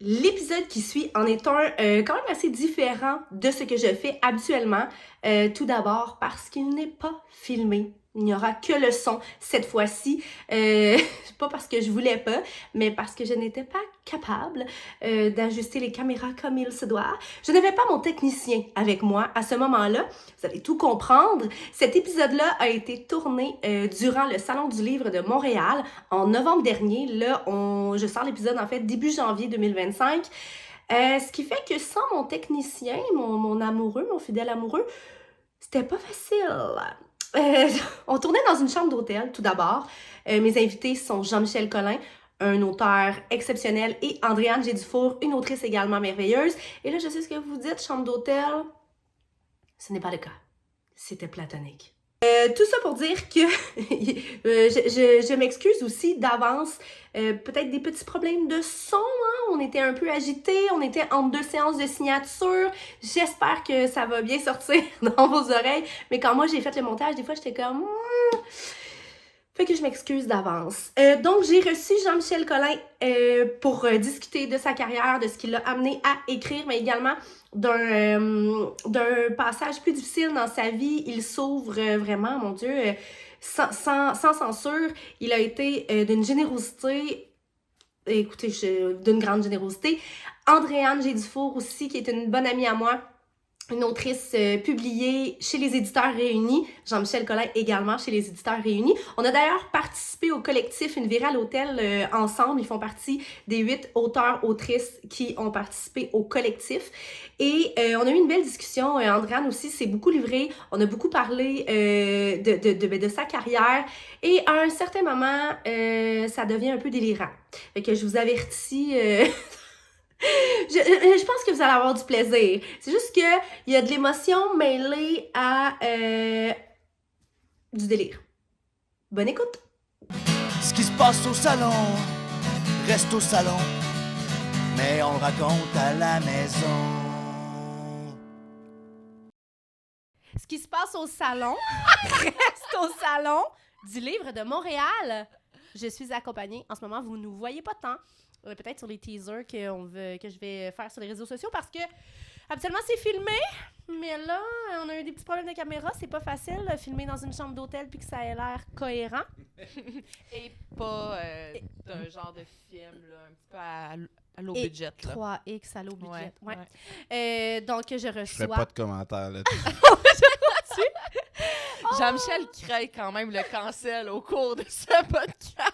L'épisode qui suit en est un quand même assez différent de ce que je fais habituellement. Tout d'abord parce qu'il n'est pas filmé. Il n'y aura que le son cette fois-ci. Pas parce que je voulais pas, mais parce que je n'étais pas capable d'ajuster les caméras comme il se doit. Je n'avais pas mon technicien avec moi à ce moment-là. Vous allez tout comprendre. Cet épisode-là a été tourné durant le Salon du livre de Montréal en novembre dernier. Là, je sors l'épisode en fait début janvier 2025. Ce qui fait que sans mon technicien, mon amoureux, mon fidèle amoureux, c'était pas facile. On tournait dans une chambre d'hôtel, tout d'abord. Mes invités sont Jean-Michel Collin, un auteur exceptionnel, et Andréane Gédufour, une autrice également merveilleuse. Et là, je sais ce que vous dites, chambre d'hôtel. Ce n'est pas le cas. C'était platonique. Tout ça pour dire que je m'excuse aussi d'avance. Peut-être des petits problèmes de son, hein? On était un peu agités, on était entre deux séances de signature. J'espère que ça va bien sortir dans vos oreilles. Mais quand moi j'ai fait le montage, des fois j'étais comme... Fait que je m'excuse d'avance. Donc, j'ai reçu Jean-Michel Collin pour discuter de sa carrière, de ce qui l'a amené à écrire, mais également d'un passage plus difficile dans sa vie. Il s'ouvre vraiment, mon Dieu, sans censure. Il a été d'une générosité, écoutez, d'une grande générosité. Andréane Gédufour aussi, qui est une bonne amie à moi, une autrice publiée chez les Éditeurs Réunis, Jean-Michel Collin également chez les Éditeurs Réunis. On a d'ailleurs participé au collectif Une virée à l'hôtel ensemble. Ils font partie des 8 auteurs-autrices qui ont participé au collectif. Et on a eu une belle discussion. Andréane aussi s'est beaucoup livrée. On a beaucoup parlé de sa carrière. Et à un certain moment, ça devient un peu délirant. Fait que je vous avertis... Je pense que vous allez avoir du plaisir. C'est juste qu'il y a de l'émotion mêlée à du délire. Bonne écoute! Ce qui se passe au salon reste au salon, mais on le raconte à la maison. Ce qui se passe au salon reste au salon du livre de Montréal. Je suis accompagnée. En ce moment, vous ne nous voyez pas tant. Peut-être sur les teasers que je vais faire sur les réseaux sociaux parce que habituellement c'est filmé, mais là on a eu des petits problèmes de caméra, c'est pas facile filmer dans une chambre d'hôtel puis que ça ait l'air cohérent. Et pas d'un genre de film là, un petit peu à low budget. 3X à low budget. Ouais. Donc je reçois... Je ferai pas de commentaires là-dessus. Jean-Michel crée quand même le cancel au cours de ce podcast.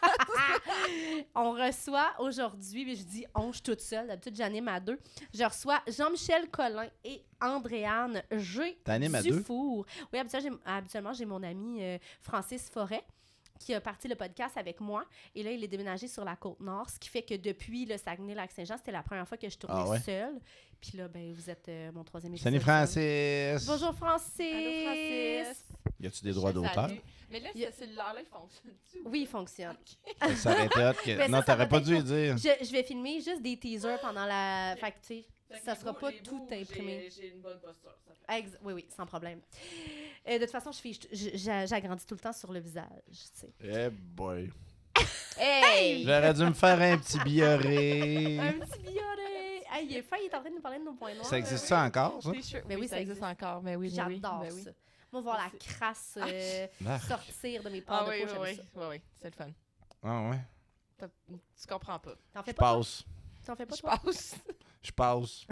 On reçoit aujourd'hui, mais je dis on, je suis toute seule, d'habitude j'anime à deux. Je reçois Jean-Michel Collin et Andréane Gédufour. Oui, habituellement j'ai mon ami Francis Forêt qui a parti le podcast avec moi. Et là, il est déménagé sur la Côte-Nord, ce qui fait que depuis le Saguenay-Lac-Saint-Jean, c'était la première fois que je tournais seule. Puis là, ben, vous êtes mon troisième épisode. Salut Francis! Bonjour Francis! Allô Francis! Y a-tu des droits d'auteur? Mais là, ce cellulaire-là, il fonctionne-tu? Oui, il fonctionne. Okay. Ça aurait été hot que... Ben, non, ça t'aurais va pas être dû le dire. Je vais filmer juste des teasers pendant la... Fait que, tu sais, ça sera pas tout imprimé. J'ai une bonne posture. Oui, sans problème. De toute façon, j'agrandis tout le temps sur le visage, tu sais. Eh boy. Hey! J'aurais dû me faire un petit bioré. Un petit bioré! Hey, il est fin, il est en train de nous parler de nos points noirs. Ça existe ça encore, ça? Mais oui, ça existe encore. Mais oui, j'adore ça. On va voir la crasse sortir de mes pores de peau. Oui, c'est le fun. Ah ouais? Tu comprends pas. T'en fais Je pas? passe. T'en fais pas, Je toi? passe. Je passe.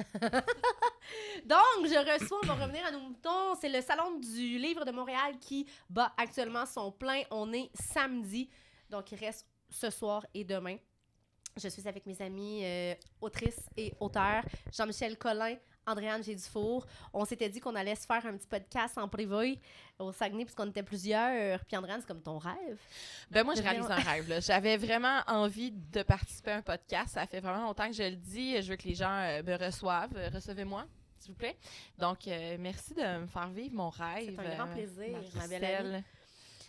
Donc, on va revenir à nos moutons. C'est le Salon du livre de Montréal qui bat actuellement son plein. On est samedi, donc il reste ce soir et demain. Je suis avec mes amis autrices et auteurs, Jean-Michel Collin, Andréane Gédufour. On s'était dit qu'on allait se faire un petit podcast en privé au Saguenay puisqu'on était plusieurs. Puis Andréane, c'est comme ton rêve. Ben moi, je réalise un rêve. Là. J'avais vraiment envie de participer à un podcast. Ça fait vraiment longtemps que je le dis. Je veux que les gens me reçoivent. Recevez-moi, s'il vous plaît. Donc, merci de me faire vivre mon rêve. C'est un grand plaisir, ma belle amie.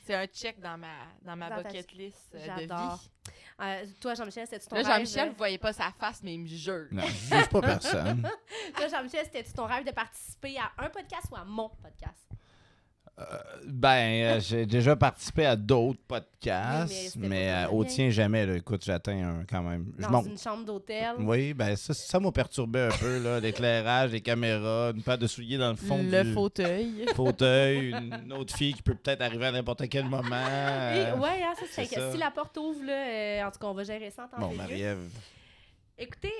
C'est un check dans ma bucket list de vie. Toi, Jean-Michel, c'était-tu ton là, rêve? Jean-Michel, vous voyez pas sa face, mais il me jure. Non, je juge pas personne. Toi, Jean-Michel, c'était-tu ton rêve de participer à un podcast ou à mon podcast? J'ai déjà participé à d'autres Oui, mais podcasts, c'était mais pas vraiment au bien. tien, jamais. Là. Écoute, j'atteins quand même. Je Dans monte. une chambre d'hôtel. Oui, ben ça m'a perturbé un peu, là. L'éclairage, les caméras, une paire de souliers dans le fond Le du fauteuil. fauteuil, une autre fille qui peut peut-être arriver à n'importe quel moment. Et, ouais, hein, ça, c'est c'est ça. si la porte ouvre, là, en tout cas, on va gérer ça en temps Bon, et lieu. Marie-Ève. Écoutez,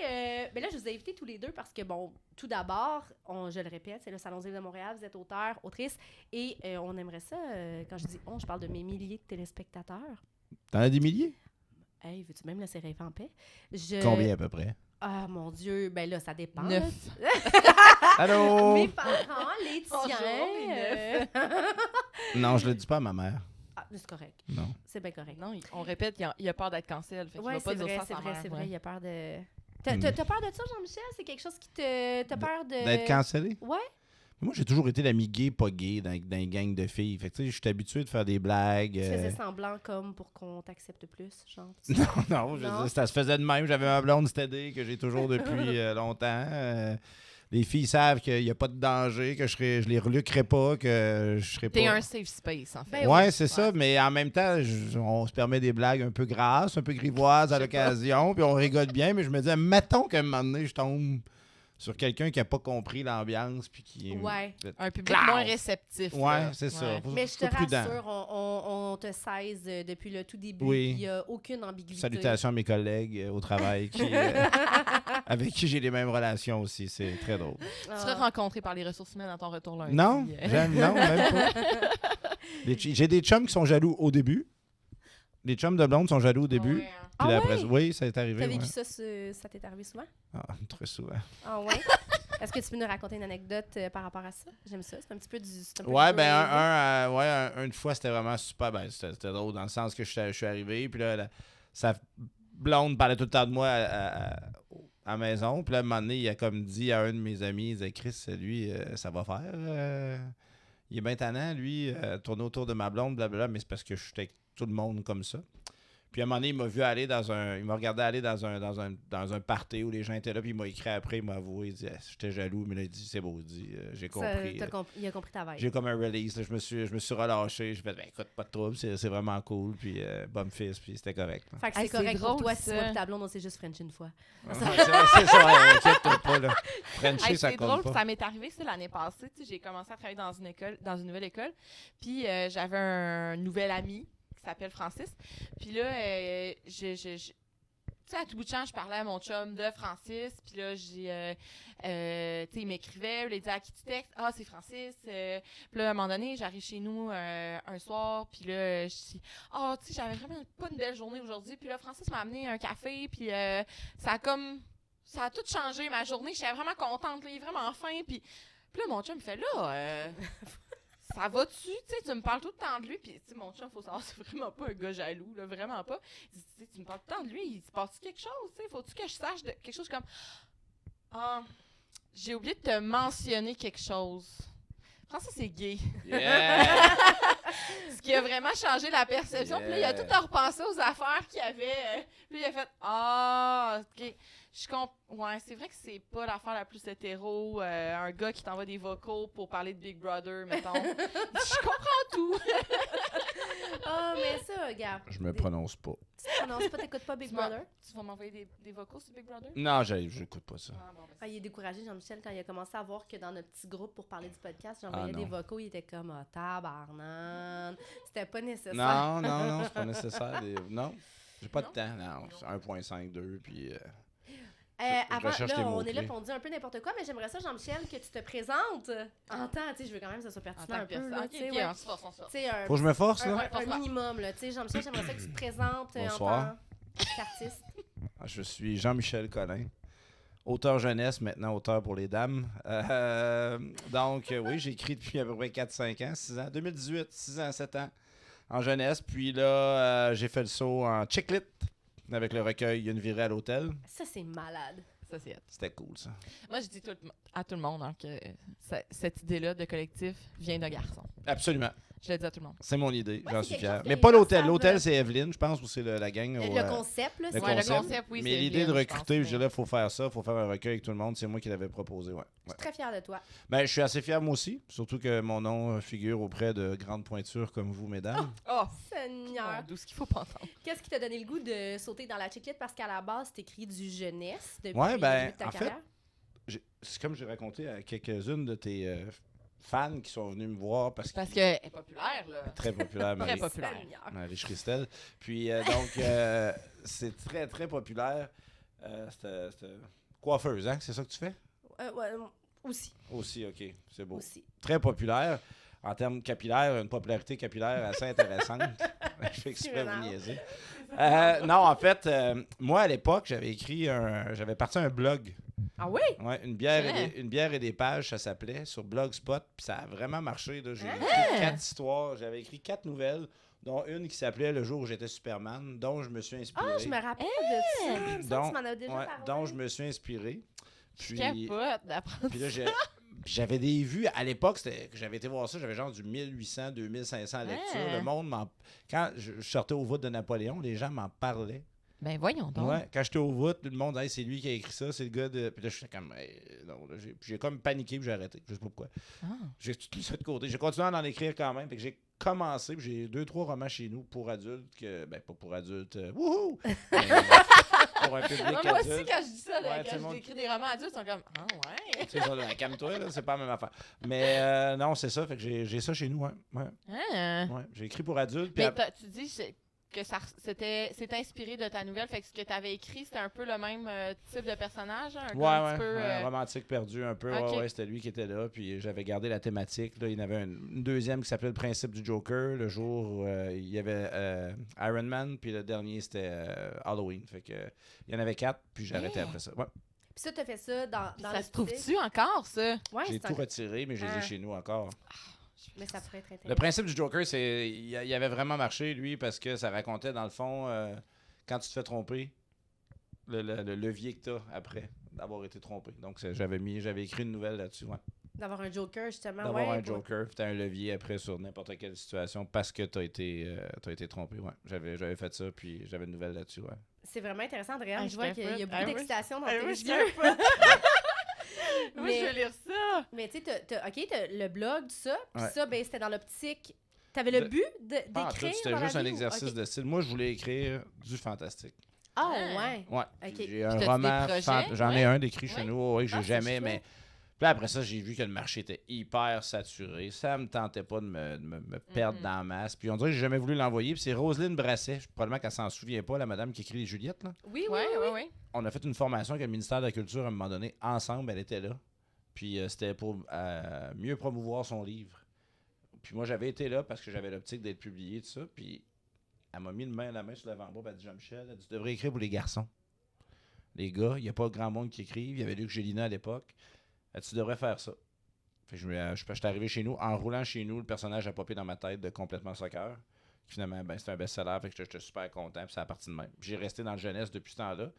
ben là, je vous ai invités tous les deux parce que, bon, tout d'abord, je le répète, c'est le Salon Zéve de Montréal, vous êtes auteur, autrice, et on aimerait ça, quand je dis on, je parle de mes milliers de téléspectateurs. T'en as des milliers? Hey, veux-tu même laisser rêver en paix? Combien à peu près? Ah, mon Dieu, ben là, ça dépend. 9. là. Allô? Mes parents, les Bonjour, tiens. les Non, je le dis pas à ma mère. Ah, c'est correct. Non. C'est bien correct. Non, on répète, il a peur d'être cancel. Fait qu'il Ouais, va pas c'est dire vrai, ça à c'est sa vrai, mère, c'est ouais. vrai, il a peur de... T'as peur de ça, Jean-Michel? C'est quelque chose qui te... T'as peur de... D'être cancellé? Ouais? Moi, j'ai toujours été l'ami gay, pas gay, dans une gang de filles. Fait que, tu sais, je suis habitué de faire des blagues. Tu faisais semblant comme pour qu'on t'accepte plus, genre. Non, je veux Non? dire, ça se faisait de même. J'avais ma blonde stédée que j'ai toujours depuis longtemps. Les filles savent qu'il n'y a pas de danger, que je les reluquerai pas, que je serai pas... T'es un safe space, en fait. Ben Ouais, c'est ça, mais en même temps, on se permet des blagues un peu grasses, un peu grivoises à l'occasion, puis on rigole bien, mais je me disais, mettons qu'à un moment donné, je tombe sur quelqu'un qui n'a pas compris l'ambiance, puis qui... Ouais. Un public Clown. moins réceptif. Ouais, là. c'est ça. Ouais. Faut- Mais je faut te prudent. rassure, on te cesse depuis le tout début. Oui. Il n'y a aucune ambiguïté. Salutations à mes collègues au travail avec qui j'ai les mêmes relations aussi. C'est très drôle. Tu seras rencontré par les ressources humaines dans ton retour lundi. Non, non, même pas. J'ai des chums qui sont jaloux au début. Les chums de blonde sont jaloux au début. Ouais, hein. Puis Ah après, ouais? oui, ça est arrivé. T'as ouais. vécu ça, ça t'est arrivé souvent? Ah, très souvent. Ah ouais? Est-ce que tu peux nous raconter une anecdote par rapport à ça? J'aime ça. C'est un petit peu du... c'est un peu Ouais, du ben, brazy. une fois, c'était vraiment super. Ben, c'était drôle dans le sens que je suis arrivé. Puis là, sa blonde parlait tout le temps de moi à la maison. Puis là, à un moment donné, il a comme dit à un de mes amis, il disait, Chris, lui, ça va faire. Il est bien tannant, lui, tourner autour de ma blonde, blablabla, mais c'est parce que je suis avec tout le monde comme ça. Puis à un moment donné, il m'a vu aller il m'a regardé aller dans un party où les gens étaient là, puis il m'a écrit après, il m'a avoué, il dit j'étais jaloux, mais là, il dit c'est beau, il dit j'ai compris. Il a compris ta vibe. J'ai comme un release, là, je me suis relâché, j'ai fait ben écoute, pas de trouble, c'est vraiment cool, puis bon fils, puis c'était correct. Là. Fait que Hey, c'est correct c'est pour drôle, toi si ça. toi et ta blonde, on s'est juste French une fois. Ouais, c'est ça, inquiète-toi pas là. Frencher, Hey, ça c'est compte drôle, pas. ça m'est arrivé ça l'année passée. Tu sais, j'ai commencé à travailler dans une nouvelle école. Puis j'avais un nouvel ami qui s'appelle Francis. Puis là, tu sais, à tout bout de champ, je parlais à mon chum de Francis. Puis là, tu sais, il m'écrivait, il disait à qui tu textes? Ah, c'est Francis. Puis là, à un moment donné, j'arrive chez nous un soir. Puis là, je dis, ah, tu sais, j'avais vraiment pas une belle journée aujourd'hui. Puis là, Francis m'a amené un café. Puis ça a tout changé ma journée. J'étais vraiment contente. Là, il est vraiment fin. Puis là, mon chum me fait là, ça va-tu? Tu sais, tu me parles tout le temps de lui. Puis, tu sais, mon chum, faut savoir, c'est vraiment pas un gars jaloux, là, vraiment pas. Il dit, tu sais, tu me parles tout le temps de lui. Il se passe quelque chose? Tu sais, faut-tu que je sache de quelque chose comme. Ah, j'ai oublié de te mentionner quelque chose. Francis, c'est gay. Yeah! Ce qui a vraiment changé la perception. Puis là, il a Yeah. tout repensé aux affaires qu'il y avait. Puis il a fait ah, ok. Ouais, c'est vrai que c'est pas l'affaire la plus hétéro. Un gars qui t'envoie des vocaux pour parler de Big Brother, mettons. Je comprends tout. Ah, mais ça, regarde. Je me prononce pas. Tu te prononces pas, t'écoutes pas Big Tu m'en- Brother? Tu vas m'envoyer des vocaux sur Big Brother? Non, j'écoute pas ça. Ah, bon, ben, Ah, il est découragé, Jean-Michel, quand il a commencé à voir que dans notre petit groupe pour parler du podcast, j'envoyais Ah, des non. vocaux, il était comme « tabarnane ». C'était pas nécessaire. Non, c'est pas nécessaire. Non, j'ai pas de Non? temps. Non, c'est 1.52, puis... je Avant, recherche là, tes on est mots-clés. là pour on dit un peu n'importe quoi, mais j'aimerais ça, Jean-Michel, que tu te présentes en temps. Tu sais, je veux quand même que ça soit en pertinent tant un que peu. personne. Là, Ok, tu sais, ok, ouais. on se force, on se force. Tu sais, un, Faut que je me force, un- là? un minimum. Là. Tu sais, Jean-Michel, j'aimerais ça que tu te présentes Bonsoir. en tant qu'artiste. Je suis Jean-Michel Collin, auteur jeunesse, maintenant auteur pour les dames. Donc, oui, j'ai écrit depuis à peu près 4-5 ans, 6 ans. 2018, 6 ans, 7 ans en jeunesse. Puis là, j'ai fait le saut en chick-lit avec le recueil Il y a une virée à l'hôtel. Ça, c'est malade. Ça, c'est hot. C'était cool, ça. Moi, je dis à tout le monde hein, que cette idée-là de collectif vient d'un garçon. Absolument. Je le dis à tout le monde. C'est mon idée, Ouais, j'en c'est suis quelque fier. chose que Mais les pas gens l'hôtel. savent. L'hôtel, c'est Evelyne, je pense, ou c'est la gang. Le concept, là, le c'est Ouais, le concept. concept, oui, Mais c'est l'idée de Evelyne, je recruter, pense, je dirais, il faut faire ça, il faut faire un recueil avec tout le monde. C'est moi qui l'avais proposé, ouais. Je suis très fière de toi. Ben, je suis assez fier, moi aussi. Surtout que mon nom figure auprès de grandes pointures comme vous, mesdames. Oh, Seigneur. d'où ce qu'il faut pas entendre. Qu'est-ce qui t'a donné le goût de sauter dans la chiclette? Parce qu'à la base, t'écris du jeunesse depuis Ouais, ben, le début de ta en fait, carrière. C'est comme j'ai raconté à quelques-unes de tes fans qui sont venus me voir parce Parce que qu'elle est populaire, là. très populaire, Très Marie. populaire. Seigneur. Marie-Christelle. Puis c'est très, très populaire. C'était coiffeuse, hein? C'est ça que tu fais? Ouais, aussi. Aussi, OK. C'est beau. Aussi. Très populaire. En termes capillaires, une popularité capillaire assez intéressante. Je fais exprès de vous niaiser. Non, en fait, moi, à l'époque, j'avais parti un blog. Ah oui? Ouais, une bière et des pages, ça s'appelait, sur Blogspot. Puis ça a vraiment marché. Là. J'ai écrit 4 histoires. J'avais écrit 4 nouvelles, dont une qui s'appelait Le jour où j'étais Superman, dont je me suis inspiré. Ah, je me rappelle de ça. Il me semble que tu m'en as déjà parlé. dont je me suis inspiré. Je Puis, capote d'apprendre puis là, j'avais des vues. À l'époque, j'avais été voir ça, j'avais genre du 1800, 2500 lectures. Le monde quand je sortais au vote de Napoléon, les gens m'en parlaient. Ben voyons donc. Ouais, quand j'étais au vote, tout le monde, hey, c'est lui qui a écrit ça, c'est le gars de. Puis là, je suis comme, hey, non, là, j'ai comme paniqué, puis j'ai arrêté. Je sais pas pourquoi. Ah. J'ai tout mis ça de côté. J'ai continué à en écrire quand même. Fait que j'ai commencé, puis j'ai 2-3 romans chez nous pour adultes, ben pas pour adultes, wouhou! Mais, pour un public Ouais, moi aussi, adulte. quand je dis ça, là, Ouais, tout quand le monde- j'écris des romans adultes, ils sont comme « Ah ouais? Tu sais, ça, là, calme-toi, là, c'est pas la même affaire. Mais non, c'est ça, fait que j'ai ça chez nous, ouais. Hein? Ouais. J'ai écrit pour adultes, puis Mais tu dis que c'est inspiré de ta nouvelle, fait que ce que tu avais écrit, c'était un peu le même type de personnage, hein, un gars un petit peu... un romantique perdu un peu. Ok. Ouais, c'était lui qui était là. Puis j'avais gardé la thématique. Là. Il y en avait une deuxième qui s'appelait Le principe du Joker, le jour où il y avait Iron Man, puis le dernier c'était Halloween. Fait que il y en avait 4, puis j'ai arrêté après ça. Ouais. Puis ça, t'as fait ça dans ça le se trouve-tu encore, ça? Ouais, J'ai c'est tout retiré, mais je les ai Ah. chez nous encore. Mais ça pourrait être Le intéressant. principe du Joker, il avait vraiment marché, lui, parce que ça racontait, dans le fond, quand tu te fais tromper, le levier que tu as après d'avoir été trompé. Donc, j'avais écrit une nouvelle là-dessus. Ouais. D'avoir un Joker, justement. D'avoir ouais, un Joker, tu as un levier après sur n'importe quelle situation parce que tu as été trompé. Ouais. J'avais fait ça, puis j'avais une nouvelle là-dessus. Ouais. C'est vraiment intéressant, Andréane. Ah, je je vois qu'il y a capote. beaucoup Ah, moi, d'excitation dans Ah, tes moi, je yeux. capote. Moi, Mais- je vais lire ça. Mais tu sais, t'as le blog, tout ça. Puis Ouais. ça, ben, c'était dans l'optique. T'avais le but Pas en tout, d'écrire. c'était dans la juste un vie ou- exercice ok. de style. Moi, je voulais écrire du fantastique. Ah, Ah. ouais. Ouais. Ok. J'ai un t'as-tu des roman. projets? J'en ai Ouais. un d'écrit chez Ouais. nous, ouais, que j'ai Ah, c'est jamais, chouette. mais. Puis après ça, j'ai vu que le marché était hyper saturé. Ça me tentait pas de me perdre Mhm. dans la masse. Puis on dirait que j'ai jamais voulu l'envoyer. Puis c'est Roselyne Brasset, probablement qu'elle s'en souvient pas, la madame qui écrit les Juliettes. Là. Oui, oui, Ouais, oui. ouais, ouais. On a fait une formation avec le ministère de la Culture à un moment donné. Ensemble, elle était là. Puis c'était pour mieux promouvoir son livre. Puis moi, j'avais été là parce que j'avais l'optique d'être publié, tout ça. Puis elle m'a mis la main sur l'avant-bras. Elle a dit, Jean-Michel, elle dit, tu devrais écrire pour les garçons. Les gars, il n'y a pas grand monde qui écrive. Il y avait Luc Gélina à l'époque. Elle dit, tu devrais faire ça. Fait que je suis arrivé chez nous. En roulant chez nous, le personnage a popé dans ma tête de Complètement Soccer. Finalement, ben, c'était un best-seller. Fait que j'étais super content. Puis ça a parti de même. J'ai resté dans le jeunesse depuis ce temps-là.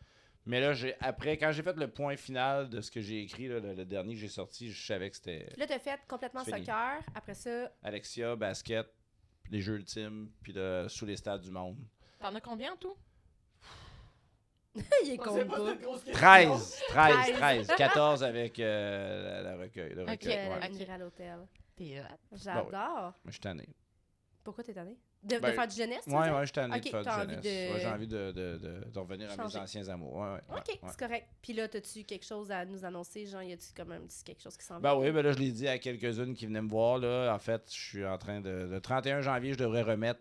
Mais là, après, quand j'ai fait le point final de ce que j'ai écrit, là, le dernier que j'ai sorti, je savais que c'était Puis là, t'as fait complètement Fini. soccer. Après ça, Alexia, basket, puis les jeux ultimes, puis sous les stades du monde. T'en as combien, en tout? il est con pas. 13. 14 avec la recueil. Le Ok. recueil, ouais. La nuit à l'hôtel. T'es hot. J'adore. Mais je suis tanné. Pourquoi t'es tanné? De Ben, faire du jeunesse, tu veux Ouais, dire? je suis tanné Ok, de faire t'as du envie jeunesse. de- Ouais, j'ai envie de revenir à mes Changer. anciens amours. Ouais, Ok, ouais. c'est correct. Puis là, t'as-tu quelque chose à nous annoncer? Genre, y a-tu comme un petit quelque chose qui s'en Ben vient? oui, ben là, je l'ai dit à quelques-unes qui venaient me voir. Là. En fait, je suis en train de. Le 31 janvier, je devrais remettre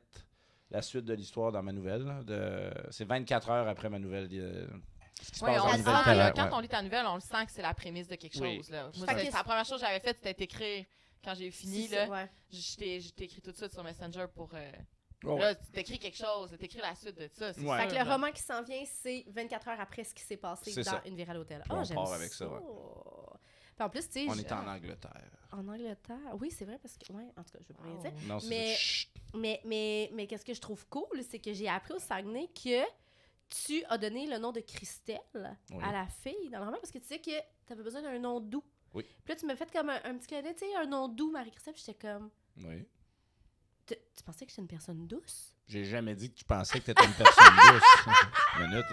la suite de l'histoire dans ma nouvelle. Là. C'est 24 heures après ma nouvelle. Ce qui se Ouais, passe on dans le la sent, nouvelle là, carrière, quand ouais. on lit ta nouvelle, on le sent que c'est la prémisse de quelque Oui. chose. Là. Moi, Fait que c'est la première chose que j'avais faite, c'était t'écrire. Quand j'ai fini, C'est là, ça, ouais. je t'ai écrit tout de suite sur Messenger pour... Ouais, Là, tu t'écris quelque chose, t'écris la suite de ça. C'est Ouais. Fait que sûr, le là. roman qui s'en vient, c'est 24 heures après ce qui s'est passé C'est dans ça. Une virale hôtel. Puis Ah, on j'aime part avec ça, ouais. Puis en plus, tu sais, On est en Angleterre. en Angleterre. Oui, c'est vrai, parce que... Ouais, en tout cas, je veux pas rien dire. Non, c'est Mais- Chut. Mais qu'est-ce que je trouve cool, c'est que j'ai appris au Saguenay que tu as donné le nom de Christelle Oui. à la fille dans le roman parce que tu sais que tu avais besoin d'un nom doux. Oui. Puis là, tu m'as fait comme un petit clin d'œil, tu sais, un nom doux, Marie-Christelle, puis j'étais comme, Oui. Tu pensais que j'étais une personne douce? J'ai jamais dit que tu pensais que t'étais une personne douce. Minute.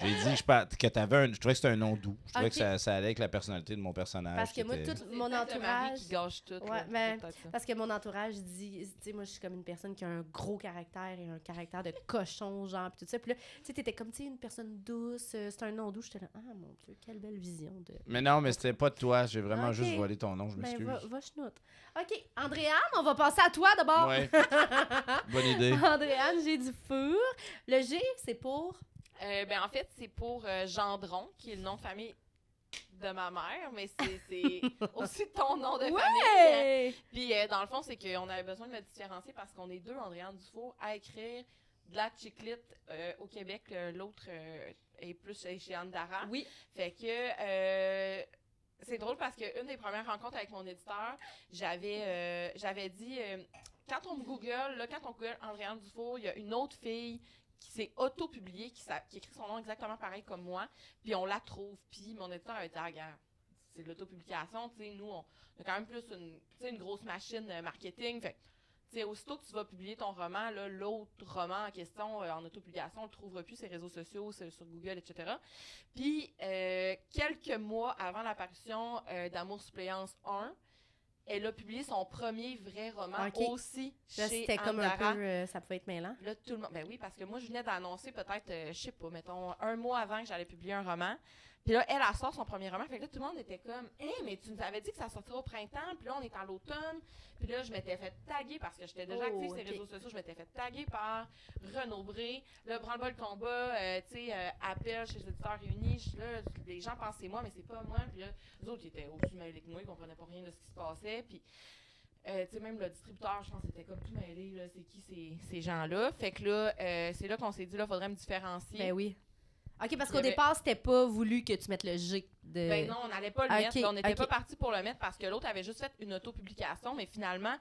J'ai dit que t'avais un... Je trouvais que c'était un nom doux. Je trouvais Ok. que ça allait avec la personnalité de mon personnage. Parce que qui moi, était- tout mon entourage... qui gâche tout. Ouais, là. mais- C'est peut-être ça. Parce que mon entourage dit, tu sais, moi, je suis comme une personne qui a un gros caractère et un caractère de cochon, genre, pis tout ça. Puis là, tu sais, t'étais comme, tu sais, une personne douce, c'est un nom doux. J'étais là, ah mon Dieu, quelle belle vision de. Mais non, mais c'était pas de toi. J'ai vraiment Ok. juste volé ton nom. Je Ben, m'excuse. va chenoute. OK, Andréane, on va passer à toi d'abord. Ouais. Bonne idée. Andréane, j'ai du four. Le G, c'est pour. Ben, en fait, c'est pour Gendron, qui est le nom de famille de ma mère, mais c'est aussi ton nom de famille. Ouais! Puis, dans le fond, c'est qu'on avait besoin de me différencier parce qu'on est deux, Andréane Dufour, à écrire de la chiclite au Québec. L'autre est plus chez Andara. Oui. Fait que c'est drôle parce qu'une des premières rencontres avec mon éditeur, j'avais dit, quand on Google Andréane Dufour, il y a une autre fille qui s'est auto-publiée, qui écrit son nom exactement pareil comme moi, puis on la trouve. Puis mon éditeur a été à la guerre. C'est de l'auto-publication, tu sais, nous, on a quand même plus une grosse machine marketing. Fait tu sais, aussitôt que tu vas publier ton roman, là, l'autre roman en question en autopublication, on ne le trouvera plus sur les réseaux sociaux, sur Google, etc. Puis, quelques mois avant l'apparition d'Amour suppléance 1, elle a publié son premier vrai roman Ok. aussi Là, chez c'était comme un Andara. peu. Ça pouvait être mêlant. Là, tout le monde. Ben oui, parce que moi, je venais d'annoncer peut-être, je sais pas, mettons, un mois avant que j'allais publier un roman. Puis là, elle sort son premier roman. Fait que là, tout le monde était comme, hé, mais tu nous avais dit que ça sortirait au printemps. Puis là, on est à l'automne. Puis là, je m'étais fait taguer parce que j'étais déjà active sur les ok. réseaux sociaux. Je m'étais fait taguer par Renaud Bré. Le branle-bas le combat, tu sais, appel chez les éditeurs réunis. Là, les gens pensaient moi, mais c'est pas moi. Puis là, les autres, ils étaient au-dessus mêlés que moi. Ils comprenaient pas rien de ce qui se passait. Puis, tu sais, même le distributeur, je pense, c'était comme tout mêlé. Là, c'est qui ces gens-là? Fait que là, c'est là qu'on s'est dit, là, faudrait me différencier. Ben oui. OK, parce Il y qu'au avait- départ, c'était pas voulu que tu mettes le G de. Ben non, on n'allait pas le Ok, mettre. Là, on n'était ok. pas parti pour le mettre parce que l'autre avait juste fait une autopublication, mais finalement,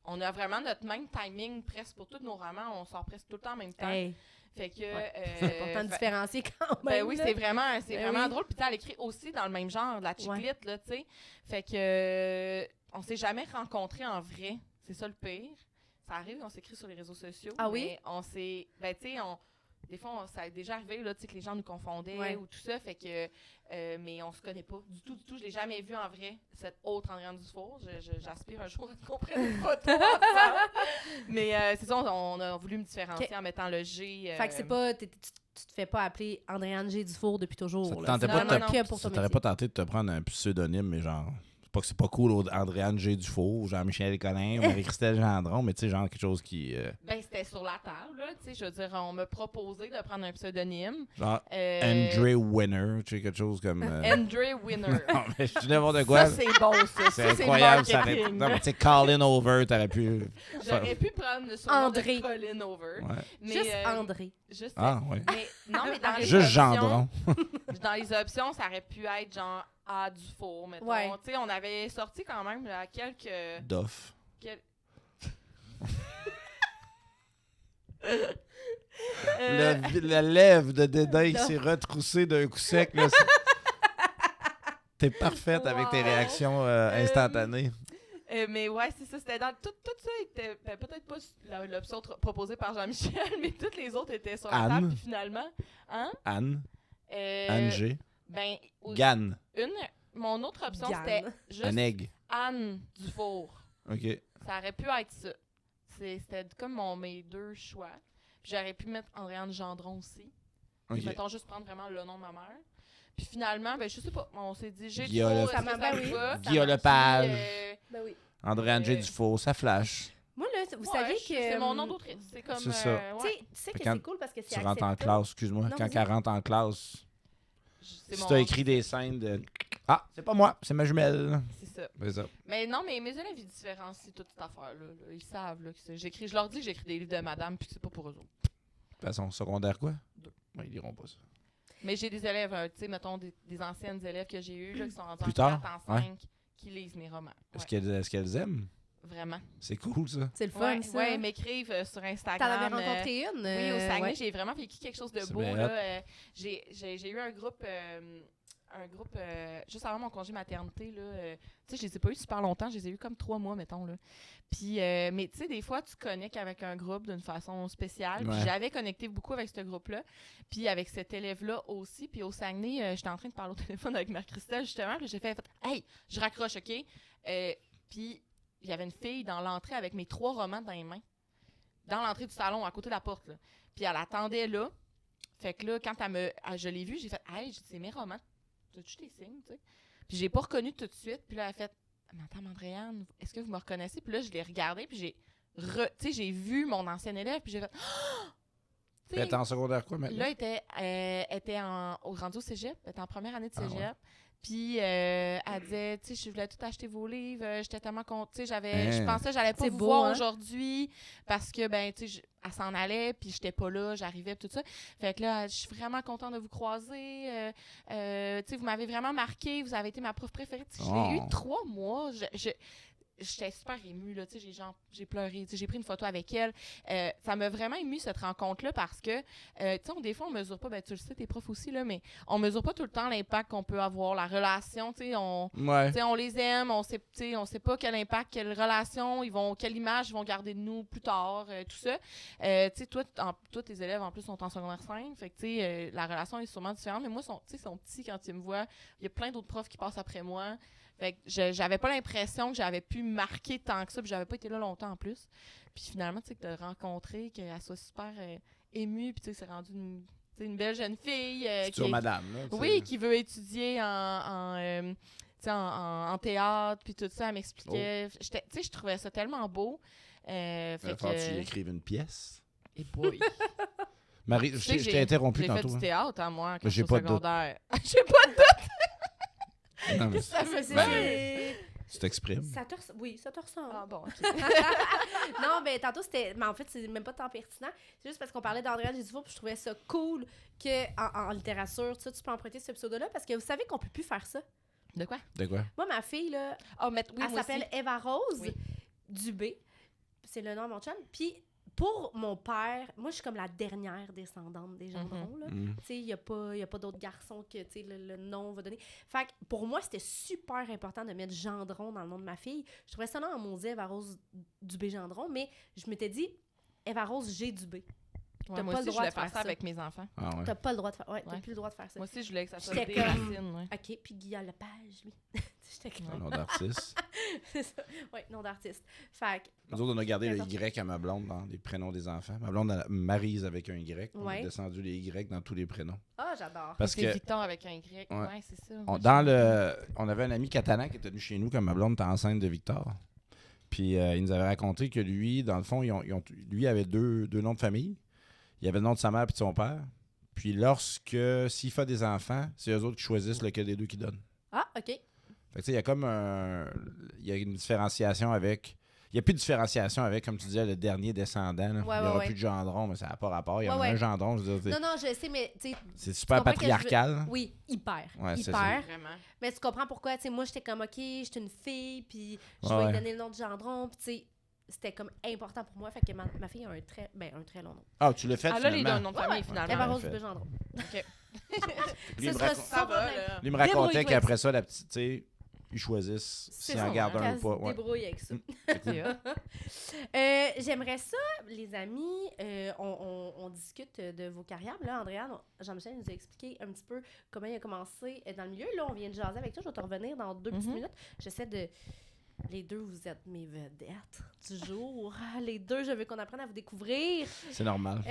on a vraiment notre même timing presque pour tous nos romans. On sort presque tout le temps en même temps. Hey, Fait que. Ouais. c'est important de fait- différencier quand même. Ben oui, là. c'est vraiment Ben oui. drôle. Puis tu sais, elle écrit aussi dans le même genre, de la chiclite, là, tu sais. Fait que on s'est jamais rencontrés en vrai. C'est ça le pire. Ça arrive, on s'écrit sur les réseaux sociaux. Ah oui? Mais on s'est. Ben tu sais, des fois, ça a déjà arrivé là, tu sais, que les gens nous confondaient Ouais. ou tout ça. Fait que. Mais on se connaît pas du tout. Je l'ai jamais vu en vrai, cette autre Andréane Dufour. J'aspire un jour à qu'on prenne une photo ensemble. Mais c'est ça, on a voulu me différencier Ok. en mettant le G. Fait que c'est pas. Tu te fais pas appeler Andréane G. Dufour depuis toujours. Ça te là. tentait C'est pas de vraiment te- que pour Ça ton t'aurait métier. pas tenté de te prendre un pseudonyme, mais genre. C'est pas cool, Andréane G. Dufour, Jean-Michel Collin, Marie-Christelle Gendron, mais tu sais, genre quelque chose qui. Ben, c'était sur la table, là, tu sais, je veux dire, on m'a proposé de prendre un pseudonyme. Genre Euh, Andre Winner, tu sais, quelque chose comme. Andre Winner. Non, mais je dis n'importe quoi. Ça, c'est bon, ça. C'est Ça, c'est incroyable, ça aurait. marketing. Non, mais tu sais, Colin Over, t'aurais pu. J'aurais pu prendre le surnom André. de Colin Over. Ouais. Mais, Juste André. Juste, Ah, ouais. mais, non, mais dans les Juste options, Gendron. dans les options, ça aurait pu être genre A Dufour, mettons. Ouais. Tu sais, on avait sorti quand même là, quelques... Doff. La lèvre de dédain qui Non. s'est retroussée d'un coup sec. Là, c'est- T'es parfaite avec tes Wow. réactions instantanées. Mais ouais, c'est ça. C'était dans tout ça était peut-être pas l'option proposée par Jean-Michel, mais toutes les autres étaient sur la Anne. table. Puis finalement, hein? Anne, Euh, Anne G, Ben, Gann, mon autre option, Gann. c'était juste un egg. Anne Dufour. OK. Ça aurait pu être ça. C'était comme mes deux choix. Puis j'aurais pu mettre Andréane Gendron aussi. OK. Mettons juste prendre vraiment le nom de ma mère. Puis finalement, ben je sais pas, on s'est dit j'ai Guillaume Dufour, Le- est-ce que Ça ça m'a- vous oui. va? Guillaume Puis, Lepage. Ben oui. André-Anne G. Euh, Dufault, ça flash. Moi, là, vous ouais, saviez que. c'est mon nom d'autrice. C'est comme. C'est ça. ouais, Tu sais que Fait quand c'est cool parce que c'est Tu rentres en acceptable. classe, excuse-moi. Non, Quand vas-y. elle rentre en classe, c'est si mon- t'as écrit des scènes de. Ah, c'est pas moi, c'est ma jumelle. C'est ça. C'est ça. Mais non, mais mes élèves, ils différencient toute cette affaire-là. Là. Ils savent là, que je leur dis que j'écris des livres de madame puis que c'est pas pour eux autres. De toute façon, secondaire quoi? 2. Ouais, ils diront pas ça. Mais j'ai des élèves, tu sais, mettons, des anciennes élèves que j'ai eues, là, qui sont rendus Plus en tard, 4, en 5, qui lisent mes romans. Est-ce Ouais, qu'elles aiment? vraiment. C'est cool, ça. C'est le fun, Ouais, ça. ouais, ils m'écrivent sur T'en Instagram. avais rencontré une? Oui, au Saguenay, ouais. j'ai vraiment vécu quelque chose de C'est beau. bien Là. J'ai eu un groupe un groupe, juste avant mon congé maternité, là, tu sais, je les ai pas eu super longtemps, je les ai eu comme 3 mois, mettons, là. Puis, mais tu sais, des fois, tu connectes avec un groupe d'une façon spéciale. Puis Ouais. j'avais connecté beaucoup avec ce groupe-là, puis avec cet élève-là aussi. Puis au Saguenay, j'étais en train de parler au téléphone avec Marie-Christelle, justement, puis j'ai fait « Hey, je raccroche, OK? Puis il y avait une fille dans l'entrée avec mes 3 romans dans les mains, dans l'entrée du salon, à côté de la porte, là. Puis elle attendait là. Fait que là, quand je l'ai vue, j'ai fait « Hey, c'est mes romans. T'as-tu tes signes, tu sais? » Puis j'ai pas reconnu tout de suite. Puis là, elle a fait « Madame Andréane, est-ce que vous me reconnaissez? » Puis là, je l'ai regardée, puis tu sais, j'ai vu mon ancienne élève, puis j'ai fait « Elle était en secondaire quoi maintenant? Là, elle était rendue au cégep. Elle était en première année de cégep. ouais. Puis, elle disait, tu sais, je voulais tout acheter vos livres. J'étais tellement contente. Tu sais, je Hein. pensais que j'allais pas C'est vous beau, voir hein? aujourd'hui parce que, ben, tu sais, elle s'en allait, puis j'étais pas là, j'arrivais, puis tout ça. Fait que là, je suis vraiment contente de vous croiser. Tu sais, vous m'avez vraiment marqué. Vous avez été ma prof préférée. Tu sais, je l'ai eu 3 mois. J'étais super émue, là, tu sais, j'ai pleuré, tu sais, j'ai pris une photo avec elle. Ça m'a vraiment émue, cette rencontre-là, parce que, tu sais, des fois, on mesure pas, ben, tu le sais, t'es prof aussi, là, mais on mesure pas tout le temps l'impact qu'on peut avoir, la relation, tu sais, Ouais. tu sais, on les aime, on sait pas quel impact, quelle relation, quelle image ils vont garder de nous plus tard, tout ça. Tu sais, toi, tes élèves, en plus, sont en secondaire 5, fait que, tu sais, la relation est sûrement différente, mais moi, ils sont petits quand ils me voient. Il y a plein d'autres profs qui passent après moi. Fait que j'avais pas l'impression que j'avais pu marquer tant que ça, puis j'avais pas été là longtemps en plus. Puis finalement, tu sais, que de rencontrer, qu'elle soit super émue, puis tu sais, c'est rendu une belle jeune fille. Future madame, là. tu sais. Oui, qui veut étudier en théâtre, puis tout ça, elle m'expliquait. Tu sais, je trouvais ça tellement beau. Il va Fait falloir que tu que... écrives une pièce. Et boy! Marie, Tu sais que je t'ai interrompu j'ai tantôt. fait du théâtre, hein, moi, quand Mais j'ai j'étais au pas de doute. secondaire. J'ai pas de doute! Non, mais Ça me C'est- Ben, c'est- tu t'exprimes. Oui, ça te ressemble. Ah bon, ok. Non, mais tantôt, c'était. Mais en fait, c'est même pas tant pertinent. C'est juste parce qu'on parlait d'Andréane Dufour, puis je trouvais ça cool qu'en littérature, tu peux emprunter cet épisode-là, parce que vous savez qu'on peut plus faire ça. De quoi? De quoi? Moi, ma fille, là, Oh, mais oui, elle moi s'appelle aussi. Eva Rose Oui. Dubé. C'est le nom de mon chum. Puis, pour mon père, moi, je suis comme la dernière descendante des Gendrons, là. Mm. Tu sais, il n'y a pas d'autres garçons que, tu sais, le nom va donner. Fait que pour moi, c'était super important de mettre Gendron dans le nom de ma fille. Je trouvais ça là en maudit Eva Rose Dubé-Gendron, mais je m'étais dit, Eva Rose G. Dubé. Ouais, T'as moi pas aussi, le je droit voulais de faire faire ça ça. avec mes enfants. Ah ouais. T'as pas le droit de faire. Ouais, t'as Ouais. plus le droit de faire ça. Moi aussi, je voulais que ça soit J'étais des comme- racines. Ouais. OK, puis Guillaume Lepage, lui. J'étais comme... Ouais. Nom d'artiste. C'est ça. Ouais, nom d'artiste. Fait que, Nous autres, on a gardé le D'accord. Y à ma blonde dans les prénoms des enfants. Ma blonde, elle Maryse avec un Y. On a Ouais. descendu les Y dans tous les prénoms. ah, j'adore. Parce C'est que Victor avec un Y. Ouais. Ouais, c'est ça. on avait un ami catalan qui était venu chez nous quand ma blonde était enceinte de Victor. Puis il nous avait raconté que lui, dans le fond, lui avait deux noms de famille. Il avait le nom de sa mère et de son père. Puis s'il fait des enfants, c'est eux autres qui choisissent lequel des deux qui donnent. Ah, OK. Fait que tu sais, il y a comme il y a une différenciation avec... Il n'y a plus de différenciation avec, comme tu disais, le dernier descendant. Là. Ouais, il n'y aura ouais, plus de gendron, mais ça n'a pas rapport. Il y en a Ouais, un ouais. gendron. Je veux dire, Non, non, je sais, mais tu sais, c'est super comprends que je veux- patriarcal. oui, hyper. Ouais, c'est hyper. Vraiment. Mais tu comprends pourquoi, tu sais, moi, j'étais comme, OK, j'étais une fille, puis je Ouais, vais ouais. lui donner le nom de Gendron, puis tu sais, c'était comme important pour moi. Fait que ma fille a un très long nom. Ah, tu l'as fait Ah, là, les finalement. deux noms de famille, Ouais, finalement. Eva en Rose fait. Dubé Gendron. OK. Lui, il me Ce sera raconte- ça, Ça va, problème. là. Lui me racontait Débrouille-toi qu'après avec ça, la petite, tu sais, ils choisissent C'est s'ils en ça, gardent un qu'elle ou se pas. Ouais. débrouille avec ça. C'est hot. J'aimerais ça, les amis, on discute de vos carrières. Là, Andréane, Jean-Michel nous a expliqué un petit peu comment il a commencé dans le milieu. Là, on vient de jaser avec toi. Je vais te revenir dans 2 petites Mhm. minutes. J'essaie de... Les deux, vous êtes mes vedettes du jour. Les deux, je veux qu'on apprenne à vous découvrir. C'est normal.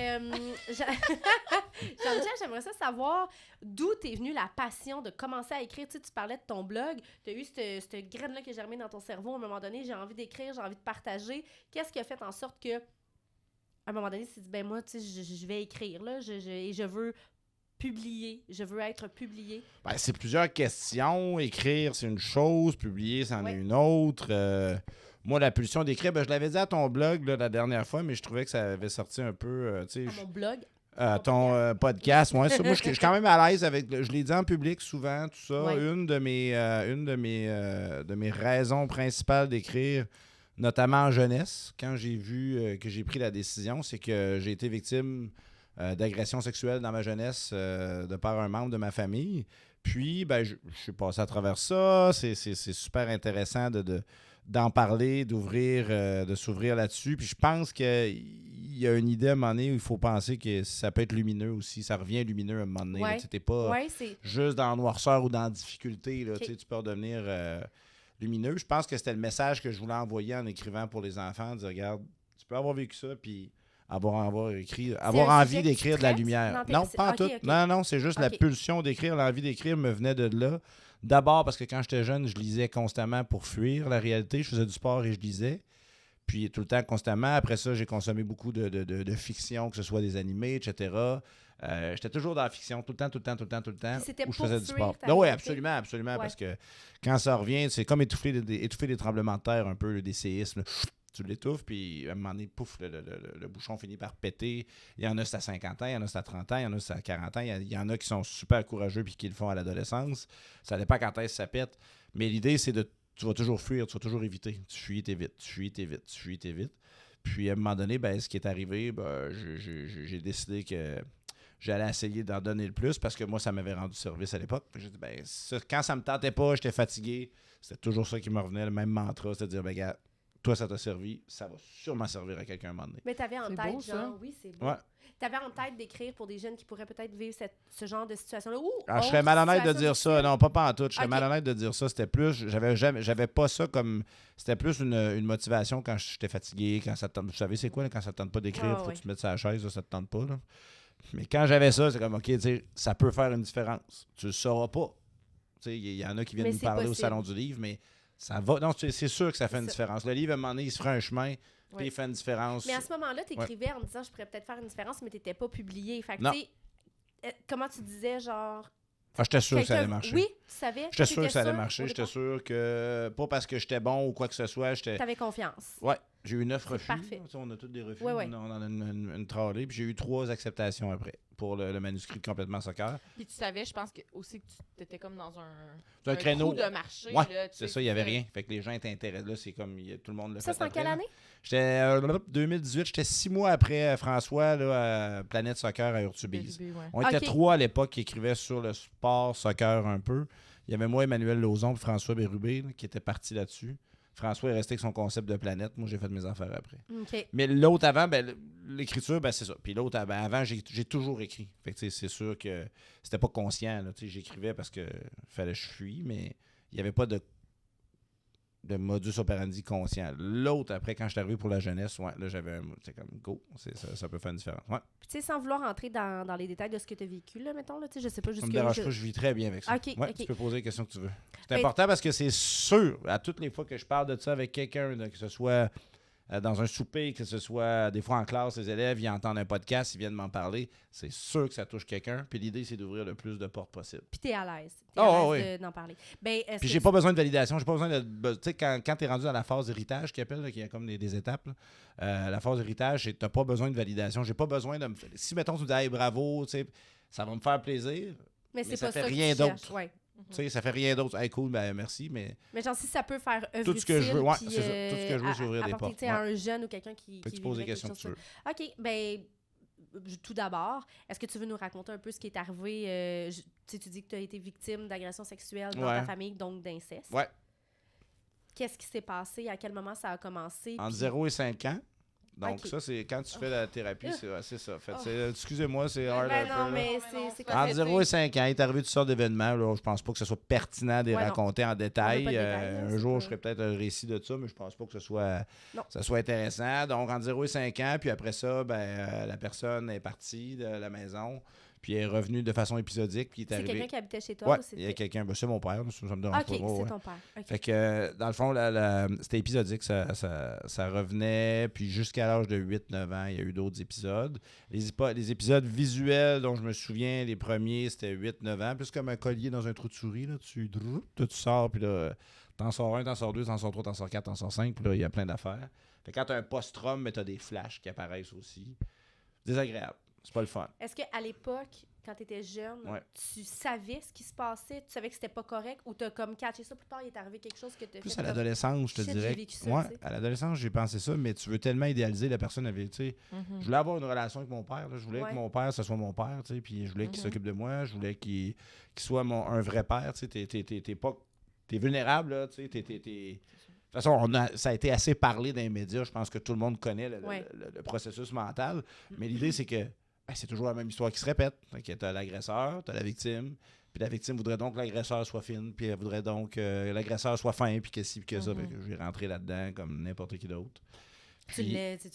Jean-Michel, j'aimerais ça savoir d'où t'es venue la passion de commencer à écrire. Tu sais, tu parlais de ton blog. Tu as eu cette graine-là qui a germé dans ton cerveau. À un moment donné, j'ai envie d'écrire, j'ai envie de partager. Qu'est-ce qui a fait en sorte que, à un moment donné, tu t'es dit, ben moi, tu sais, je vais écrire, là, et je veux publier. Je veux être publié. Ben, c'est plusieurs questions. Écrire, c'est une chose. Publier, c'en est Ouais. une autre. Moi, la pulsion d'écrire, ben, je l'avais dit à ton blog là, la dernière fois, mais je trouvais que ça avait sorti un peu, tu À sais, mon blog. ton podcast. Ouais, ça, moi, je suis quand même à l'aise avec. Je l'ai dit en public souvent, tout ça. Ouais. Une de mes raisons principales d'écrire, notamment en jeunesse, quand j'ai vu que j'ai pris la décision, c'est que j'ai été victime d'agression sexuelle dans ma jeunesse de par un membre de ma famille. Puis, ben, je suis passé à travers ça. C'est super intéressant d'en parler, d'ouvrir, de s'ouvrir là-dessus. Puis je pense qu'il y a une idée à un moment donné où il faut penser que ça peut être lumineux aussi. Ça revient lumineux à un moment donné. Ouais. Tu n'es pas juste dans la noirceur ou dans la difficulté. Là, tu peux redevenir lumineux. Je pense que c'était le message que je voulais envoyer en écrivant pour les enfants. Dire, regarde, tu peux avoir vécu ça, puis avoir envie d'écrire de la lumière. Non, pas en tout. Okay. Non, c'est juste la pulsion d'écrire. L'envie d'écrire me venait de là. D'abord parce que quand j'étais jeune, je lisais constamment pour fuir la réalité. Je faisais du sport et je lisais. Puis tout le temps, constamment. Après ça, j'ai consommé beaucoup de fiction, que ce soit des animés, etc. J'étais toujours dans la fiction, tout le temps. C'était où je pour faisais du sport. fuir ta Oui, réalité? absolument. Ouais. Parce que quand ça revient, c'est comme étouffer des tremblements de terre un peu, des séismes. Tu l'étouffes, puis à un moment donné, pouf, le bouchon finit par péter. Il y en a, c'est à 50 ans, il y en a, c'est à 30 ans, il y en a, c'est à 40 ans. Il y en a qui sont super courageux puis qui le font à l'adolescence. Ça dépend quand est-ce que ça pète. Mais l'idée, c'est tu vas toujours fuir, tu vas toujours éviter. Tu fuis, t'évites, tu fuis, t'évites. Puis à un moment donné, ce qui est arrivé, j'ai décidé que j'allais essayer d'en donner le plus parce que moi, ça m'avait rendu service à l'époque. J'ai dit, quand ça me tentait pas, j'étais fatigué. C'était toujours ça qui me revenait, le même mantra, c'est-à-dire, gars, toi, ça t'a servi, ça va sûrement servir à quelqu'un un moment donné. Mais t'avais en C'est tête, beau, ça. oui, c'est beau. Ouais. T'avais en tête d'écrire pour des jeunes qui pourraient peut-être vivre ce genre de situation-là. Je serais malhonnête de dire ça. Non, pas en tout. Je serais malhonnête de dire ça. C'était plus... J'avais pas ça comme... C'était plus une motivation quand j'étais fatigué, quand ça te tente... Vous savez, c'est quoi, là, quand ça te tente pas d'écrire, faut que tu te mettes sur la chaise, là, ça te tente pas, là. Mais quand j'avais ça, c'est comme, OK, tu sais, ça peut faire une différence. Tu le sauras pas. Tu sais, il y en a qui viennent nous parler au Salon du Livre, mais ça va... Non, c'est sûr que ça fait une différence. Le livre, à un moment donné, il se fera un chemin, puis il fait une différence. Mais à ce moment-là, tu écrivais en disant, je pourrais peut-être faire une différence, mais tu n'étais pas publié. Fait que, tu sais, comment tu disais, genre... j'étais sûr que ça allait marcher. Oui, tu savais. J'étais sûr que ça allait marcher. J'étais sûr que, pas parce que j'étais bon ou quoi que ce soit, tu avais confiance. Ouais, j'ai eu 9 refus. Parfait. On a tous des refus. Ouais. On en a une tralée. Puis j'ai eu 3 acceptations après pour le manuscrit de Complètement Soccer. Puis tu savais, je pense que aussi que tu étais comme dans un créneau trou de marché. Ouais, là, c'est ça, il n'y avait rien. Fait que les gens étaient intéressés. Là, c'est comme tout le monde le fait. Ça, c'est en quelle année? J'étais 2018, j'étais 6 mois après François là, à Planète Soccer à Urtubise. On était 3 à l'époque qui écrivaient sur le sport soccer un peu. Il y avait moi, Emmanuel Lauzon et François Bérubé qui étaient partis là-dessus. François est resté avec son concept de planète. Moi, j'ai fait mes affaires après. Okay. Mais l'autre avant, l'écriture, c'est ça. Puis l'autre avant, j'ai toujours écrit. Fait que c'est sûr que c'était pas conscient. Là, j'écrivais parce que fallait que je fuis, mais il n'y avait pas de modus operandi conscient. L'autre, après, quand je suis arrivé pour la jeunesse, là, j'avais c'est comme go. Ça peut faire une différence. Ouais. Puis, tu sais, sans vouloir entrer dans les détails de ce que tu as vécu, là, mettons, là, tu sais, je sais pas jusqu'à... Ça me dérange pas, je vis très bien avec ça. OK. Tu peux poser les questions que tu veux. C'est important parce que c'est sûr, à toutes les fois que je parle de ça avec quelqu'un, que ce soit dans un souper, que ce soit des fois en classe, les élèves, ils entendent un podcast, ils viennent m'en parler, c'est sûr que ça touche quelqu'un. Puis l'idée, c'est d'ouvrir le plus de portes possible. Puis t'es à l'aise. D'en parler. Puis j'ai pas besoin de validation. J'ai pas besoin de... Tu sais, quand t'es rendu dans la phase héritage, qu'il y a comme des étapes, la phase héritage, t'as pas besoin de validation. J'ai pas besoin de... Si, mettons, tu me dis « Hey, bravo », tu sais, ça va me faire plaisir, mais c'est ça pas fait ça rien d'autre. Ouais. Tu sais, ça fait rien d'autre. Hey, cool, merci, mais... Mais genre, si ça peut faire œuvre tout ce que je veux, puis, c'est ça. Tout ce que je veux, c'est ouvrir des portes. À un jeune ou quelqu'un qui tu poses des questions que tu veux. OK, tout d'abord, est-ce que tu veux nous raconter un peu ce qui est arrivé? Tu dis que tu as été victime d'agression sexuelle dans ta famille, donc d'inceste. Ouais. Qu'est-ce qui s'est passé? À quel moment ça a commencé? Entre 0 et 5 ans. Donc, ça, c'est quand tu fais la thérapie, c'est ça. Excusez-moi, c'est hard un peu. Non, mais c'est quoi? Entre 0 et 5 ans, il est arrivé toutes sortes d'événements. Là, je pense pas que ce soit pertinent de les raconter en détail. Un jour, je ferai peut-être un récit de ça, mais je pense pas que ce soit intéressant. Donc, entre 0 et 5 ans, puis après ça, la personne est partie de la maison. Puis elle est revenue de façon épisodique. Puis c'est quelqu'un qui habitait chez toi? Oui, il y a quelqu'un. C'est mon père, ça me dérange pas. OK, c'est ton père. Okay. Fait que, dans le fond, c'était épisodique. Ça revenait. Puis jusqu'à l'âge de 8-9 ans, il y a eu d'autres épisodes. Les épisodes visuels dont je me souviens, les premiers, c'était 8-9 ans. Plus comme un collier dans un trou de souris. Là. Tu sors, puis là, t'en sors 1, t'en sors 2, t'en sors 3, t'en sors 4, t'en sors 5. Puis là, il y a plein d'affaires. Fait que quand t'as un post-traum, t'as des flashs qui apparaissent aussi. Désagréable. C'est pas le fun. Est-ce qu'à l'époque, quand tu étais jeune, Ouais. tu savais ce qui se passait? Tu savais que c'était pas correct? Ou t'as comme catché ça plus tard, il est arrivé quelque chose que t'as fait Plus à comme, l'adolescence, je te shit, dirais. j'ai vécu ça, Ouais, tu sais. à l'adolescence, j'ai pensé ça, mais tu veux tellement idéaliser la personne avec, tu sais. Je voulais avoir une relation avec mon père. Là. Je voulais Ouais. que mon père, ce soit mon père, tu sais. Puis je voulais qu'il Mhm. s'occupe de moi. Je voulais qu'il soit un vrai père, tu sais. T'es vulnérable, là, tu sais. De toute façon, ça a été assez parlé dans les médias. Je pense que tout le monde connaît Ouais. le processus mental. Mais l'idée, c'est que c'est toujours la même histoire qui se répète. Tu as l'agresseur, tu as la victime. Puis la victime voudrait donc que l'agresseur soit fine. Puis elle voudrait donc que l'agresseur soit fin. Puis que ci, puis que ça. Fait que je vais rentrer là-dedans comme n'importe qui d'autre. Tu Puis-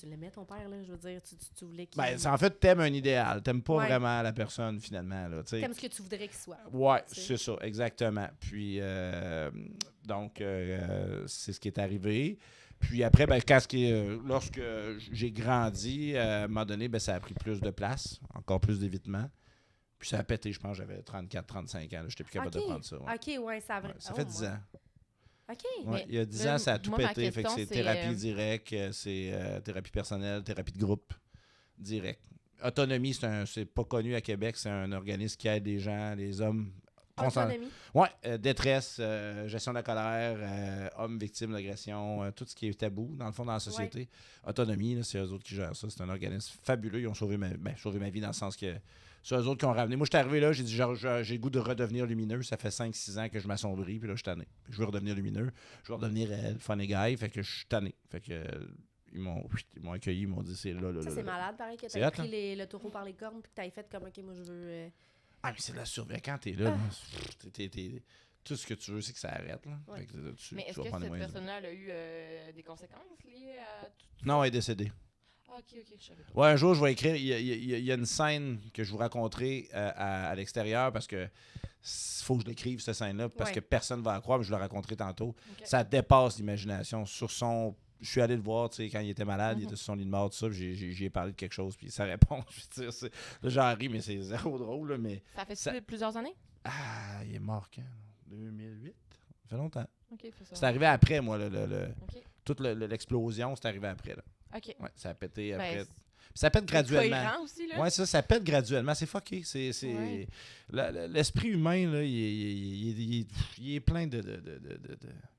l'aimais, ton père, là, je veux dire, tu voulais qu'il... Ben, en fait, t'aimes un idéal. T'aimes pas Ouais. vraiment la personne, finalement. Là, t'sais. T'aimes ce que tu voudrais qu'il soit. Ouais, tu sais. c'est ça, exactement. Puis, donc, c'est ce qui est arrivé. Puis après, ben, lorsque j'ai grandi, à un moment donné, ben, ça a pris plus de place, encore plus d'évitement. Puis ça a pété, je pense, j'avais 34-35 ans. J'étais plus capable de prendre ça. Ouais. OK, ouais, ça a Ouais, ça oh, fait 10 ans. OK. Ouais, Mais il y a 10 là, ans, ça a tout moi, ma pété. Fait que question, c'est c'est, thérapie directe, c'est thérapie personnelle, thérapie de groupe direct. Autonomie, c'est pas connu à Québec. C'est un organisme qui aide les gens, les hommes. Autonomie. Ouais, détresse, gestion de la colère, hommes victimes d'agression, tout ce qui est tabou, dans le fond, dans la société. Autonomie, là, c'est eux autres qui gèrent ça. C'est un organisme fabuleux. Ils ont sauvé ma vie dans le sens que c'est eux autres qui ont ramené. Moi, je suis arrivé là, j'ai dit, j'ai le goût de redevenir lumineux. Ça fait 5-6 ans que je m'assombris, puis là, je suis tanné. Je veux redevenir lumineux. Je veux redevenir le funny guy, fait que je suis tanné. Fait que ils m'ont accueilli, ils m'ont dit, c'est là. Ça, c'est malade, pareil, que C'est t'aies hot, pris le taureau par les cornes puis que t'aies fait comme, OK, moi, je veux... Ah, mais c'est de la surveillance. Quand t'es là, tout ce que tu veux, c'est que ça arrête. Là. Ouais. Fait que, Mais est-ce vas que prendre les cette moyens. personne-là elle a eu des conséquences liées à tout Non, elle est décédée. Ah, ok, je savais pas. Ouais, un jour, je vais écrire. Il y a une scène que je vous raconterai à l'extérieur parce que faut que je l'écrive, cette scène-là, parce Ouais. que personne ne va la croire, mais je la raconterai tantôt. Ok. Ça dépasse l'imagination. Je suis allé le voir, tu sais, quand il était malade, il était sur son lit de mort, tout ça, puis j'y ai parlé de quelque chose, puis ça répond. Je veux dire, là, j'en ris, mais c'est zéro drôle, là, mais... Ça fait Ça- plusieurs années? Ah, il est mort quand? 2008? Ça fait longtemps. Ok, c'est ça. C'est arrivé après, moi, Ok. toute l'explosion, c'est arrivé après, là. Ok. Ouais, ça a pété Ben, après. c'est- Puis ça pète graduellement. Cohérent aussi, là. Ouais, ça pète graduellement. C'est fucké. Ouais. L'esprit humain, là, il est plein de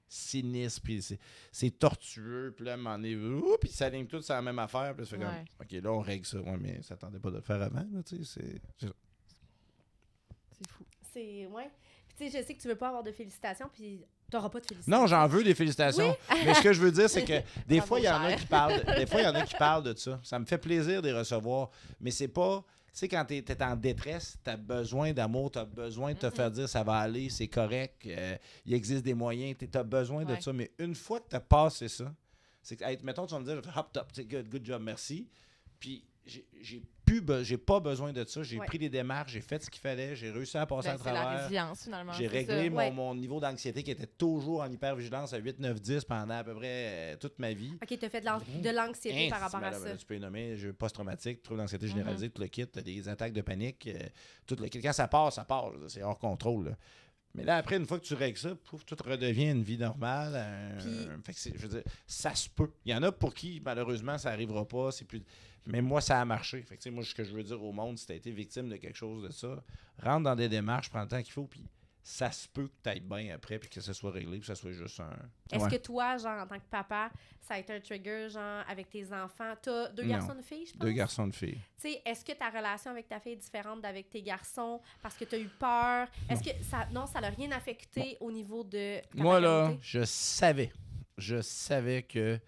cynisme. Puis c'est tortueux. Puis là, à un moment donné, puis ça aligne tout sur la même affaire. Puis ça fait Ouais. comme, OK, là, on règle ça. Ouais, mais ça t'attendait pas de le faire avant. Là, tu sais, c'est ça. C'est fou. C'est... Ouais. Puis tu sais, je sais que tu veux pas avoir de félicitations, puis t'auras pas de félicitations. Non, j'en veux des félicitations. Mais ce que je veux dire, c'est que des Ça fois, vaut il y en a cher. qui parlent. Des fois, il y en a qui parlent de ça. Ça me fait plaisir de les recevoir. Mais c'est pas. Tu sais, quand tu es en détresse, tu as besoin d'amour, tu as besoin de te faire dire ça va aller, c'est correct, il existe des moyens, tu as besoin de Ouais. ça. Mais une fois que tu as passé ça, c'est que, hey, mettons, tu vas me dire, hop, top, good job, merci. Puis j'ai pas besoin de ça. J'ai Ouais. pris des démarches, j'ai fait ce qu'il fallait, j'ai réussi à passer Ben, à c'est la travers. résilience, finalement. J'ai c'est réglé ça. mon, Ouais. mon niveau d'anxiété qui était toujours en hypervigilance à 8, 9, 10 pendant à peu près toute ma vie. OK, t'as fait de l'anxiété Hein, par rapport à madame, ça. Tu peux y nommer jeu post-traumatique, trouble d'anxiété généralisée, tout le kit, t'as des attaques de panique, tout le kit. Quand ça part, c'est hors contrôle. Là. Mais là, après, une fois que tu règles ça, pouf, tout redevient une vie normale. Fait que je veux dire, ça se peut. Il y en a pour qui, malheureusement, ça n'arrivera pas. C'est plus... Mais moi, ça a marché. Fait que, tu sais, moi, ce que je veux dire au monde, si tu as été victime de quelque chose de ça, rentre dans des démarches, prends le temps qu'il faut, puis ça se peut que tu ailles bien après, puis que ça soit réglé, puis que ça soit juste un... Est-ce Ouais. que toi, genre, en tant que papa, ça a été un trigger, genre, avec tes enfants? T'as deux Non. garçons, une fille, je pense? 2 garçons, une fille. Tu sais, est-ce que ta relation avec ta fille est différente d'avec tes garçons parce que tu as eu peur? Est-ce que ça... Non, ça n'a rien affecté au niveau de ta Moi, là, paternité? je savais que...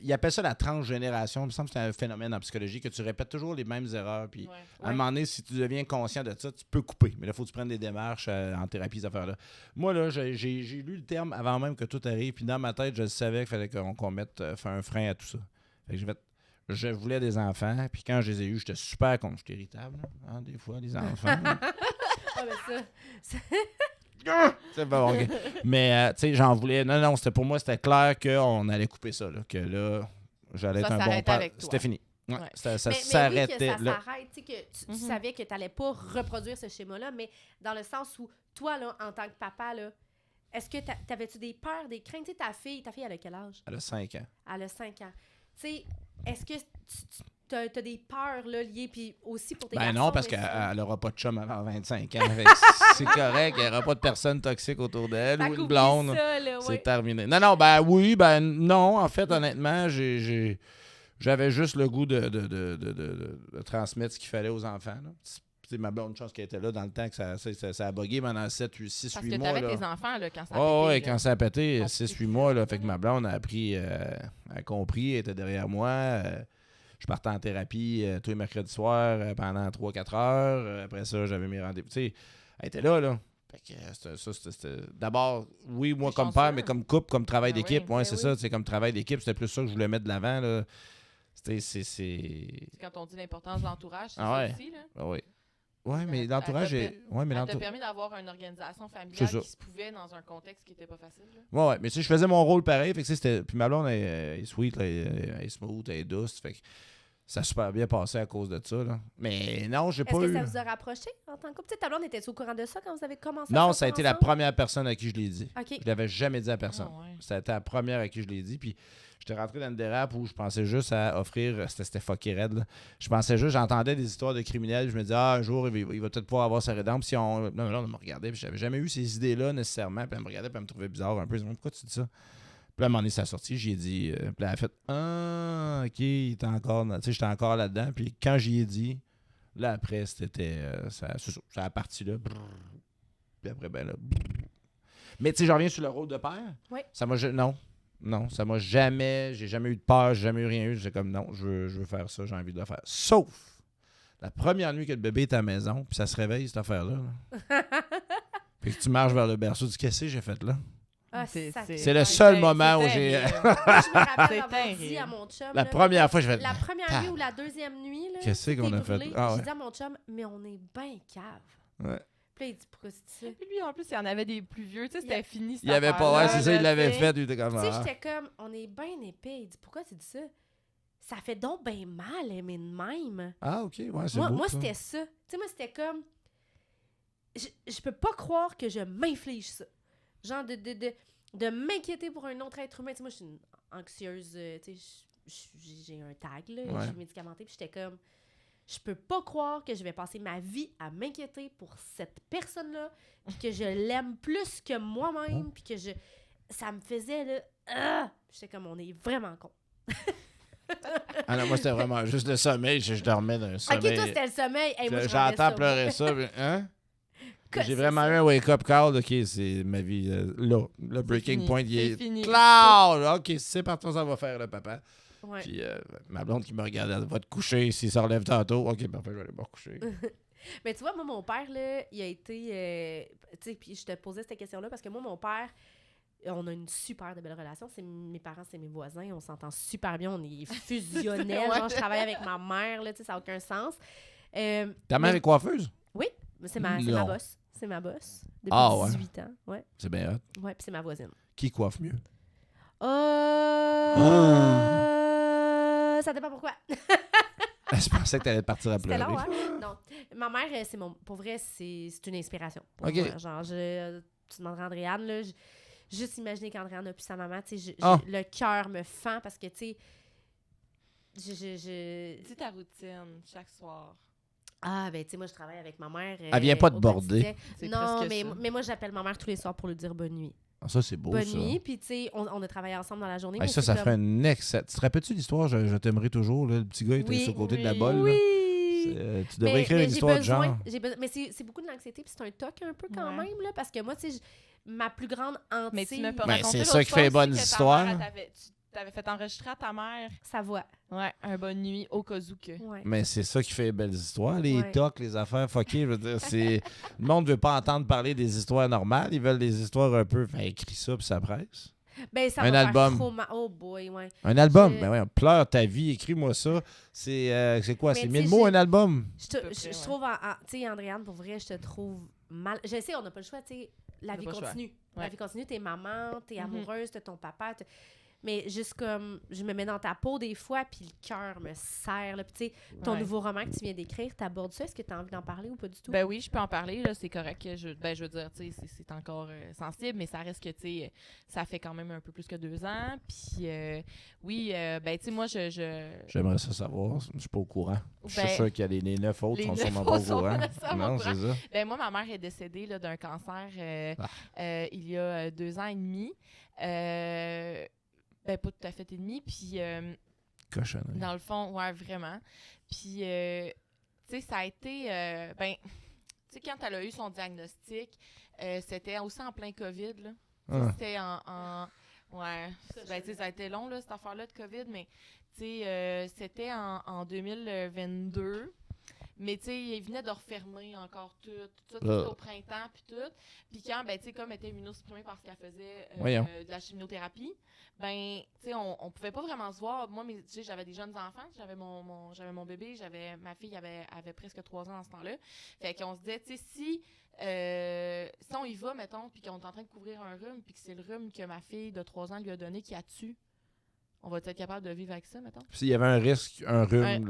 Il appelle ça la transgénération. Il me semble que c'est un phénomène en psychologie que tu répètes toujours les mêmes erreurs. Puis Ouais. à un moment donné, si tu deviens conscient de ça, tu peux couper. Mais là, il faut que tu prennes des démarches en thérapie, ces affaires-là. Moi, là, j'ai lu le terme avant même que tout arrive. Puis dans ma tête, je savais qu'il fallait qu'on mette un frein à tout ça. Fait que j'ai fait... Je voulais des enfants. Puis quand je les ai eus, j'étais super con. J'étais irritable. Hein, des fois, les enfants. Ah, ben ça... C'est bon, ok. Mais, tu sais, j'en voulais. Non, c'était pour moi, c'était clair qu'on allait couper ça. Là, que là, j'allais Ça être un bon s'arrêtait père. avec toi. C'était fini. Ouais, Ouais. ça mais oui, que s'arrêtait ça là. s'arrête, tu sais, que tu Mhm. savais que tu n'allais pas reproduire ce schéma-là, mais dans le sens où, toi, là, en tant que papa, là, est-ce que t'avais-tu des peurs, des craintes? Tu sais, ta fille, elle a quel âge? Elle a 5 ans. Elle a 5 ans. Tu sais, est-ce que tu t'as des peurs là, liées, puis aussi pour tes Ben garçons. non, parce mais ça- qu'elle n'aura pas de chum avant 25 ans. Fait que c'est correct, il n'y aura pas de personne toxique autour d'elle Fait ou une qu'oublie blonde. ça, là, C'est ouais. terminé. Non, ben oui, ben non. En fait, honnêtement, j'avais juste le goût de transmettre ce qu'il fallait aux enfants. Là. C'est ma blonde chance qui était là dans le temps que ça a bugué pendant 7, 8, 6, Parce 8 que mois. t'avais Là. tes enfants là, quand ça a Oh, pété, ouais, là. quand ça a pété, On 6, 8 peut- mois, là, fait que ma blonde a appris, elle a compris, elle était derrière moi. Je partais en thérapie tous les mercredis soirs pendant 3-4 heures. Après ça, j'avais mes rendez-vous. Tu sais, elle était là. Fait que c'était d'abord, oui, moi T'es comme chanceux. père, mais comme couple, comme travail Ah d'équipe. oui, Ouais, ben c'est oui. ça, c'est comme travail d'équipe. C'était plus ça que je voulais mettre de l'avant. Là. C'est. Quand on dit l'importance de l'entourage, c'est Ah ça ouais. aussi. Là. Ah oui. Ouais, mais Elle l'entourage t'a est. Ouais, mais Ça t'a l'entourage. permis d'avoir une organisation C'est familiale ça. qui se pouvait dans un contexte qui n'était pas facile. Là. Ouais, mais tu sais, je faisais mon rôle pareil. Fait que c'était. Puis ma blonde, elle est sweet, là, elle est smooth, elle est douce. Fait que ça a super bien passé à cause de ça. Là. Mais non, j'ai Est-ce pas que eu. ça vous a rapproché en tant que couple? Tu sais, ta blonde était au courant de ça quand vous avez commencé à Non, sortir ça a été la ensemble? première personne à qui je l'ai dit. OK. Je l'avais jamais dit à personne. Ah ouais. Ça a été la première à qui je l'ai dit. Puis j'étais rentré dans une dérape où je pensais juste à offrir. C'était fucké raide. Là. Je pensais juste, j'entendais des histoires de criminels. Je me disais, un jour, il va peut-être pouvoir avoir sa rédemption. Non, là, on me regardait. Puis j'avais jamais eu ces idées-là nécessairement. Puis elle me regardait. Puis elle me trouvait bizarre un peu. Je me disais, pourquoi tu dis ça? Puis là, à un moment donné, ça a sorti. J'y ai dit. Puis là, elle a fait, ah, OK, il était encore. Tu sais, j'étais encore là-dedans. Puis quand j'y ai dit, là, après, c'était. Ça a parti là. Puis après, ben là. Mais tu sais, je reviens sur le rôle de père. Oui. Ça m'a. Non, ça m'a jamais. J'ai jamais eu de peur, j'ai jamais eu rien eu. J'étais comme non, je veux faire ça, j'ai envie de le faire. Sauf la première nuit que le bébé est à la maison, puis ça se réveille, cette affaire-là. Là. Puis que tu marches vers le berceau, tu dis qu'est-ce que j'ai fait là? Ah, C'est- ça- c'est- C'est le seul c'est moment où terrible. j'ai. Moi, je me rappelle C'est avoir dit terrible. à mon chum... La là, première fois, j'ai fait. La première nuit ou la deuxième nuit, là, Qu'est-ce qu'on t'es a fait? brûlé, Ah ouais. j'ai dit à mon chum, mais on est bien cave. Ouais. Puis là, il dit, pourquoi tu dis ça? Puis lui, en plus, il y en avait des plus vieux. Tu sais, c'était fini. Il avait pas. Ouais, c'est ça, il l'avait fait. Il était comme. Tu sais, Ah. j'étais comme, on est bien épais. Il dit, pourquoi tu dis ça? Ça fait donc bien mal aimer de même. Ah, ok, ouais, c'est Moi, beau. moi ça. c'était ça. Tu sais, moi, c'était comme... Je peux pas croire que je m'inflige ça. Genre de m'inquiéter pour un autre être humain. Tu sais, moi, je suis une anxieuse. Tu sais, j'ai un tag, là. Ouais. Je suis médicamentée. Puis j'étais comme... Je peux pas croire que je vais passer ma vie à m'inquiéter pour cette personne-là. Puis que je l'aime plus que moi-même. Puis que je... Ça me faisait, là... J'étais comme, on est vraiment con. Ah non, moi, c'était vraiment juste le sommeil. Je dormais d'un sommeil. Ok, toi, c'était le sommeil. Hey, moi, je rendais J'entends ça, pleurer ça. Puis, hein? Que J'ai c'est vraiment ça. eu un wake-up call. OK, c'est ma vie. Là, le breaking fini, point, il c'est est fini. clair. OK, c'est parti, ça va faire, le papa. Ouais. Puis ma blonde qui me regarde, elle va te coucher. S'il se relève tantôt, OK, parfait, je vais aller me recoucher. Mais tu vois, moi, mon père, là, il a été... tu sais, puis je te posais cette question-là parce que moi, mon père, on a une super de belle relation. Mes parents, c'est mes voisins. On s'entend super bien. On est fusionnels. Ouais. Genre, je travaille avec ma mère, là, tu sais, ça n'a aucun sens. Ta mère mais- est coiffeuse? Oui, c'est ma Non. boss. C'est ma boss. Depuis Ah, ouais. 18 ans. Ouais, C'est bien hot. ouais, puis c'est ma voisine. Qui coiffe mieux? Ça dépend pourquoi. Je pensais que t'allais partir à C'était pleurer. long, hein? Non. Ma mère, c'est mon... Pour vrai, c'est une inspiration. Pour Ok. moi. Genre, tu demanderas à Andréane, là, juste imaginer qu'Andréane a plus sa maman, tu sais, Ah. le cœur me fend parce que, tu sais, Dis ta routine chaque soir. Ah, ben, tu sais, moi, je travaille avec ma mère. Elle vient pas te au border. quotidien. C'est Non, presque mais, ça. mais moi, j'appelle ma mère tous les soirs pour lui dire bonne nuit. Ah, ça, c'est beau, Bonne ça. nuit, puis tu sais, on a travaillé ensemble dans la journée. Hey, mais ça c'est ferait comme- un excellent. Tu te rappelles-tu l'histoire? Je t'aimerais toujours. Là, le petit gars était Oui, sur le côté de la oui. bolle. là. Oui! Tu devrais écrire mais une j'ai histoire de besoin- genre. Mais c'est beaucoup de l'anxiété, puis c'est un toc un peu quand Ouais. même, là, parce que moi, tu sais, ma plus grande hantise... Mais tu m'as pas Ben, raconté c'est ça l'autre qui fait les fois aussi bonnes que ta histoires. mère, tu t'avais fait enregistrer à ta mère. Sa voix. Ouais, un bonne nuit au cas où que. Ouais. Mais c'est ça qui fait les belles histoires. Les Ouais. tocs, les affaires fuckées. Je veux dire, c'est... Le monde veut pas entendre parler des histoires normales. Ils veulent des histoires un peu... Enfin, écris ça, puis ça presse. Ben, ça Un va album. faire trop mal. Oh boy, ouais. Un album. Je- Ben ouais, pleure ta vie. Écris-moi ça. C'est quoi? Mais C'est tu 1000 sais, mots, j'ai- un album? Je peu près, je trouve, tu sais, Andréane, pour vrai, je te trouve mal. Je sais, on n'a pas le choix, tu sais, la On n'a vie pas le choix. continue. La Ouais. vie continue, t'es maman, t'es Mhm. amoureuse, t'as ton papa. mais juste comme, je me mets dans ta peau des fois, puis le cœur me serre, là. Puis tu sais, ton nouveau roman que tu viens d'écrire, t'abordes ça, est-ce que t'as envie d'en parler ou pas du tout? Ben oui, je peux en parler, là, c'est correct. Je veux dire, tu sais, c'est encore sensible, mais ça reste que, tu sais, ça fait quand même un peu plus que 2 ans. Puis, oui, ben, tu sais, moi, J'aimerais ça savoir. Je suis pas au courant. Je Ben, suis sûr qu'il y a les 9 autres les qui sont 9 sûrement pas au autres sont courant. pas nécessairement Non, au c'est ça. Ben, moi, ma mère est décédée là, d'un cancer il y a 2 ans et demi. Ben, pas tout à fait et demi. Puis, Cochonnerie. dans le fond, ouais, vraiment. Puis, tu sais, ça a été... ben, tu sais, quand elle a eu son diagnostic, c'était aussi en plein COVID, là. Ah. C'était ouais, ben, tu sais, ça a été long, là, cette affaire-là de COVID, mais, tu sais, c'était en 2022. Mais, tu sais, il venait de refermer encore tout c'était au printemps, puis tout. Puis quand, ben, tu sais, comme elle était immunosupprimée parce qu'elle faisait de la chimiothérapie, ben, tu sais, on pouvait pas vraiment se voir. Moi, tu sais, j'avais des jeunes enfants, j'avais mon bébé, ma fille avait presque 3 ans dans ce temps-là. Fait qu'on se disait, tu sais, si on y va, mettons, puis qu'on est en train de couvrir un rhume, puis que c'est le rhume que ma fille de 3 ans lui a donné qui a tué, on va être capable de vivre avec ça, mettons? S'il y avait un risque, un rhume...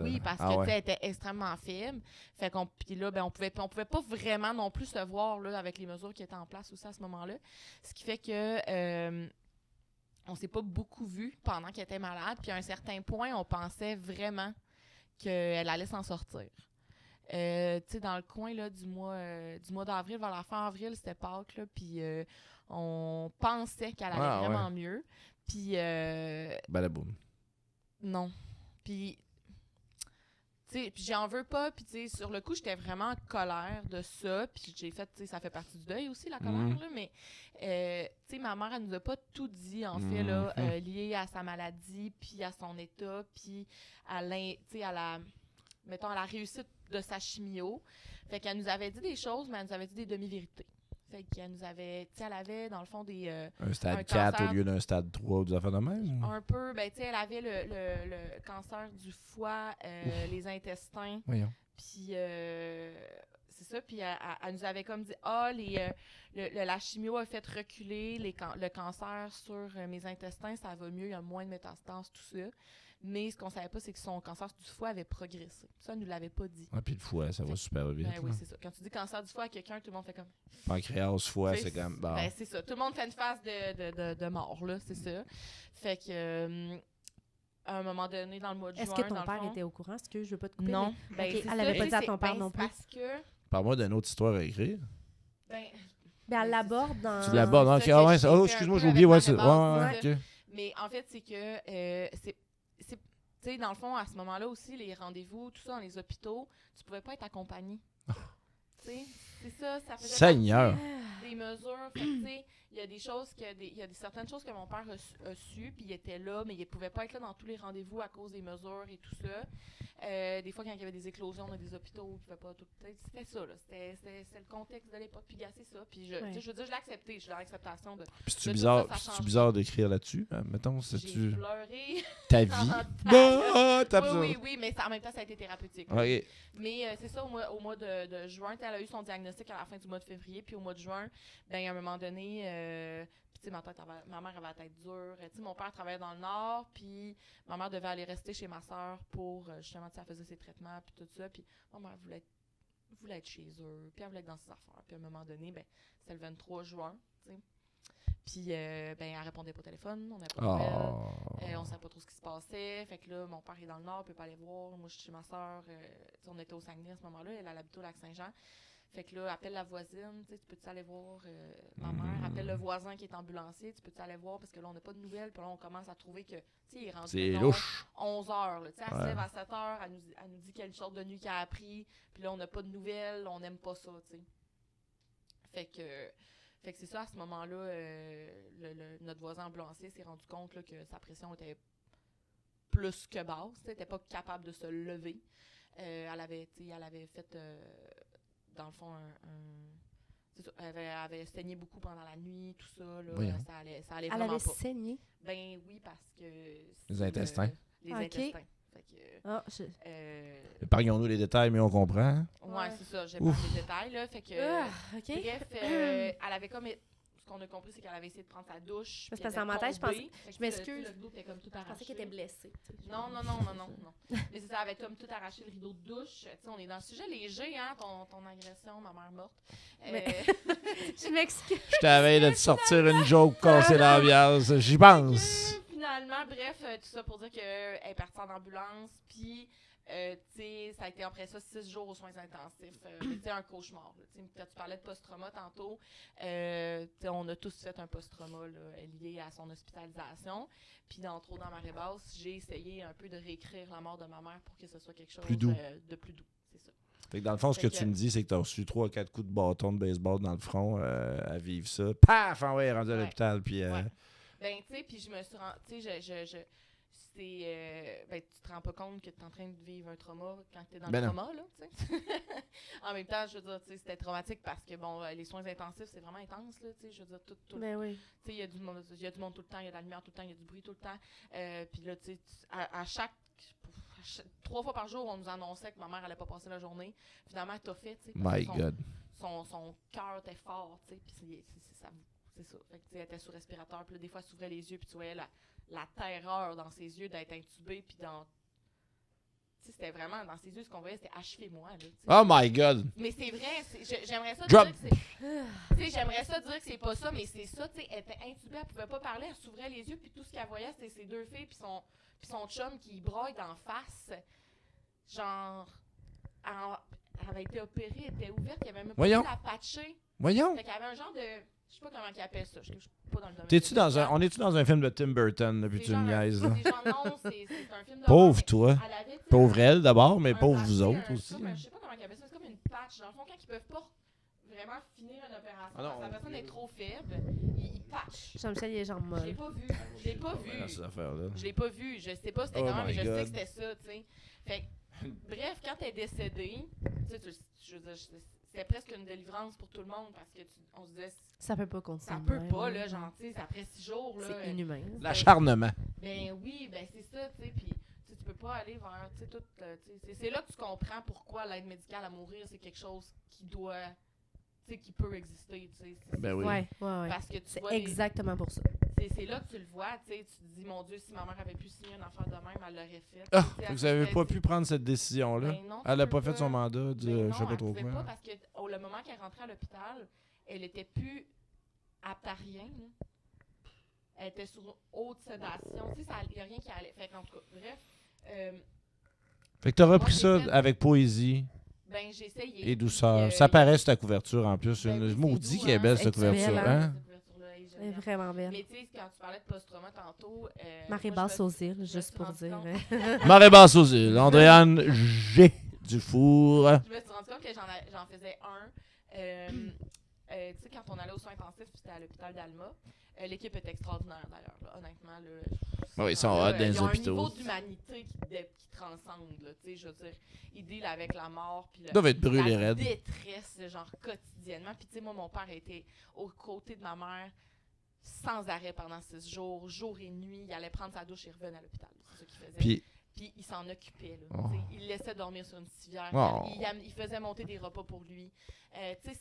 Oui, parce que, tu sais, elle était extrêmement faible. Fait qu'on, puis là, ben, on pouvait pas vraiment non plus se voir, là, avec les mesures qui étaient en place aussi à ce moment-là. Ce qui fait que on s'est pas beaucoup vu pendant qu'elle était malade. Puis à un certain point, on pensait vraiment qu'elle allait s'en sortir. Tu sais, dans le coin, là, du mois d'avril, vers la fin avril, c'était Pâques, là, puis on pensait qu'elle allait vraiment mieux. Puis... Balaboum. Non. Puis, tu sais, j'en veux pas. Puis, tu sais, sur le coup, j'étais vraiment en colère de ça. Puis, j'ai fait, tu sais, ça fait partie du deuil aussi, la colère, là. Mais, tu sais, ma mère, elle nous a pas tout dit, en fait, là, lié à sa maladie, puis à son état, puis à mettons, à la réussite de sa chimio. Fait qu'elle nous avait dit des choses, mais elle nous avait dit des demi-vérités. Fait qu'elle nous avait, tu sais, elle avait, dans le fond, un stade 4 au lieu d'un stade 3 ou des affaires de même? Un peu, ben, tu sais, elle avait le cancer du foie, les intestins. Voyons. Puis, c'est ça. Puis, elle nous avait comme dit, la chimio a fait reculer le cancer sur mes intestins, ça va mieux, il y a moins de métastases, tout ça. Mais ce qu'on savait pas, c'est que son cancer du foie avait progressé. Ça, elle nous l'avait pas dit. Ah, puis le foie, ça va super vite. Ben oui, c'est ça. Quand tu dis cancer du foie à quelqu'un, tout le monde fait comme... Pancréas, foie, c'est comme... Bon. Ben, c'est ça. Tout le monde fait une phase de mort, là, c'est ça. Fait que... à un moment donné, dans le mois de juin, est-ce que ton père était au courant? Est-ce que je veux pas te couper? Non. Mais... Okay. Elle n'avait pas dit à ton père non plus? Parce que... Parle-moi d'une autre histoire à écrire. Ben elle l'aborde dans... Tu l'abordes, ok. Ah ouais, excuse-moi, j'ai oublié. Ouais, ok. Mais en fait, c'est que... Tu sais, dans le fond, à ce moment-là aussi, les rendez-vous, tout ça dans les hôpitaux, tu pouvais pas être accompagné. Tu sais, c'est ça, ça faisait Seigneur! des mesures. Fait que, tu sais, il y a des choses il y a certaines choses que mon père a su, puis il était là, mais il pouvait pas être là dans tous les rendez-vous à cause des mesures et tout ça. Des fois, quand il y avait des éclosions dans des hôpitaux, il pouvait pas tout. C'était ça, là. C'était le contexte de l'époque, puis c'est ça. Puis je veux dire, je l'ai accepté, j'ai l'acceptation de. Puis c'est bizarre d'écrire là-dessus, mettons, J'ai pleuré. Ta vie. Oui, mais en même temps, ça a été thérapeutique. Okay. Mais c'est ça, au mois de juin, elle a eu son diagnostic à la fin du mois de février, puis au mois de juin, ben à un moment donné, puis tu sais, ma mère avait la tête dure. Tu sais, mon père travaillait dans le Nord, puis ma mère devait aller rester chez ma soeur pour, justement, tu sais, elle faisait ses traitements, puis tout ça, puis ma mère voulait être chez eux, puis elle voulait être dans ses affaires. Puis à un moment donné, ben c'était le 23 juin, tu sais. Puis, ben, elle répondait pas au téléphone, on n'avait pas de nouvelles, on savait pas trop ce qui se passait. Fait que là, mon père est dans le Nord, il peut pas aller voir. Moi, je suis chez ma soeur, on était au Saguenay à ce moment-là, elle habitait au Lac-Saint-Jean. Fait que là, appelle la voisine, tu peux-tu aller voir ma mère, appelle le voisin qui est ambulancier, tu peux-tu aller voir, parce que là, on n'a pas de nouvelles, puis là, on commence à trouver que, tu sais, il est rendu c'est louche. 11 heures, tu sais, elle se lève à 7 heures, elle nous dit quelle sorte de nuit qu'elle a appris, puis là, on n'a pas de nouvelles, on n'aime pas ça, tu sais. Fait que c'est ça, à ce moment-là, notre voisin ambulancier s'est rendu compte là, que sa pression était plus que basse, elle n'était pas capable de se lever. Elle avait fait... dans le fond, elle avait saigné beaucoup pendant la nuit, tout ça. Là, ça allait vraiment pas. Elle avait saigné? Ben oui, parce que... Les intestins. Les intestins. Fait que... Épargnons-nous les détails, mais on comprend. Ouais, c'est ça. J'ai pas les détails, là. Fait que... Okay. Bref, elle avait comme... qu'on a compris, c'est qu'elle avait essayé de prendre sa douche. Parce puis que dans ma tête, je tombé. pensais- Fait que je m'excuse. Le rideau était comme tout Je arraché. pensais qu'elle était blessée. Non. Mais c'est ça, elle avait comme tout arraché le rideau de douche. Tu sais, on est dans le sujet léger, hein, ton agression, ma mère morte. Mais- Je m'excuse. Je t'avais de te sortir une joke, casser l'ambiance. J'y pense. Finalement, bref, tout ça pour dire qu'elle est partie en ambulance, puis, tu sais, ça a été après ça 6 jours aux soins intensifs. C'était un cauchemar. Là, quand tu parlais de post-trauma tantôt, tu sais, on a tous fait un post-trauma là, lié à son hospitalisation. Puis, dans Marée Basse, j'ai essayé un peu de réécrire la mort de ma mère pour que ce soit quelque chose Plus doux. De plus doux. C'est ça. Fait que dans le fond, ce que Fait que- tu me dis, c'est que tu as reçu 3 ou 4 coups de bâton de baseball dans le front à vivre ça. Paf! Ah ouais, rendu à Ouais. l'hôpital. Puis, Ouais. Ben, tu sais, puis je me suis rendu. Tu sais, ben, tu te rends pas compte que tu es en train de vivre un trauma quand tu es dans Ben le non. trauma, là, tu sais. En même temps, je veux dire, tu sais, c'était traumatique parce que, bon, les soins intensifs, c'est vraiment intense, là, tu sais. Je veux dire, tout Ben oui. tu sais, il y a du monde tout le temps, il y a de la lumière tout le temps, il y a du bruit tout le temps. Puis là, tu sais, à chaque 3 fois par jour, on nous annonçait que ma mère allait pas passer la journée. Finalement, elle t'a fait, tu sais. parce my que God. son cœur était fort, tu sais, puis c'est ça. Fait que, tu sais, elle était sous respirateur, puis là, des fois, elle s'ouvrait les yeux, puis tu voyais la terreur dans ses yeux d'être intubée, puis dans... Tu sais, c'était vraiment, dans ses yeux, ce qu'on voyait, c'était « achevez-moi », là, tu sais. Oh my God! Mais c'est vrai, j'aimerais ça Drop. dire que c'est... Tu sais, j'aimerais ça dire que c'est pas ça, mais c'est ça, tu sais, elle était intubée, elle pouvait pas parler, elle s'ouvrait les yeux, puis tout ce qu'elle voyait, c'était ses 2 filles, puis son chum qui braille d'en face. Genre, elle avait été opérée, elle était ouverte, il avait même pas pu Voyons. la patcher. Voyons! Fait qu'il y avait un genre de... Je sais pas comment ils appellent ça, je suis pas dans le domaine. T'es-tu dans médical. on est-tu dans un film de Tim Burton, depuis C'est tu me genre un- niaises, là? c'est genre, non, c'est un film d'horreur, Pauvre mais toi. elle avait, tu sais, Pauvre elle d'abord, mais un pauvre vous bracelet, autres aussi. je sais pas comment ils appellent ça, c'est comme une patch. Dans le fond, quand ils peuvent pas vraiment finir une opération, Ah non, parce que la personne est trop faible, ils patchent. Jean-Michel, il est jambes Je l'ai molles. pas vu. Je l'ai pas vu. Ouais, ces affaires-là. Je l'ai pas vu. Je sais pas c'était Oh comment, mais my je sais God. que c'était ça, tu sais. Fait que, bref, quand elle est décédée, tu sais, je veux dire, c'était presque une délivrance pour tout le monde parce que on se disait, Ça peut pas continuer. ça peut de pas, même, là, genre, tu sais, après 6 jours, là. C'est inhumain. L'acharnement. Ben oui, ben c'est ça, tu sais, puis tu peux pas aller vers, tu sais, tout, tu sais, c'est là que tu comprends pourquoi l'aide médicale à mourir, c'est quelque chose qui doit, tu sais, qui peut exister, tu sais. Ben oui. Ouais. Parce que tu C'est vois, exactement pour ça. c'est là que tu le vois, tu sais, tu te dis, mon Dieu, si ma mère avait pu signer une affaire de même, elle l'aurait fait. Ah, Tu sais, vous elle avez se pas serait pu prendre cette décision-là. dit, ben non, tu Elle a peux pas fait son mandat du Ben non, je sais pas elle trop pouvait quoi. pas parce que le moment qu'elle rentrait à l'hôpital, elle était plus apte à rien, là. Elle était sur haute sédation. Tu sais, il n'y a rien qui allait. Fait qu'en tout cas, bref, Fait que t'as repris Moi, ça j'ai fait- avec poésie ben j'ai essayé. et douceur. Puis, Ça paraît sur ta couverture en plus. ben oui, c'est Maudit doux, qu'elle est hein, belle c'est cette couverture. excellent. Hein? Cette couverture-là est Elle est géniale. vraiment belle. Mais tu sais, quand tu parlais de post-trauma tantôt... Marie moi, Basse je me aux suis- îles, me juste suis pour rendu dire. compte- Marée basse aux îles. Andréane G. Dufour. Je me suis rendu compte que j'en faisais un. Tu sais, quand on allait aux soins intensifs, puis c'était à l'hôpital d'Alma, l'équipe est extraordinaire d'ailleurs, là, honnêtement. Là, Oui, ils sont là, hot dans les ils ont hôpitaux. un niveau d'humanité qui transcende, là, tu sais, je veux dire, ils dealent avec la mort, puis Ils doivent être brûlés la raides. détresse, genre, quotidiennement. Puis tu sais, moi, mon père était aux côtés de ma mère sans arrêt pendant 6 jours, jour et nuit. Il allait prendre sa douche et revenait à l'hôpital. C'est ça qu'il faisait. Puis, Puis il s'en occupait. Là, Oh. tu sais. Il le laissait dormir sur une civière. Oh. Il faisait monter des repas pour lui. Tu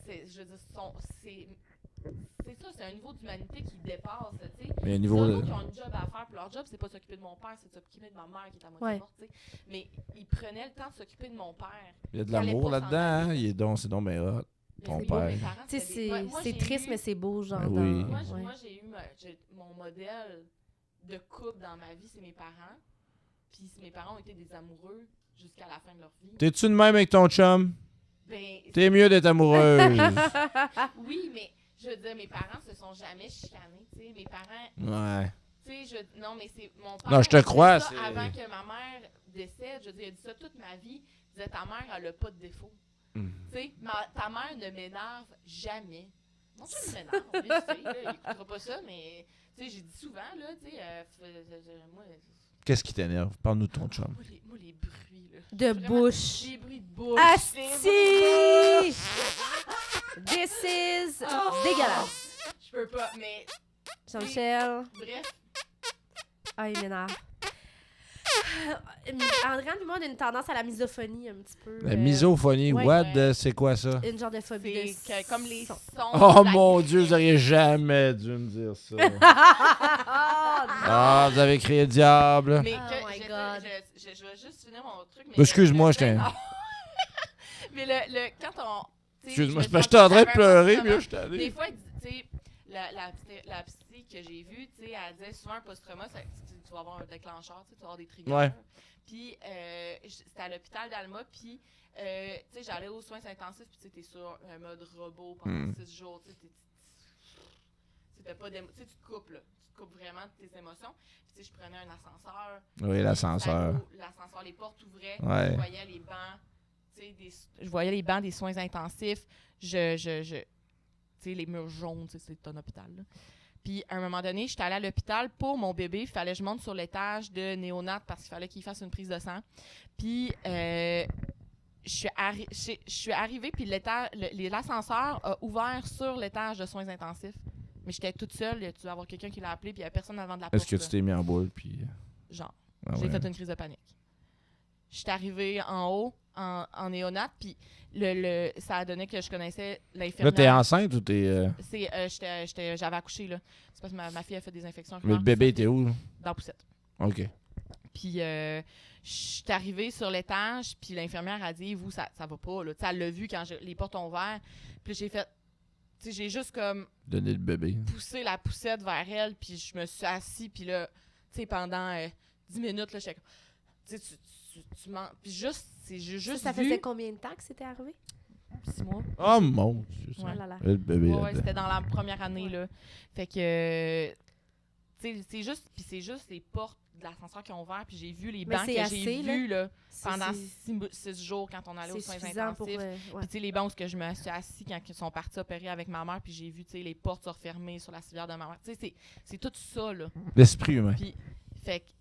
sais, je veux dire, c'est ça, c'est un niveau d'humanité qui dépasse. Tu sais. mais au Les niveau autres de. qui ont un job à faire, puis leur job, c'est pas de s'occuper de mon père, c'est de s'occuper de ma mère qui est à moitié Ouais. morte. Tu sais. Mais ils prenaient le temps de s'occuper de mon père. Il y a de il allait l'amour pas là-dedans. s'en Hein? aller. Il est donc, c'est donc bien hot. Mais Ton c'est beau, père. mes parents, Tu sais, c'était des- moi, c'est j'ai triste, eu- mais c'est beau, genre. Ben dans- oui. ouais. Moi, j'ai mon modèle de couple dans ma vie, c'est mes parents. Puis mes parents ont été des amoureux jusqu'à la fin de leur vie. T'es-tu de même avec ton chum? Ben, T'es mieux d'être amoureuse. oui, mais je veux dire, mes parents se sont jamais chicanés. Tu sais, mes parents, Ouais. tu sais, non, mais c'est mon père. Non, je te disait crois, ça c'est- avant que ma mère décède, je veux dire, il a dit ça toute ma vie. Il disait, ta mère, elle a pas de défaut. Mm. Tu sais, ta mère ne m'énerve jamais. Non, ça me m'énerve, lui, tu sais, là, il écoutera pas ça, mais, tu sais, j'ai dit souvent, là, tu sais, moi, Qu'est-ce qui t'énerve? Parle-nous de ton chum. moi, les bruits, là. De Vraiment, bouche. Les bruits de bouche. Asti! les bruits de- This is Oh! dégueulasse. Je peux pas, mais, Jean-Michel. bref, Ah, il m'énerve. Andréane et moi, on a une tendance à la misophonie un petit peu. La misophonie, ouais. c'est quoi ça? Une genre de phobie de C'est comme les son. sons. Oh la- mon Dieu, vous auriez jamais dû me dire ça. Ah, Vous avez crié le diable. Mais Oh que my je, God. je vais juste finir mon truc. Mais Excuse-moi, j'étais. Mais quand on. tu sais, Excuse-moi, je c'est me parce que j'étais en train de demande pleurer, si puis là, ça je va. allé. Des fois, tu sais, la psy que j'ai vue, tu sais, elle disait souvent un post-trauma, tu vas avoir un déclencheur, tu vas avoir des triggers. Ouais. Puis, c'était à l'hôpital d'Alma, puis, tu sais, j'allais aux soins intensifs, puis tu sais, t'es sur un mode robot pendant 6 jours, tu sais, tu te coupes, là. Tu te coupes vraiment de tes émotions. Puis, tu sais, je prenais un ascenseur. Oui, l'ascenseur. L'ascenseur, les portes ouvraient. Ouais. Je voyais les bancs, tu sais, je voyais les bancs des soins intensifs. Tu sais, les murs jaunes, tu sais, c'est un hôpital, là. Puis, à un moment donné, j'étais allée à l'hôpital pour mon bébé. Il fallait que je monte sur l'étage de néonat parce qu'il fallait qu'il fasse une prise de sang. Puis, je suis arrivée, puis l'ascenseur a ouvert sur l'étage de soins intensifs. Mais j'étais toute seule. Tu dois avoir quelqu'un qui l'a appelé, puis il n'y avait personne devant de la porte. Est-ce que tu t'es mis en boule, puis. Genre, Ah j'ai ouais. fait une crise de panique. J'étais arrivée en haut, en néonat, puis ça a donné que je connaissais l'infirmière. Là, t'es enceinte ou t'es. J'avais accouché, là. C'est parce que ma fille a fait des infections. Mais le bébé était où? Dans la poussette. OK. Puis, je suis arrivée sur l'étage, puis l'infirmière a dit, vous, ça va pas, là. Tu sais, elle l'a vu quand les portes ont ouvert. Puis j'ai fait, tu sais, j'ai juste comme Donner le bébé. poussé la poussette vers elle, puis je me suis assise, puis là, tu sais, pendant 10 minutes, là, j'étais comme, tu sais, tu mens. Puis juste, j'ai juste ça vu faisait combien de temps que c'était arrivé? 6 mois. Oh mon Dieu. ça. Ouais. Oh là là. Le bébé. Ouais, là-dedans. c'était dans la première année, là. Fait que, tu sais, c'est juste les portes de l'ascenseur qui ont ouvert, puis j'ai vu les Mais bancs c'est que assez, j'ai là. vus, là, C'est- pendant c'est- 6 jours quand on allait aux C'est soins suffisant pour... intensifs. ouais. Puis, tu sais, les bancs où je me suis assise quand ils sont partis opérer avec ma mère, puis j'ai vu, tu sais, les portes se refermer sur la civière de ma mère. Tu sais, c'est tout ça, là. L'esprit humain.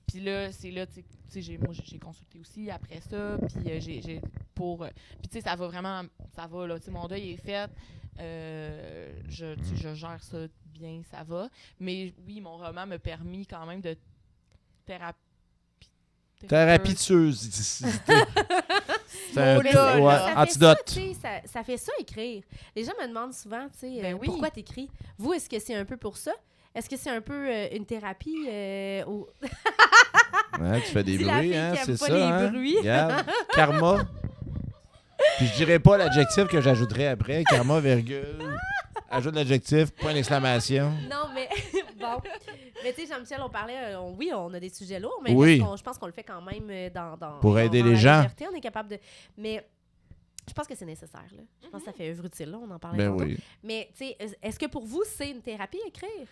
Puis là, c'est là, tu sais, moi, j'ai consulté aussi après ça, puis j'ai pour... puis, tu sais, ça va vraiment... Ça va, là, tu sais, mon deuil est fait. Tu sais, je gère ça bien, ça va. Mais oui, mon roman m'a permis quand même de Thérapieuse. C'est un mot-là, là. ouais, Ça fait antidote. ça, tu sais, ça fait ça, écrire. Les gens me demandent souvent, tu sais, Ben oui. pourquoi t'écris? Vous, est-ce que c'est un peu pour ça? Est-ce que c'est un peu une thérapie ou... Ouais, tu fais des Dis la bruits, fille hein, qui aime c'est pas ça. les Hein? bruits. Regarde, karma. Puis je dirais pas l'adjectif que j'ajouterais après. Karma, virgule. Ajoute l'adjectif, point d'exclamation. Non, mais bon. Mais tu sais, Jean-Michel, on parlait, oui, on a des sujets lourds, mais Oui. je pense qu'on le fait quand même Pour aider les la gens. légèreté, on est capable de... Mais je pense que c'est nécessaire, là. Je pense que ça fait œuvre utile, là, on en parlait Ben tantôt. oui. Mais tu sais, est-ce que pour vous, c'est une thérapie, écrire?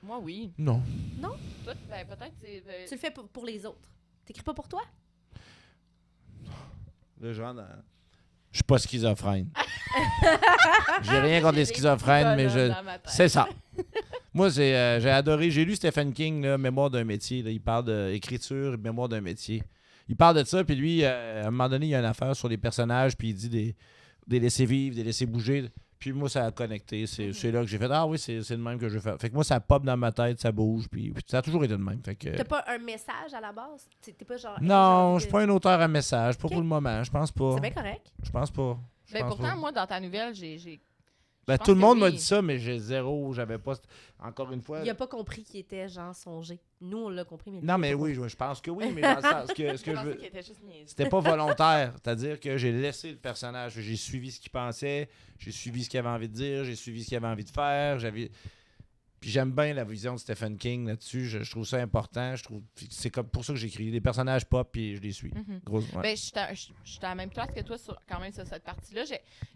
Moi, oui. Non. Toi, ben, peut-être, c'est... Tu le fais pour les autres. T'écris pas pour toi? Là, genre, je suis pas schizophrène. J'ai rien contre les schizophrènes, mais c'est ça. Moi, j'ai adoré. J'ai lu Stephen King, là, Mémoire d'un métier. Là. Il parle d'écriture, Mémoire d'un métier. Il parle de ça, puis lui, à un moment donné, il y a une affaire sur les personnages, puis il dit des laisser vivre, des laisser bouger. Puis moi, ça a connecté. C'est là que j'ai fait, ah oui, c'est le même que je veux faire. Fait que moi, ça pop dans ma tête, ça bouge, puis ça a toujours été de même. Fait que... T'as pas un message à la base? T'es pas genre... Non, genre je suis pas un auteur à message, pas Ok. pour le moment, je pense pas. C'est bien correct. Je pense pas. Je Ben, pense pourtant, pas. moi, dans ta nouvelle, j'ai Ben, je pense tout le que monde m'a oui. dit ça, mais j'ai zéro, j'avais pas. Encore une fois. Il a pas compris qu'il était genre songé. Nous, on l'a compris, mais... Non, mais oui, je pense que oui, mais dans le sens ce que je je pensais veux. qu'il était juste niaiseux. C'était pas volontaire. C'est-à-dire que j'ai laissé le personnage. J'ai suivi ce qu'il pensait, j'ai suivi ce qu'il avait envie de dire, j'ai suivi ce qu'il avait envie de faire. Puis j'aime bien la vision de Stephen King là-dessus. Je trouve ça important. C'est comme pour ça que j'écris. Les personnages pop, puis je les suis. Mhm. Gros, ouais. Ben, je suis à la même place que toi quand même sur cette partie-là.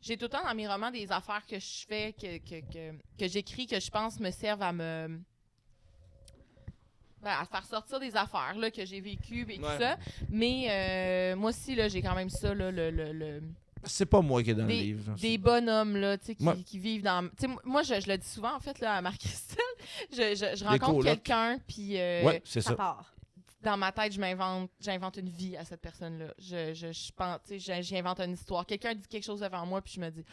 J'ai tout le temps dans mes romans des affaires que je fais, que j'écris, que je pense me servent à me... Ben, à faire sortir des affaires là, que j'ai vécues et tout Ouais. ça. Mais moi aussi, là, j'ai quand même ça, là, C'est pas moi qui est dans le livre. des bonhommes là, tu sais, Moi- qui vivent dans... Tu sais, moi, je le dis souvent, en fait, là, à Marie-Christelle. Je rencontre colocs. quelqu'un, puis... Ouais, c'est Ça ça. part. dans ma tête, j'invente une vie à cette personne-là. Je pense, tu sais, j'invente une histoire. Quelqu'un dit quelque chose devant moi, puis je me dis,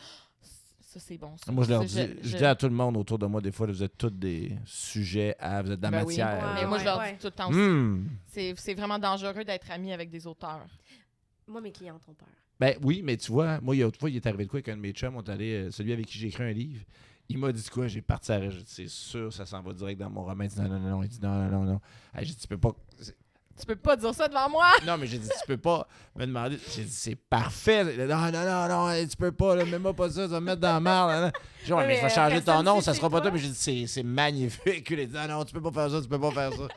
Ça, c'est bon. Ça. Moi, je leur Ça, dis, je dis à tout le monde autour de moi, des fois, là, vous êtes tous des sujets vous êtes de la Ben oui. matière. Ouais, Mais moi, je leur ouais. dis tout le temps aussi. Hmm. C'est vraiment dangereux d'être ami avec des auteurs. Moi, mes clientes ont peur. Ben oui, mais tu vois, moi, autrefois, il est arrivé de quoi avec un de mes chums, on est allé, celui avec qui j'ai écrit un livre, il m'a dit quoi, j'ai parti à la j'ai dit, c'est sûr, ça s'en va direct dans mon roman. Il dit non. Il dit non. J'ai dit, tu peux pas. Tu peux pas dire ça devant moi! Non, mais j'ai dit, tu peux pas me demander. J'ai dit, c'est parfait. Non, tu peux pas, là, mets-moi pas ça, ça va me mettre dans la merde. Genre, Oui, mais je vais mais changer ton personne nom, sait ça c'est sera pas toi. toi. Mais j'ai dit, c'est magnifique. Il a dit, non, tu peux pas faire ça.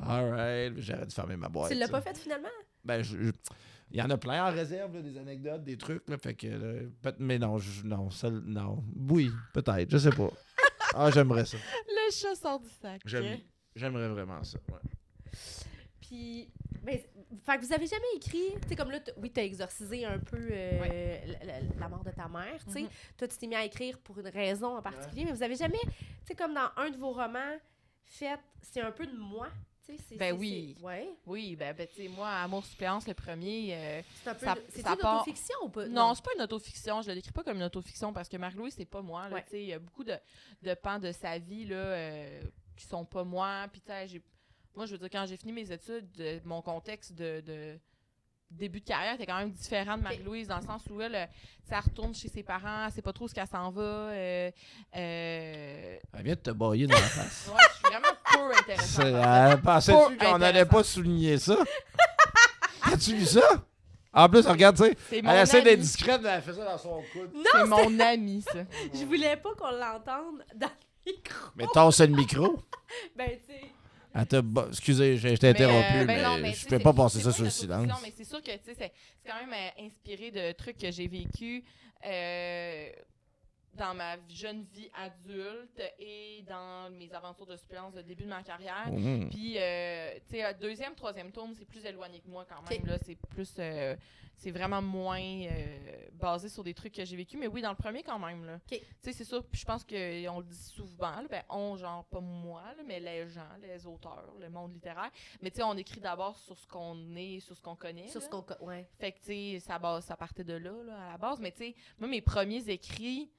All right, j'arrête de fermer ma boîte. Tu l'as ça. pas fait finalement? Ben, il y en a plein en réserve, là, des anecdotes, des trucs, là, fait que, mais non, non. Oui, peut-être, je sais pas. Ah, j'aimerais ça. Le chat sort du sac. J'aimerais vraiment ça, ouais. Puis, ben, fait que vous avez jamais écrit, tu sais, comme là, oui, t'as exorcisé un peu la mort de ta mère, tu sais. Mhm. Toi, tu t'es mis à écrire pour une raison en particulier, mais vous avez jamais, tu sais, comme dans un de vos romans, c'est un peu de moi, tu sais. Ben oui. Ouais. Oui, ben tu sais, moi, Amour suppléance, le premier... C'est un peu, Ça- c'est ça une part- autofiction ou pas? Non, c'est pas une autofiction. Je le décris pas comme une autofiction parce que Marie-Louise, c'est pas moi. Là, Ouais. tu sais, il y a beaucoup de pans de sa vie là, qui sont pas moi. Puis, tu sais, moi, je veux dire, quand j'ai fini mes études, mon contexte de début de carrière était quand même différent de Marie-Louise dans le sens où elle retourne chez ses parents, elle sait pas trop ce qu'elle s'en va. Elle vient de te bailler dans la face. Ouais, je suis vraiment peu intéressante. Pensais-tu Pas qu'on n'allait intéressant. pas souligner ça? As-tu vu ça? En plus, regarde, tu sais, C'est elle mon essaie d'être ami. discrète, mais elle fait ça dans son coude. C'est mon ami, ça. Je voulais pas qu'on l'entende dans le micro. Mais tasse le micro. Ben, tu sais. Excusez, je t'ai interrompu, mais, non, je tu peux sais, pas passer c'est ça pas sur le une silence. autofiction, mais c'est sûr que tu sais, c'est quand même inspiré de trucs que j'ai vécu dans ma jeune vie adulte et dans mes aventures de suppléance de début de ma carrière. Mhm. Puis, tu sais, deuxième, troisième tourne, c'est plus éloigné que moi quand même. Ok. Là, c'est plus, c'est vraiment moins basé sur des trucs que j'ai vécu. Mais oui, dans le premier quand même. Là. Ok. Tu sais, c'est sûr. Puis je pense qu'on le dit souvent. Là, ben, genre pas moi, là, mais les gens, les auteurs, le monde littéraire. Mais tu sais, on écrit d'abord sur ce qu'on est, sur ce qu'on connaît. Sur là. ce qu'on. Ouais. Fait que, tu sais, ça partait de là, à la base. Mais, tu sais, moi, mes premiers écrits.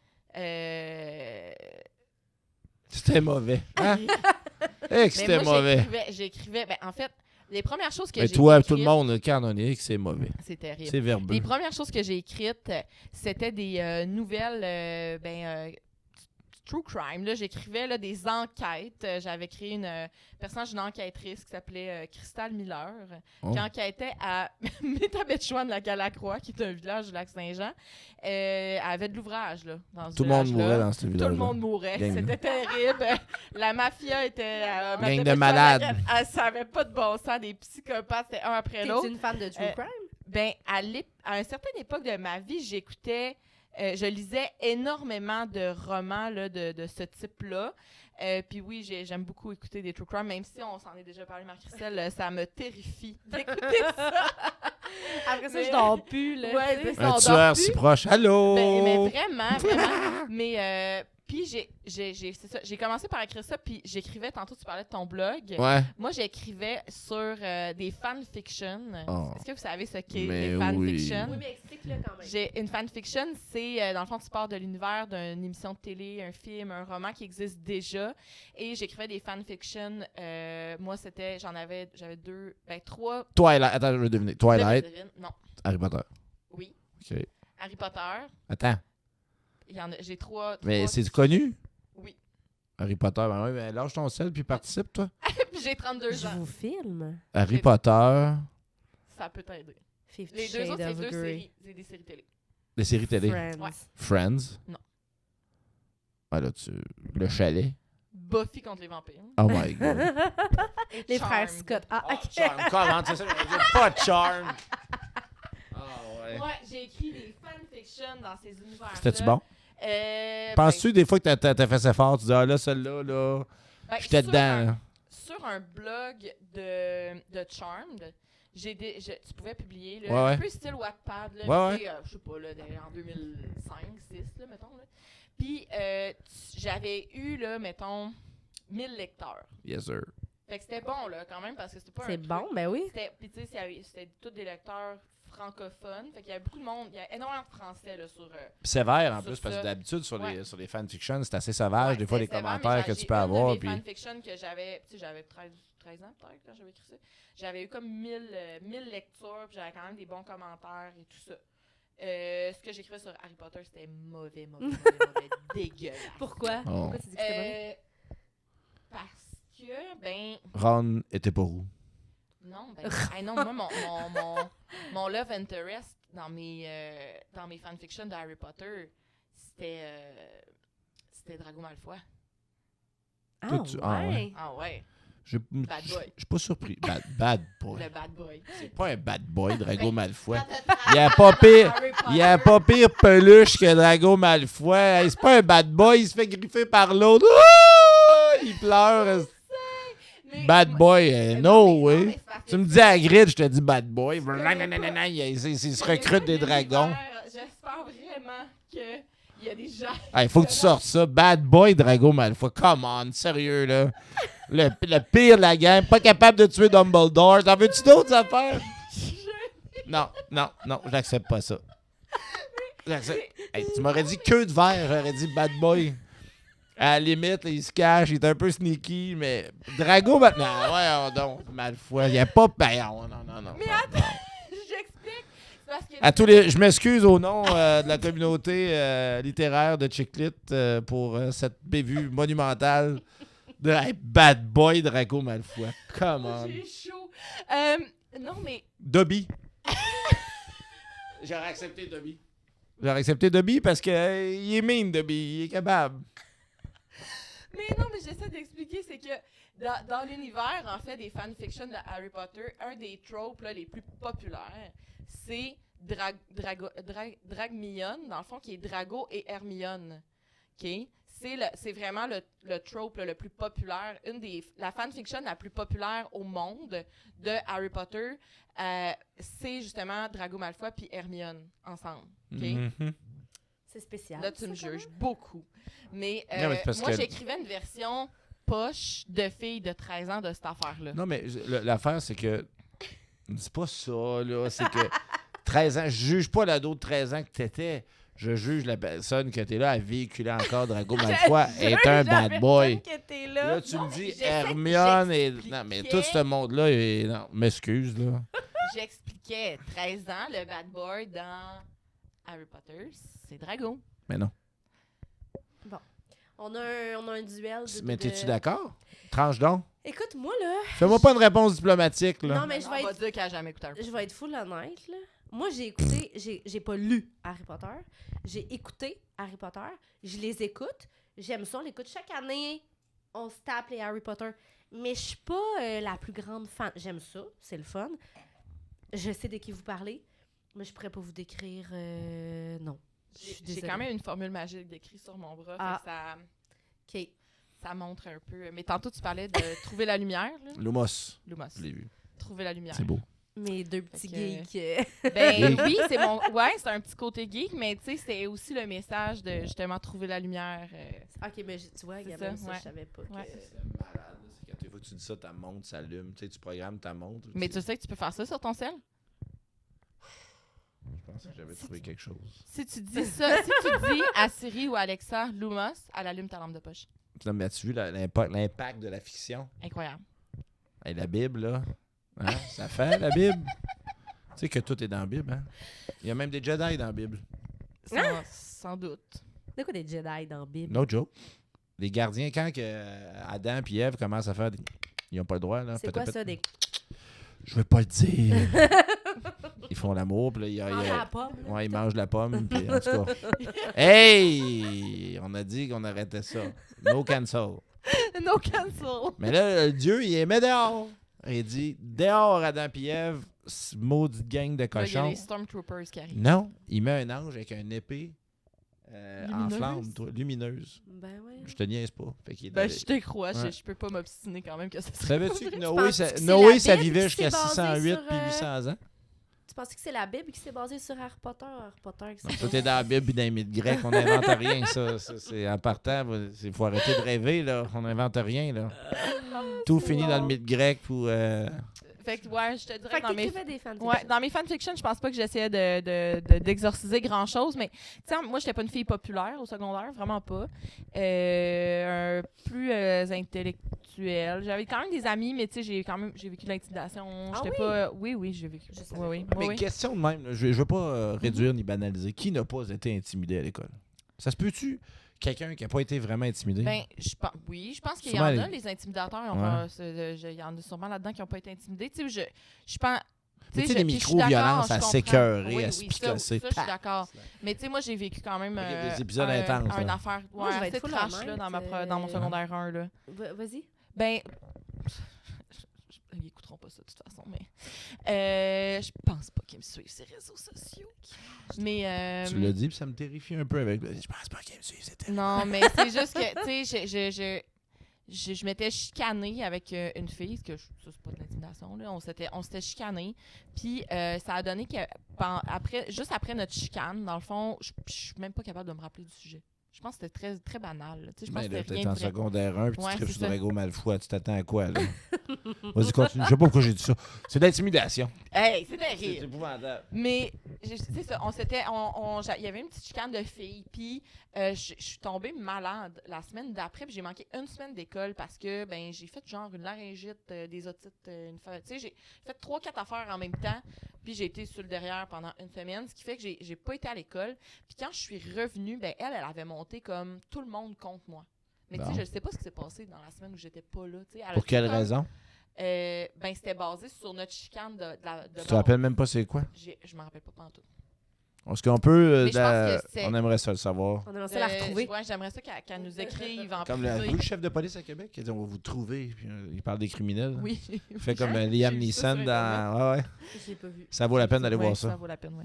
C'était mauvais. Hein? Mais C'était moi, mauvais. j'écrivais. Ben, en fait, les premières choses que Mais j'ai toi, écrites, tout le monde, le canonique, c'est mauvais. c'est terrible. C'est verbeux. Les premières choses que j'ai écrites, c'était des nouvelles, true crime. Là, j'écrivais là, des enquêtes. J'avais créé une personnage d'une enquêtrice qui s'appelait Crystal Miller, Oh. qui enquêtait à Métabetchouan de la Galacroix, qui est un village du Lac-Saint-Jean. Elle avait de l'ouvrage là, dans ce Tout le monde village-là. mourait dans ce Tout village. le monde mourait. Gang. C'était terrible. La mafia était... Gang de malades. Elle savait pas de bon sens. Des psychopathes, c'était un après T'es l'autre. une fan de True Crime? Ben, à une certaine époque de ma vie, j'écoutais... je lisais énormément de romans là, de ce type-là. Puis oui, j'aime beaucoup écouter des true crime, même si on s'en est déjà parlé, Marie-Christelle, ça me terrifie d'écouter ça. Après ça, Mais- je dors plus, là. Ouais, tu sais. c'est ça. Un on tueur dort si plus. proche. Allô? Mais vraiment. Mais puis c'est ça. J'ai commencé par écrire ça, puis j'écrivais, tantôt tu parlais de ton blog. Ouais. Moi, j'écrivais sur des fanfictions. Oh. Est-ce que vous savez ce qu'est Mais les fanfictions? Oui, mais explique-le quand même. J'ai une fanfiction, c'est dans le fond tu pars de l'univers d'une émission de télé, un film, un roman qui existe déjà, et j'écrivais des fanfictions. Moi j'avais trois. Twilight. Attends, je veux deviner. Twilight. Non. Harry Potter. Oui. OK. Harry Potter. Attends. J'ai trois. Mais c'est connu? Oui. Harry Potter. Ben oui, mais lâche ton sel puis participe, toi. Puis j'ai 32 Je ans. vous filme. Harry Potter. Ça peut t'aider. 50 Les deux Shades autres, c'est of deux Grey. séries. C'est des séries télé. Les séries télé. Friends. Ouais. Friends. Non. Ah là, le chalet. Buffy contre les vampires. Oh my God. Et Les Charmed. frères Scott. Ah, Oh, ok. Charm. Comment c'est ça? Pas de charme. Ah ouais. Ouais, j'ai écrit des fanfictions dans ces univers. C'était-tu bon? Penses-tu des fois que t'as fait ça fort, tu dis, ah là, celle-là, là, j'étais dedans. Là. Sur un blog de Charmed, tu pouvais publier là, Ouais, un ouais. peu style Wattpad, là, Ouais, mais tu sais, je sais pas, là, en 2005-2006, là, mettons. Là. Puis j'avais eu, là, mettons, 1000 lecteurs. Yes, sir. Fait que c'était bon, là, quand même, parce que c'était pas un C'est truc- bon, ben oui. Puis tu sais, c'était tous des lecteurs francophone. Fait qu'il y avait beaucoup de monde. Il y a énormément de français là, sur. Sévère en Sur plus, parce ça. que d'habitude, sur Ouais. les fanfictions, c'est assez sauvage. Ouais, des fois, c'est les sévère, mais commentaires que j'ai tu peux une avoir. de Puis... mes fanfictions que j'avais. Tu sais, j'avais 13 ans peut-être quand j'avais écrit ça. J'avais eu comme 1000 lectures, puis j'avais quand même des bons commentaires et tout ça. Ce que j'écrivais sur Harry Potter, c'était mauvais, dégueulasse. Pourquoi? Oh. Pourquoi tu dis que c'était mauvais? Parce que, ben, Ron était pas roux. non, ben, non, moi, mon love interest dans mes fanfictions de Harry Potter, c'était Drago Malfoy. Ah, Toi, tu- ah, ouais. Ah ouais, Je Bad je- boy. je suis pas surpris. Bad boy. le bad boy. C'est pas un bad boy, Drago Ben, Malfoy. Quand t'as Il y a travaillé pas dans pire. Harry Il y a Potter, pas pire peluche que Drago Malfoy. Hey, c'est pas un bad boy, il se fait griffer par l'autre. Ah! Il pleure. mais- Bad boy, mais no non, mais way. c'est parce que Tu me c'est- dis à Grid, je te dis bad boy. pas- Il se c'est recrute pas des dragons. l'univers. J'espère vraiment qu'il y a des gens. Il faut que tu sortes ça. Bad boy, Drago Malfoy. Come on, sérieux, là. Le pire de la game. Pas capable de tuer Dumbledore. T'en veux-tu d'autres affaires? Non, j'accepte pas ça. Hey, tu m'aurais dit queue de verre, j'aurais dit bad boy. À la limite, là, il se cache, il est un peu sneaky, mais Drago, non, ouais, donc, Malfoy, il n'y a pas... Non. Mais non, attends, non. j'explique. C'est parce que À tous les, je m'excuse au nom de la communauté littéraire de Chicklit pour cette bévue monumentale de hey, bad boy Drago Malfoy. Come on. j'ai chaud. Non, mais Dobby. J'aurais accepté Dobby. J'aurais accepté Dobby parce que il est mean, Dobby. Il est capable. mais j'essaie d'expliquer, c'est que dans l'univers, en fait, des fanfictions de Harry Potter, un des tropes là, les plus populaires, c'est Dragmion, dans le fond, qui est Drago et Hermione. OK? C'est vraiment le trope là, le plus populaire, la fanfiction la plus populaire au monde de Harry Potter, c'est justement Drago Malfoy puis Hermione ensemble. OK? Mhm. C'est spécial. Là, tu ça, me quand même. juges beaucoup. Mais, Non, mais c'est parce moi, que- j'écrivais une version poche de fille de 13 ans de cette affaire-là. Non, mais l'affaire, c'est que. C'est pas ça, là. C'est que 13 ans, je juge pas l'ado de 13 ans que t'étais. Je juge la personne que t'es là à véhiculer encore Drago Malfoy est un bad boy. Là, tu me dis j'essaie- Hermione et. j'expliquais- Non, mais tout ce monde-là est. Non, m'excuse, là. J'expliquais 13 ans, le bad boy dans Harry Potter, c'est Drago. Mais non. On a un duel. Mais t'es-tu d'accord? Tranche donc. Écoute, moi, là, Fais-moi pas une réponse diplomatique, là. Non, mais je on vais va être- dire qu'elle a jamais écouté Harry Potter. je vais être full honnête, là. Moi, j'ai écouté, j'ai pas lu Harry Potter. J'ai écouté Harry Potter. Je les écoute. J'aime ça, on l'écoute chaque année. On se tape les Harry Potter. Mais je suis pas la plus grande fan. J'aime ça, c'est le fun. Je sais de qui vous parlez, mais je pourrais pas vous décrire. Non. Je suis J'ai désolée. quand même une formule magique décrite sur mon bras. Ah. Fait que OK. ça montre un peu. Mais tantôt, tu parlais de trouver la lumière. Là. Lumos. Lumos. Je l'ai vu. Trouver la lumière. C'est beau. Mes deux petits Fait que- geeks. Ben oui, c'est mon. Ouais, c'est un petit côté geek, mais tu sais, c'est aussi le message de justement trouver la lumière. OK, mais tu vois, C'est Gabriel, ça, ça, ouais. je savais pas. Ouais. C'est malade. C'est quand des fois que tu dis ça, ta montre s'allume. Tu sais, tu programmes ta montre. Mais tu sais que tu peux faire ça sur ton sel? Je pense que j'avais trouvé quelque chose. Si tu dis ça, si tu dis à Siri ou à Alexa, Lumos, elle allume ta lampe de poche. Non, mais as-tu vu l'impact de la fiction? Incroyable. Hey, la Bible, là. Hein? Ça fait, la Bible. Tu sais que tout est dans la Bible, hein? Il y a même des Jedi dans la Bible. Sans doute. De quoi des Jedi dans la Bible? No joke. Les gardiens, quand Adam et Ève commencent à faire des... Ils n'ont pas le droit, là. C'est quoi ça, des... Je vais pas le dire. Ils font l'amour, puis là, il y a... Manger la pomme? Ouais, ils mangent la pomme, puis en tout cas... Hey! On a dit qu'on arrêtait ça. No cancel. No cancel. Mais là, Dieu, il les met dehors. Il dit, dehors, Adam et Ève, maudite gang de Là, il y a cochons. les Stormtroopers qui arrivent. Non, il met un ange avec une épée en Lumineuse? flamme, toi, lumineuse. Ben ouais. Je te niaise pas. Fait qu'il est Ben, allé- je te crois. Ouais. Je peux pas m'obstiner quand même que ça serait Savais-tu pas que vrai. Noé, penses-tu que c'est Noé, la ça Bible vivait qui jusqu'à s'est basée 608 sur, puis 800 ans? Tu penses que c'est la Bible qui s'est basée sur Harry Potter? Harry Potter qui Non, s'est tout basé- est dans la Bible et dans les mythes grecs. On n'invente rien, ça. C'est en partant. Il faut arrêter de rêver, là. On n'invente rien, là. Tout finit dans le mythe grec pour... Fait que, ouais, je te dirais Fait que que t'écrivais des fanfictions. Ouais, dans mes fanfictions, je pense pas que j'essayais d'exorciser grand-chose, mais tu sais, moi, j'étais pas une fille populaire au secondaire, vraiment pas. Plus intellectuelle. J'avais quand même des amis, mais tu sais, j'ai vécu de l'intimidation. Ah J'étais oui? pas... Oui, j'ai vécu. Je savais Oui. Mais oui. question de même, là, je veux pas réduire ni banaliser. Qui n'a pas été intimidé à l'école? Ça se peut-tu, quelqu'un qui n'a pas été vraiment intimidé? Ben, je pense qu'il y Souvent, en a, les intimidateurs. Il y en a sûrement là-dedans qui n'ont pas été intimidés. Tu sais, je pense... Mais tu sais, les puis je suis micro-violences d'accord, à je s'écœurer, comprends. à se picasser. Ça, je suis d'accord. Mais tu sais, moi, j'ai vécu quand même Il y a des épisodes intenses, une là. affaire Moi, je vais assez être full trash honnête, là, dans mon secondaire 1. Là. Vas-y. Ben, ils écouteront pas ça de toute façon, mais je pense pas qu'ils me suivent ces réseaux sociaux. Mais Tu l'as dit, puis ça me terrifie un peu avec. Je pense pas qu'il me suive, c'était. non, mais c'est juste que, tu sais, je m'étais chicanée avec une fille, ça c'est pas de l'intimidation, là. On s'était chicanés. Puis ça a donné que juste après notre chicane, dans le fond, je suis même pas capable de me rappeler du sujet. Je pense que c'était très, très banal. Là. Tu sais, je pense que c'était rien t'es en de vrai. secondaire 1, puis Ouais, tu tripes c'est sur ça. Drago Malfoy. Tu t'attends à quoi, là? Vas-y, continue. Je sais pas pourquoi j'ai dit ça. C'est de l'intimidation. Hey, c'est C'est terrible. épouvantable. Mais, c'est ça, il y avait une petite chicane de filles, puis je suis tombée malade la semaine d'après, puis j'ai manqué une semaine d'école parce que, ben, j'ai fait genre une laryngite, des otites, tu sais, j'ai fait 3-4 affaires en même temps, puis j'ai été sur le derrière pendant une semaine, ce qui fait que j'ai pas été à l'école. Puis quand je suis revenue, ben, elle avait monté comme tout le monde contre moi. Mais tu sais, Bon. je sais pas ce qui s'est passé dans la semaine où j'étais pas là, tu sais. Pour quelle raison? Ben, c'était basé sur notre chicane de Tu te rappelles même pas c'est quoi? Je m'en rappelle pas pantoute. Est-ce qu'on peut. Mais je pense que c'est- on aimerait ça le savoir. On aimerait ça la retrouver. Ouais, j'aimerais ça qu'elle nous écrive en Comme privé. le chef de police à Québec, qui a dit on va vous trouver. Puis, il parle des criminels. Oui. Il fait comme Hein? Liam J'ai vu ça Neeson sur Internet. dans. Ouais. Je l'ai pas vu. Ça vaut la peine d'aller Ouais, voir ça ça. vaut la peine, oui.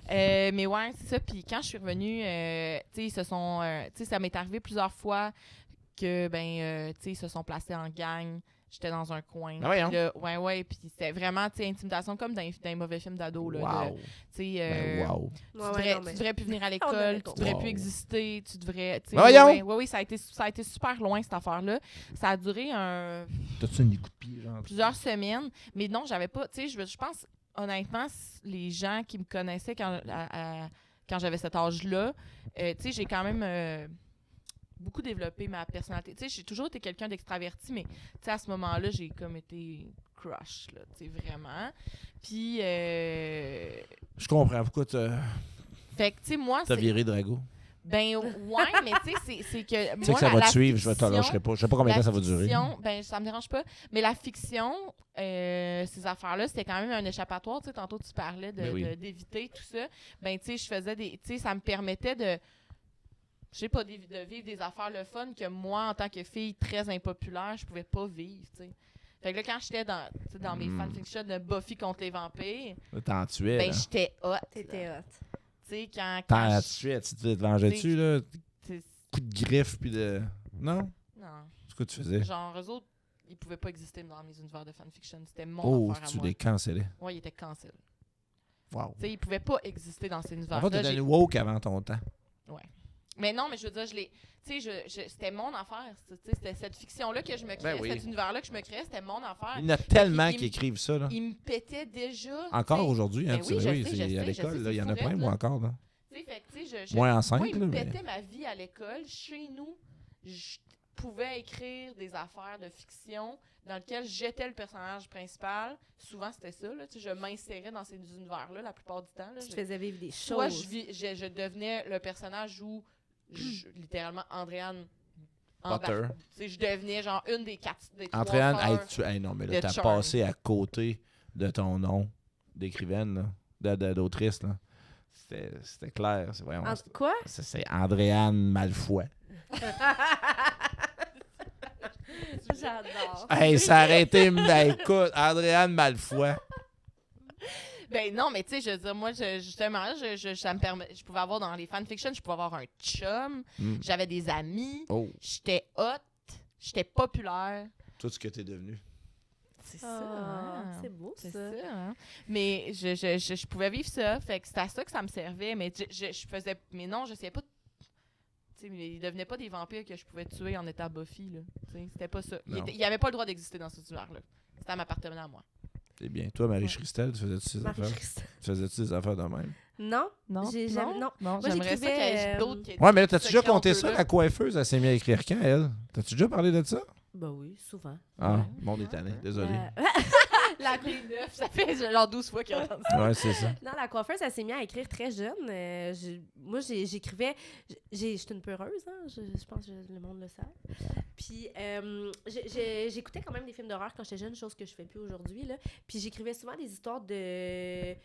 Mais ouais, c'est ça. Puis quand je suis revenue, tu sais, ils se sont. Tu sais, ça m'est arrivé plusieurs fois que, ben, tu sais, ils se sont placés en gang. J'étais dans un coin. Ah ouais, hein? Puis là, ouais. Puis c'était vraiment, tu sais, intimidation comme dans les mauvais films d'ado. Là, Wow. Tu sais, Ben, wow. tu devrais plus venir à avait l'école, tu compris. devrais Wow. plus exister, tu devrais. tu sais, Voyons! Oui, ça a été super loin cette affaire-là. Ça a duré T'as-tu un coup de pied, genre? plusieurs semaines, mais non, j'avais pas. Tu sais, je pense, honnêtement, les gens qui me connaissaient quand j'avais cet âge-là, tu sais, j'ai quand même beaucoup développé ma personnalité. Tu sais, j'ai toujours été quelqu'un d'extraverti, mais tu sais, à ce moment-là, j'ai comme été crush, là, tu sais, vraiment. Puis, Je comprends pourquoi fait que, tu sais, moi, t'as viré Drago. ben ouais, mais tu sais, c'est que Tu sais moi, que ça va la te suivre, je te fiction- lâcherai pas. Je sais pas combien de temps ça va durer. fiction, ben ça me dérange pas. Mais la fiction, ces affaires-là, c'était quand même un échappatoire. Tu sais, tantôt tu parlais Ben oui. d'éviter tout ça. Ben tu sais, je faisais des, tu sais, ça me permettait de, je sais pas, de vivre des affaires le fun que moi, en tant que fille très impopulaire, je pouvais pas vivre. Tu sais. Fait que là, quand j'étais dans mes fanfictions de Buffy contre les vampires, Là, t'en tuais, ben là. j'étais hot. T'étais hot. Tu sais, quand T'en je- tuais, tu te vengeais-tu, là? t'sais, Coup de griffe, puis de. Non? non. C'est quoi tu faisais? Genre, eux autres, ils pouvaient pas exister dans mes univers de fanfiction. C'était mon Oh, affaire à tu moi. les cancellais. Ouais, ils étaient cancel. Wow. Tu sais, ils pouvaient pas exister dans ces En univers-là. fait, t'es devenu woke avant ton temps. Mais non, mais je veux dire, tu sais, c'était mon affaire. Tu sais, c'était cette fiction-là que je me créais, Ben oui. cet univers-là que je me créais, c'était mon affaire. Il y en a tellement il- qui écrivent ça, là. Ils me pétaient déjà. Encore tu sais. aujourd'hui, hein, Ben tu oui, sais, je oui, sais, c'est je à sais, l'école, je là, il y en a sais, plein, c'est moi, fou, encore, là. Tu sais, fait que, tu sais, Moins enceinte, moi, ils là, me mais. pétaient ma vie à l'école. Chez nous, je pouvais écrire des affaires de fiction dans lesquelles j'étais le personnage principal. Souvent, c'était ça. Là, tu sais, je m'insérais dans ces univers-là la plupart du temps. Là, Tu te faisais vivre des soit choses. je devenais le personnage où, littéralement, Andréane Potter. Tu sais, je devenais genre une des trois Andréane, sœurs. hey, hey, non, mais là, de t'as Charm. passé à côté de ton nom d'écrivaine, là, d'autrice, là. C'était clair. C'est vraiment. Quoi? C'est Andréane Malfoy. J'adore. Hey, ça aurait été. Ben, écoute, Andréane Malfoy. Ben non, mais tu sais, je veux dire, moi, justement, ça me permet. Je pouvais avoir dans les fanfictions, je pouvais avoir un chum, Mm. j'avais des amis, Oh, j'étais hot, j'étais populaire. tout ce que t'es devenu. C'est Ah, ça. hein. c'est beau, C'est ça. ça. Hein? Mais je pouvais vivre ça. Fait que c'était à ça que ça me servait. Mais je faisais. Mais non, je savais pas. Tu sais, ils devenaient pas des vampires que je pouvais tuer en étant Buffy. Là. Tu sais, c'était pas ça. Non. Il y avait pas le droit d'exister dans cet univers-là. C'était à m'appartenir à moi. C'est bien. Toi, Marie-Christelle, tu faisais-tu ces affaires? Marie-Christelle. Tu faisais-tu des affaires de même? Non, Non, j'ai jamais. Non. non, Moi, j'aimerais ça qu'il y j'écrivais, ait d'autres qui Ouais, mais là, t'as-tu déjà secrets, on compté peut, ça? là. La coiffeuse, elle s'est mise à écrire quand, elle? T'as-tu déjà parlé de ça? Ben oui, souvent. Ah, Ouais. mon est tanné. Désolé. La Les neuf, ça fait genre 12 fois qu'ils ont entendu ça. Ouais, c'est ça. Non, la coiffeuse, elle s'est mise à écrire très jeune. Moi, j'écrivais... J'étais une peureuse, hein? Je pense que le monde le sait. Puis, j'écoutais quand même des films d'horreur quand j'étais jeune, chose que je fais plus aujourd'hui, là. Puis, j'écrivais souvent des histoires de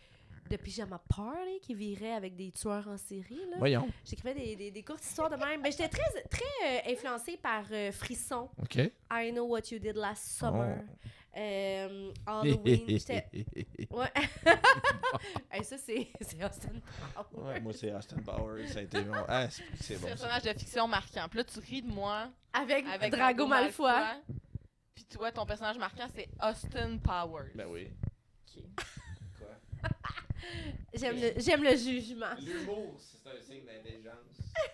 pyjama party qui viraient avec des tueurs en série, là. Voyons. J'écrivais des courtes histoires de même. Ben, j'étais très influencée par Frisson. OK. I Know What You Did Last Summer. Oh. Halloween. J'étais... Ouais. Hey, ça, c'est Austin Powers. Ouais, moi, c'est Austin Powers. Ça a été bon. Ah, c'est bon. ça. Personnage de fiction marquant. Puis là, tu ris de moi Avec avec Drago Malfoy. Puis toi, ton personnage marquant, c'est Austin Powers. Ben oui. Ok. Quoi? J'aime le jugement. L'humour, c'est un signe d'intelligence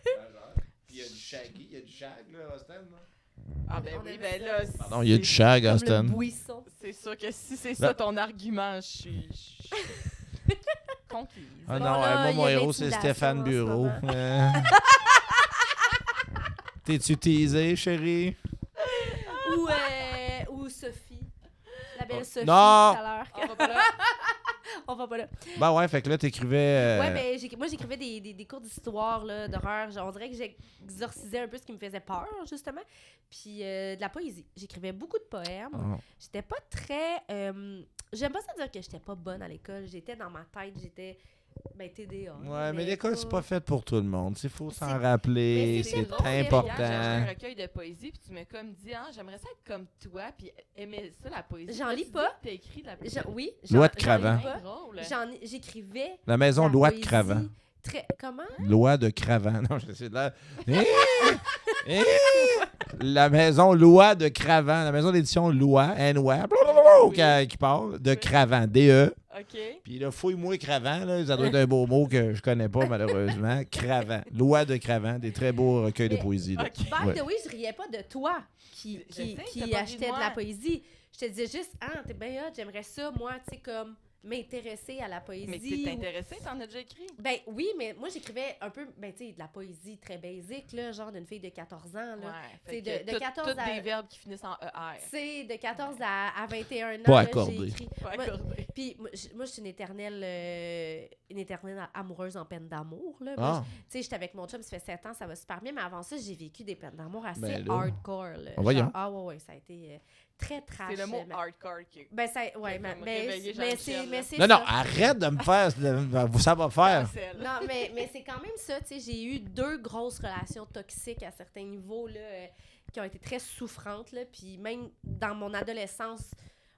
majeure. Puis il y a du shaggy, il y a du shag, là, Austin, là. Ah ben On oui, aime ben ça. là, Pardon, il y a du shag, Comme Austin. le buisson. c'est sûr que si c'est ça ton argument, je suis conquise. Ah Bon, non, là, moi, il y mon a héros, c'est l'intimidation Stéphane en ce Bureau. moment. T'es-tu teasé, chérie? Ou Sophie. La belle Oh, Sophie, non! tout à l'heure. On va pas là. On va pas là. Ben ouais, fait que là, t'écrivais... Ouais, ben, moi, j'écrivais des cours d'histoire, là, d'horreur. Genre, on dirait que j'exorcisais un peu ce qui me faisait peur, justement. Puis de la poésie. J'écrivais beaucoup de poèmes. Oh. J'étais pas très... J'aime pas ça dire que j'étais pas bonne à l'école. J'étais dans ma tête, j'étais... Ben, TDA. Ouais, mais l'école, c'est pas fait pour tout le monde. Il faut s'en C'est- rappeler. mais C'est drôle, important. Hier, j'ai acheté un recueil de poésie, puis tu m'as comme dit, ah, j'aimerais ça être comme toi, puis aimer ça, la poésie. J'en Là, lis tu pas. dis que t'as écrit de la poésie. Oui. Loi de j'en lis Cravant. pas. C'est drôle. J'écrivais... La maison la Loi de poésie Cravant. Comment? Loi de Cravant. Non, je sais là. La maison Loi de Cravant. La maison d'édition Loi, N-Loi, qui parle de Cravant. D-E. OK. Puis là, fouille-moi Cravant, là, ça doit être un beau mot que je connais pas, malheureusement. Cravant. Loi de Cravant. Des très beaux recueils de Mais- poésie. Là. OK. By Ouais. the way, je riais pas de toi qui Je sais, t'as pas ri achetait de de moi. la poésie. Je te disais juste, ah, t'es bien hot, j'aimerais ça, moi, tu sais, comme m'intéresser à la poésie. Mais t'es intéressé, t'en as déjà écrit? Ben oui, mais moi, j'écrivais un peu, ben tu sais, de la poésie très basique, là, genre d'une fille de 14 ans, là. Ouais. C'est fait de que 14 toutes à- des verbes qui finissent en ER. Tu sais, de 14 à 21 ans, Pas là, accordé. j'ai écrit. Pas Moi- accordé. Puis moi, je suis une éternelle amoureuse en peine d'amour, là. Moi, Ah, tu sais, j'étais avec mon chum, ça fait 7 ans, ça va super bien, mais avant ça, j'ai vécu des peines d'amour assez Ben là. hardcore. Là. Ah, voyons. Genre, ah ouais, ça a été très trash. C'est le mot mais- hardcore qui Ben, ça, ouais, qui a comme mais réveillé c'est Jean-Michel, là. c'est non, non, ça. arrête de me faire. Ça va faire. cancelle. Non, mais c'est quand même ça, tu sais, j'ai eu 2 grosses relations toxiques à certains niveaux, là, qui ont été très souffrantes, là, puis même dans mon adolescence,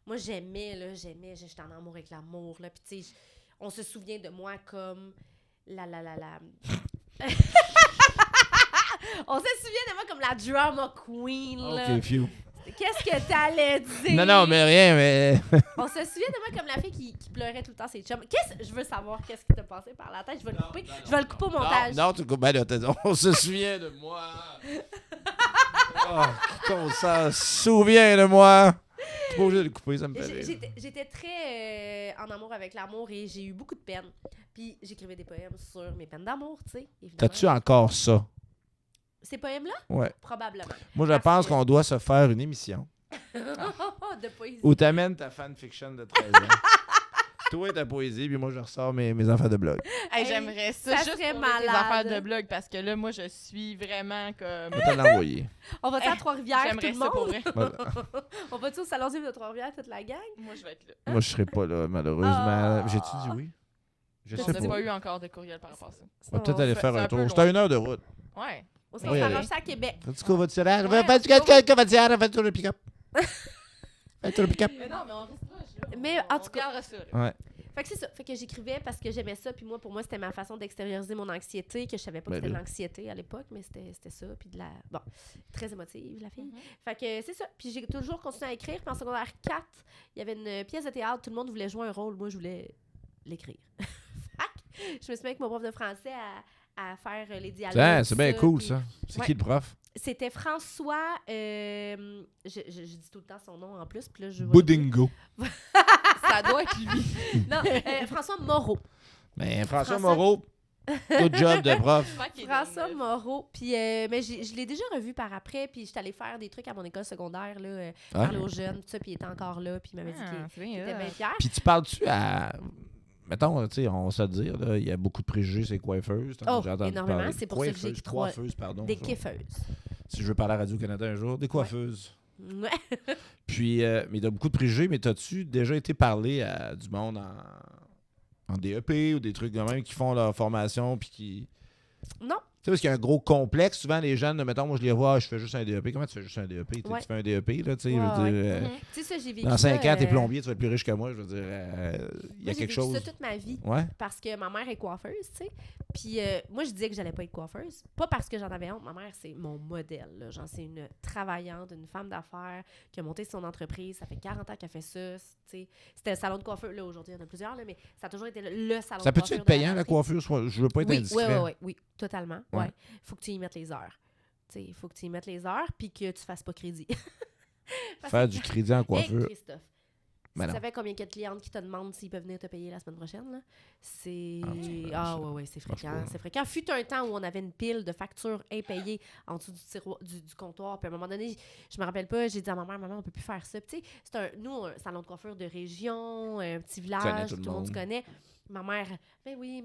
moi, j'aimais, j'étais en amour avec l'amour, là, puis tu sais, on se souvient de moi comme la... On se souvient de moi comme la drama queen, là. Ok, few. Qu'est-ce que t'allais dire? Non, non, mais rien, mais. On se souvient de moi comme la fille qui pleurait tout le temps ses chums. Je veux savoir qu'est-ce qui t'a passé par la tête. Je vais le couper. Je vais le couper au montage. Non, tu coupes. Ben là, on se souvient de moi. Oh, qu'on s'en souvient de moi. Tu es pas obligé de le couper, ça me fait rire. J'étais très en amour avec l'amour et j'ai eu beaucoup de peine. Puis j'écrivais des poèmes sur mes peines d'amour, tu sais. évidemment. T'as-tu encore ça? Ces poèmes-là? Ouais. Probablement. Moi, je Parce pense que- qu'on doit se faire une émission De poésie. où t'amènes ta fanfiction de 13 ans. Toi, ta poésie, puis moi, je ressors mes affaires de blog. Hey, Hey, j'aimerais ça, ça juste serait pour les malade. affaires de blog, parce que là, moi, je suis vraiment comme... Je vais te l'envoyer. On va-tu à Trois-Rivières, tout J'aimerais le ça pour monde? vrai. Voilà. On va-tu au Salon Ziv de Trois-Rivières, toute la gang? Moi, je vais être là. Moi, je serai pas là, malheureusement. Ah. J'ai-tu dit oui? Je On sais n'a pas. pas eu encore de courriel par rapport à ça. On va peut-être aller c'est faire un un peu tour. loin. C'est à 1 heure de route. Ouais. On Oui, allez. s'arrange ça à Québec. Fais-tu covoiturage? Ouais, Fais-tu covoiturage? Fais-tu le pick-up? Fais-tu le pick-up? Mais non, mais on reste proche, là. Mais, en tout cas- On gardera ça, là. Ouais. Fait que c'est ça. Fait que j'écrivais parce que j'aimais ça. Puis moi, pour moi, c'était ma façon d'extérioriser mon anxiété, que je savais pas que Ben c'était de là. l'anxiété à l'époque, mais c'était ça. Puis de la... Bon, très émotive, la fille. Mhm. Fait que c'est ça. Puis j'ai toujours continué à écrire. Puis en secondaire 4, il y avait une pièce de théâtre. Tout le monde voulait jouer un rôle. Moi, je voulais l'écrire. Fait que je me suis mis avec mon prof de français à faire les dialogues. Tiens, c'est bien tout cool, puis ça. C'est Ouais. qui le prof? C'était François... je dis tout le temps son nom en plus. Puis là, je Boudingo. Ça ça doit être lui. Non, François Moreau. Mais François François- Moreau, good job de prof. François Moreau. Puis, mais je l'ai déjà revu par après. Puis, j'étais allée faire des trucs à mon école secondaire, là, parler aux jeunes, tout ça. Puis, il était encore là. Puis, il m'avait dit qu'il était bien fier. Puis tu parles-tu à... Mettons, tu sais, on va se le dire, là, il y a beaucoup de préjugés, c'est coiffeuses. Oh, J'ai entendu énormément. parler. C'est pour ça que j'ai Coiffeuses, pardon. Des ça. kiffeuses. Si je veux parler à Radio-Canada un jour, des coiffeuses. Ouais. Puis, mais tu as beaucoup de préjugés, mais as-tu déjà été parler à du monde en DEP ou des trucs de même qui font leur formation puis qui... Non. Tu sais, parce qu'il y a un gros complexe. Souvent, les jeunes, mettons, moi, je les vois, je fais juste un DEP. Comment tu fais juste un DEP? Ouais. Tu fais un DEP, là, tu sais, je Ouais, veux dire... ouais. Tu sais, ça, j'ai vécu Dans 5 ça, ans, t'es plombier, tu vas être plus riche que moi. Je veux dire, il y a quelque chose... J'ai vécu ça toute ma vie. Ouais? Parce que ma mère est coiffeuse, tu sais. Puis moi, je disais que j'allais pas être coiffeuse. Pas parce que j'en avais honte. Ma mère, c'est mon modèle. Là. Genre, c'est une travaillante, une femme d'affaires qui a monté son entreprise. Ça fait 40 ans qu'elle fait ça. Tu sais. C'était le salon de coiffeur. Là, aujourd'hui, il y en a plusieurs, là, mais ça a toujours été le salon Ça de coiffeur. peut-tu être de payant, la rentrée. coiffure? Je veux pas être indiscret. Oui, totalement. Ouais. Ouais. Faut que tu y mettes les heures. Il faut que tu y mettes les heures puis que tu fasses pas crédit. Parce Faire que- du crédit en Hey, coiffure. Christophe. Ben Tu non. savais combien il y a de clientes qui te demandent s'ils peuvent venir te payer la semaine prochaine? Là? C'est. Ah, Ouais, c'est marche fréquent. pas. C'est fréquent. Fut un temps où on avait une pile de factures impayées en dessous du tiroir, du comptoir. Puis à un moment donné, je me rappelle pas, j'ai dit à ma mère, maman, on peut plus faire ça. Puis tu sais, c'est un salon de coiffure de région, un petit village, tout tout le le monde se monde. connaît. Ma mère, mais oui,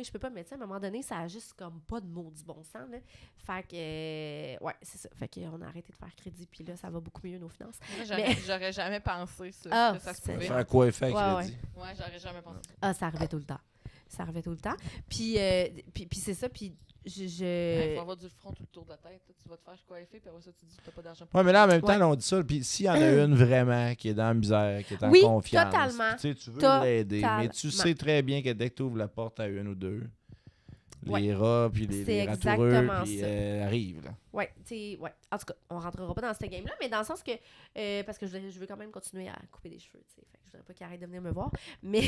je peux pas. Mais tu sais, à un moment donné, ça a juste comme pas de maudit bon sens. Là. Fait que, ouais, c'est ça. Fait qu'on a arrêté de faire crédit. Puis là, ça va beaucoup mieux, nos finances. Moi, j'aurais jamais pensé ça, Ah, que ça se c'est- pouvait. Faire coiffer à Ouais, crédit. Ouais, j'aurais jamais pensé. Ah, ça arrivait tout le temps. Ça arrivait tout le temps. Puis c'est ça. Puis Il je... faut avoir du front tout le tour de la tête. Toi, tu vas te faire coiffer, puis après ça, tu dis que t'as pas d'argent pour Ouais, mais là, en même temps, Ouais. là, on dit ça. Puis s'il y en a une vraiment qui est dans la misère, qui est en Oui, confiance, totalement. puis tu sais, tu veux Totalement. l'aider, mais tu sais très bien que dès que tu ouvres la porte à une ou deux, les Ouais. rats, puis les C'est ratoureux, exactement puis ça. arrivent. Là. Ouais, tu sais, ouais. En tout cas, on rentrera pas dans ce game-là, mais dans le sens que... parce que je veux quand même continuer à couper des cheveux, tu sais. Fait que je voudrais pas qu'il arrête de venir me voir. Mais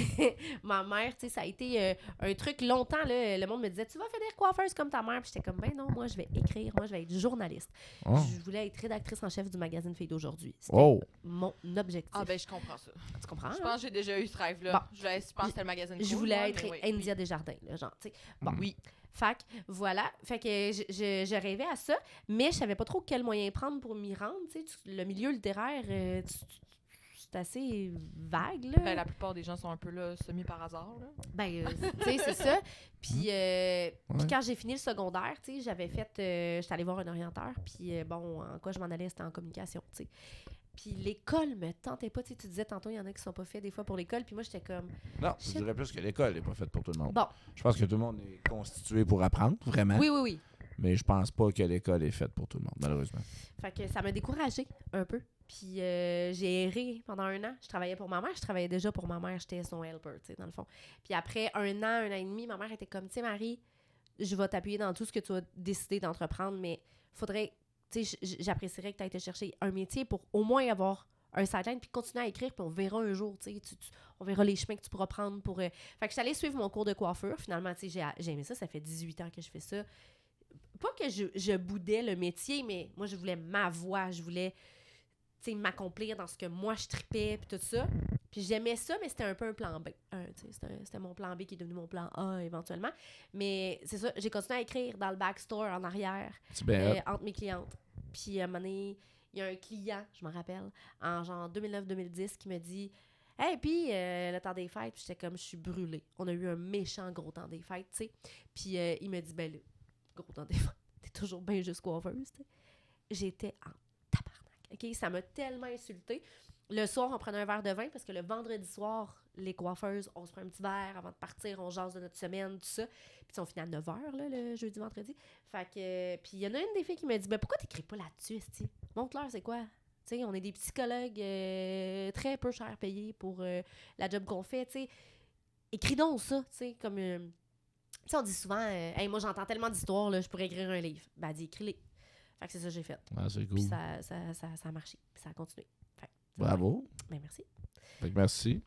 ma mère, tu sais, ça a été un truc longtemps, là. Le monde me disait, tu vas finir coiffeuse comme ta mère. Puis j'étais comme, ben non, moi, je vais écrire. Moi, je vais être journaliste. Oh. Je voulais être rédactrice en chef du magazine Filles d'aujourd'hui. C'était Oh. mon objectif. Ah, ben, je comprends ça. Tu comprends? Je hein? pense que j'ai déjà eu ce rêve-là. Bon. Je pense que c'était le magazine Je Cool, voulais moi, être mais oui, India Desjardins, là, genre, tu sais. Bon, Mm. oui. Fait que, voilà. Fait que je rêvais à ça, mais je savais pas trop quel moyen prendre pour m'y rendre, tu sais. Le milieu littéraire, c'est assez vague, là. Ben, la plupart des gens sont un peu là, semi par hasard. Là. Tu sais, c'est ça. Puis Ouais. quand j'ai fini le secondaire, tu sais, j'avais fait... j'étais allée voir un orienteur, puis bon, en quoi je m'en allais, c'était en communication, tu sais. Puis l'école me tentait pas, tu sais, tu disais tantôt, il y en a qui sont pas faits des fois pour l'école, puis moi, j'étais comme... Non, je Shit. dirais plus que l'école n'est pas faite pour tout le monde. Bon, Je pense que tout le monde est constitué pour apprendre, vraiment. oui. Mais je pense pas que l'école est faite pour tout le monde, malheureusement. Fait que ça m'a découragée un peu. Puis j'ai erré pendant un an. Je travaillais pour ma mère. Je travaillais déjà pour ma mère. J'étais son helper, tu sais, dans le fond. Puis après un an et demi, ma mère était comme, tu sais, Marie, je vais t'appuyer dans tout ce que tu as décidé d'entreprendre, mais faudrait, tu sais, j'apprécierais que tu ailles te chercher un métier pour au moins avoir un sideline, puis continuer à écrire, puis on verra un jour, tu sais, on verra les chemins que tu pourras prendre pour... Fait que je suis allée suivre mon cours de coiffure. Finalement, tu sais, j'ai aimé ça. Ça fait 18 ans que je fais ça. Pas que je boudais le métier, mais moi, je voulais ma voix. Je voulais, tu sais, m'accomplir dans ce que moi, je tripais, puis tout ça. Puis j'aimais ça, mais c'était un peu un plan B. Tu sais, c'était mon plan B qui est devenu mon plan A, éventuellement. Mais c'est ça, j'ai continué à écrire dans le backstore, en arrière, C'est bien hot. entre mes clientes. Puis à un moment donné, il y a un client, je me rappelle, en genre 2009-2010, qui me dit « Hey, puis le temps des fêtes, puis j'étais comme, je suis brûlée. On a eu un méchant gros temps des fêtes, tu sais. Puis il me dit, ben là, gros temps des fêtes, t'es toujours bien juste coiffeuse, tu sais. J'étais en tabarnak, OK? Ça m'a tellement insultée. Le soir, on prenait un verre de vin, parce que le vendredi soir, les coiffeuses, on se prend un petit verre avant de partir, on jase de notre semaine, tout ça. Puis on finit à 9h, là, le jeudi, vendredi. Fait que, puis il y en a une des filles qui me dit, ben pourquoi t'écris pas là-dessus, esti? Montre-leur, c'est quoi? Tu sais, on est des psychologues très peu cher payés pour la job qu'on fait, tu sais. Écris donc ça, tu sais, comme... tu sais, on dit souvent, hey, moi, j'entends tellement d'histoires, là, je pourrais écrire un livre. Ben, dis, écris-les. Fait que c'est ça que j'ai fait. Ah, c'est cool. Puis ça a marché, puis ça a continué. Fait que, Bravo. ben, merci. Fait que merci.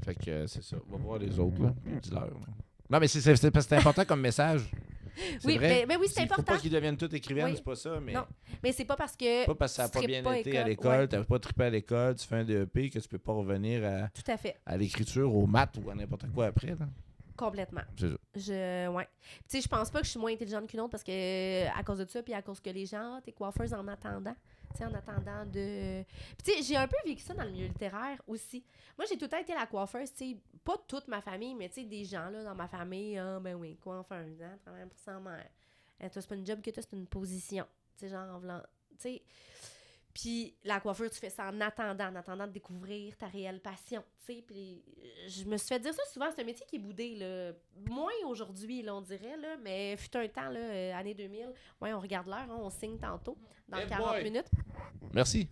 Fait que c'est ça. On va voir les autres, là. Puis dis-leur. là. Non, mais c'est parce que c'est important comme message. C'est Oui, vrai. mais oui, c'est Il faut important. pas qu'ils deviennent tous écrivaines, Oui. c'est pas ça, mais Non. Mais c'est pas parce que. pas parce que ça n'a tu pas tripes bien pas été à école. l'école, Ouais. t'as pas trippé à l'école, tu fais un DEP que tu peux pas revenir Tout à fait. à l'écriture, aux maths ou à n'importe quoi après. Là. Complètement. C'est ça. Ouais. Tu sais, je pense pas que je suis moins intelligente qu'une autre parce que à cause de ça, puis à cause que les gens, t'es coiffeuse en attendant. Tu sais, en attendant de. Puis tu sais, j'ai un peu vécu ça dans le milieu littéraire aussi. Moi, j'ai tout le temps été la coiffeuse, tu sais, pas toute ma famille, mais tu sais, des gens là dans ma famille, ben oui, coiffeuse, hein, travaille pour sa mère. Toi, c'est pas une job que toi, c'est une position. Tu sais, genre, en voulant. Tu sais. Puis la coiffure, tu fais ça en attendant de découvrir ta réelle passion, tu sais. Puis je me suis fait dire ça souvent, c'est un métier qui est boudé, là. Moins aujourd'hui, là, on dirait, là, mais fut un temps, là, année 2000, ouais, on regarde l'heure, hein, on signe tantôt, dans Hey 40 boy! minutes. Merci.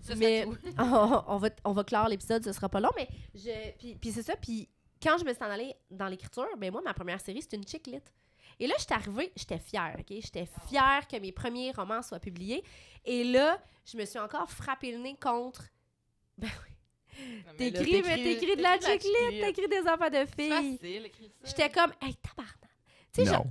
Ça, Mais c'est tout. on va clore l'épisode, ce sera pas long, mais puis c'est ça, puis quand je me suis en allée dans l'écriture, ben moi, ma première série, c'était une chick lit. Et là, j'étais arrivée, j'étais fière, OK? J'étais fière que mes premiers romans soient publiés. Et là, je me suis encore frappé le nez contre... Ben oui. T'écris de la chick lit, t'écris des enfants de filles. Facile, écrire ça. J'étais comme, hey, tabarnak. Tu sais, Non.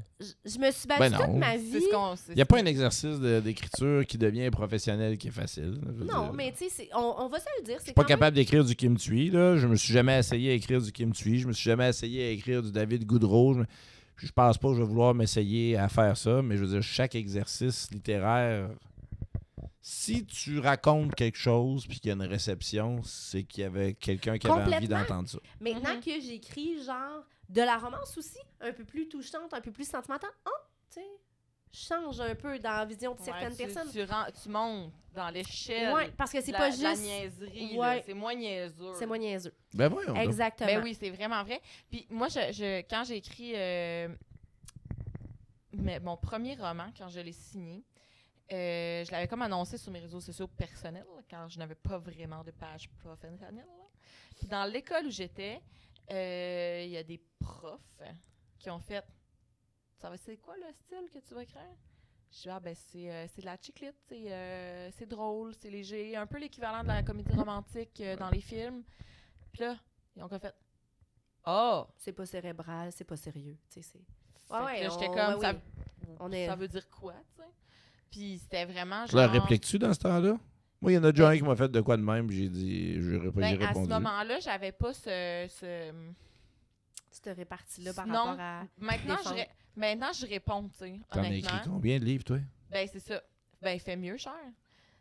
je me suis battue Ben toute non. ma C'est vie. ce qu'on Il n'y a pas un exercice d'écriture qui devient professionnel qui est facile. Je veux Non, dire. mais tu sais, on va se le dire. Je C'est suis pas quand même- capable d'écrire du Kim Thuy, là. Je me suis jamais essayé à écrire du Kim Thuy. Je me suis jamais essayé à écrire du David Goudreau. Je pense pas que je vais vouloir m'essayer à faire ça, mais je veux dire, chaque exercice littéraire, si tu racontes quelque chose puis qu'il y a une réception, c'est qu'il y avait quelqu'un qui avait envie Complètement. d'entendre ça. Maintenant Mhm. que j'écris, genre, de la romance aussi, un peu plus touchante, un peu plus sentimentale, tu sais, je change un peu dans la vision de certaines personnes. Tu montes dans l'échelle. Ouais, parce que c'est de pas la juste... niaiserie. Ouais. là. C'est moins niaiseux. C'est moins niaiseux. Ben voyons donc. Exactement. Ben oui, c'est vraiment vrai. Puis moi, quand j'ai écrit mon premier roman, quand je l'ai signé, je l'avais comme annoncé sur mes réseaux sociaux personnels, car je n'avais pas vraiment de page professionnelle. Puis dans l'école où j'étais, il y a des profs qui ont fait « C'est quoi le style que tu vas écrire? » Je dis « Ah, ben c'est de la chiclite, c'est drôle, c'est léger, un peu l'équivalent de la comédie romantique dans les films. » Puis là, ils ont comme fait « Oh! » C'est pas cérébral, c'est pas sérieux, tu sais, c'est... Fait Ouais, que là, j'étais on- comme, ouais, oui. ça veut dire quoi, tu sais? Puis c'était vraiment Je la genre... réplique-tu dans ce temps-là? Moi, il y en a déjà un qui m'a fait de quoi de même, j'ai dit, j'ai Ben, à ce répondu. moment-là, j'avais pas ce... Cette répartie-là par Non. rapport à... Maintenant, défendre. je réponds, tu sais, T'en as écrit honnêtement. combien de livres, toi? Ben, c'est ça. Ben, fais mieux, cher.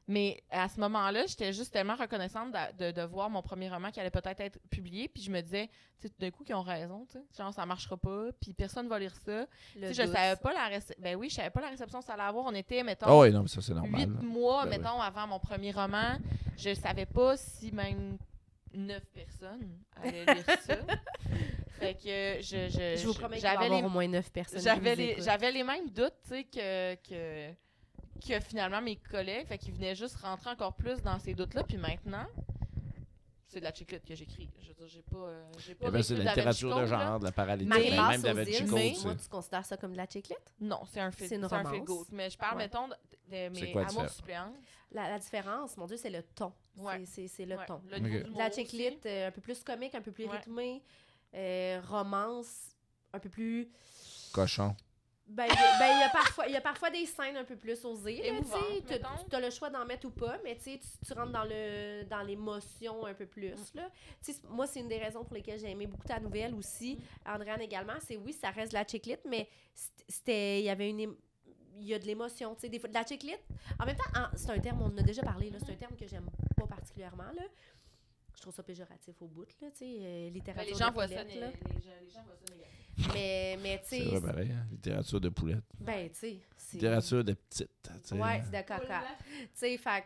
Mais à ce moment-là, j'étais juste tellement reconnaissante de voir mon premier roman qui allait peut-être être publié. Puis je me disais, tu sais, tout d'un coup, qu'ils ont raison, tu sais. Genre, ça marchera pas, puis personne va lire ça. Tu sais, je savais pas je savais pas la réception que ça allait avoir. On était, mettons, Ah oui, non, mais ça, c'est normal. 8 là. mois, Ben oui. mettons, avant mon premier roman. Je savais pas si même 9 personnes allaient lire ça. Fait que Je vous promets qu'il va y j'avais avoir les au moins 9 personnes j'avais qui nous les, écoutent. j'avais les mêmes doutes, tu sais, que finalement mes collègues, fait qu'ils venaient juste rentrer encore plus dans ces doutes-là. Puis maintenant, c'est de la chiclette que j'écris. Je veux dire, j'ai pas Eh ben, c'est de la réécrit littérature de Da Vinci Code, là. genre, de la paralytique, Marie Mais- même passe aux David îles, Chico, mais- tu moi, sais. tu considères ça comme de la chiclette? Non, c'est un feel, C'est une c'est un feel romance. good. Mais je parle, Ouais. mettons, de mes quoi amours différent? suppléants. La différence, mon Dieu, c'est le ton. Ouais. C'est le Ouais. ton. Le Ok. niveau De d'humour la aussi. chiclette, un peu plus comique, un peu plus Ouais. rythmée. Romance, un peu plus... Cochon. Ben, il y a parfois des scènes un peu plus osées. là, Émouvantes, tu sais, mettons. tu as le choix d'en mettre ou pas, mais tu sais, tu rentres dans l'émotion un peu plus. Là. Tu sais, moi, c'est une des raisons pour lesquelles j'ai aimé beaucoup ta nouvelle aussi. Andréane également, c'est oui, ça reste de la chiclette, mais il y avait il y a de l'émotion, tu sais, des fois, de la chiclette. En même temps, c'est un terme, on en a déjà parlé, là, c'est un terme que j'aime pas particulièrement, là. Je trouve ça péjoratif au bout, là, tu sais, Ben, littérature les gens de voient ça, poulette, là. les gens voient ça négatif. Mais tu C'est sais, vrai, pareil, hein? Littérature de poulette. ben, tu sais, c'est... Littérature de petite, tu sais. Ouais, c'est de caca. Tu sais, fait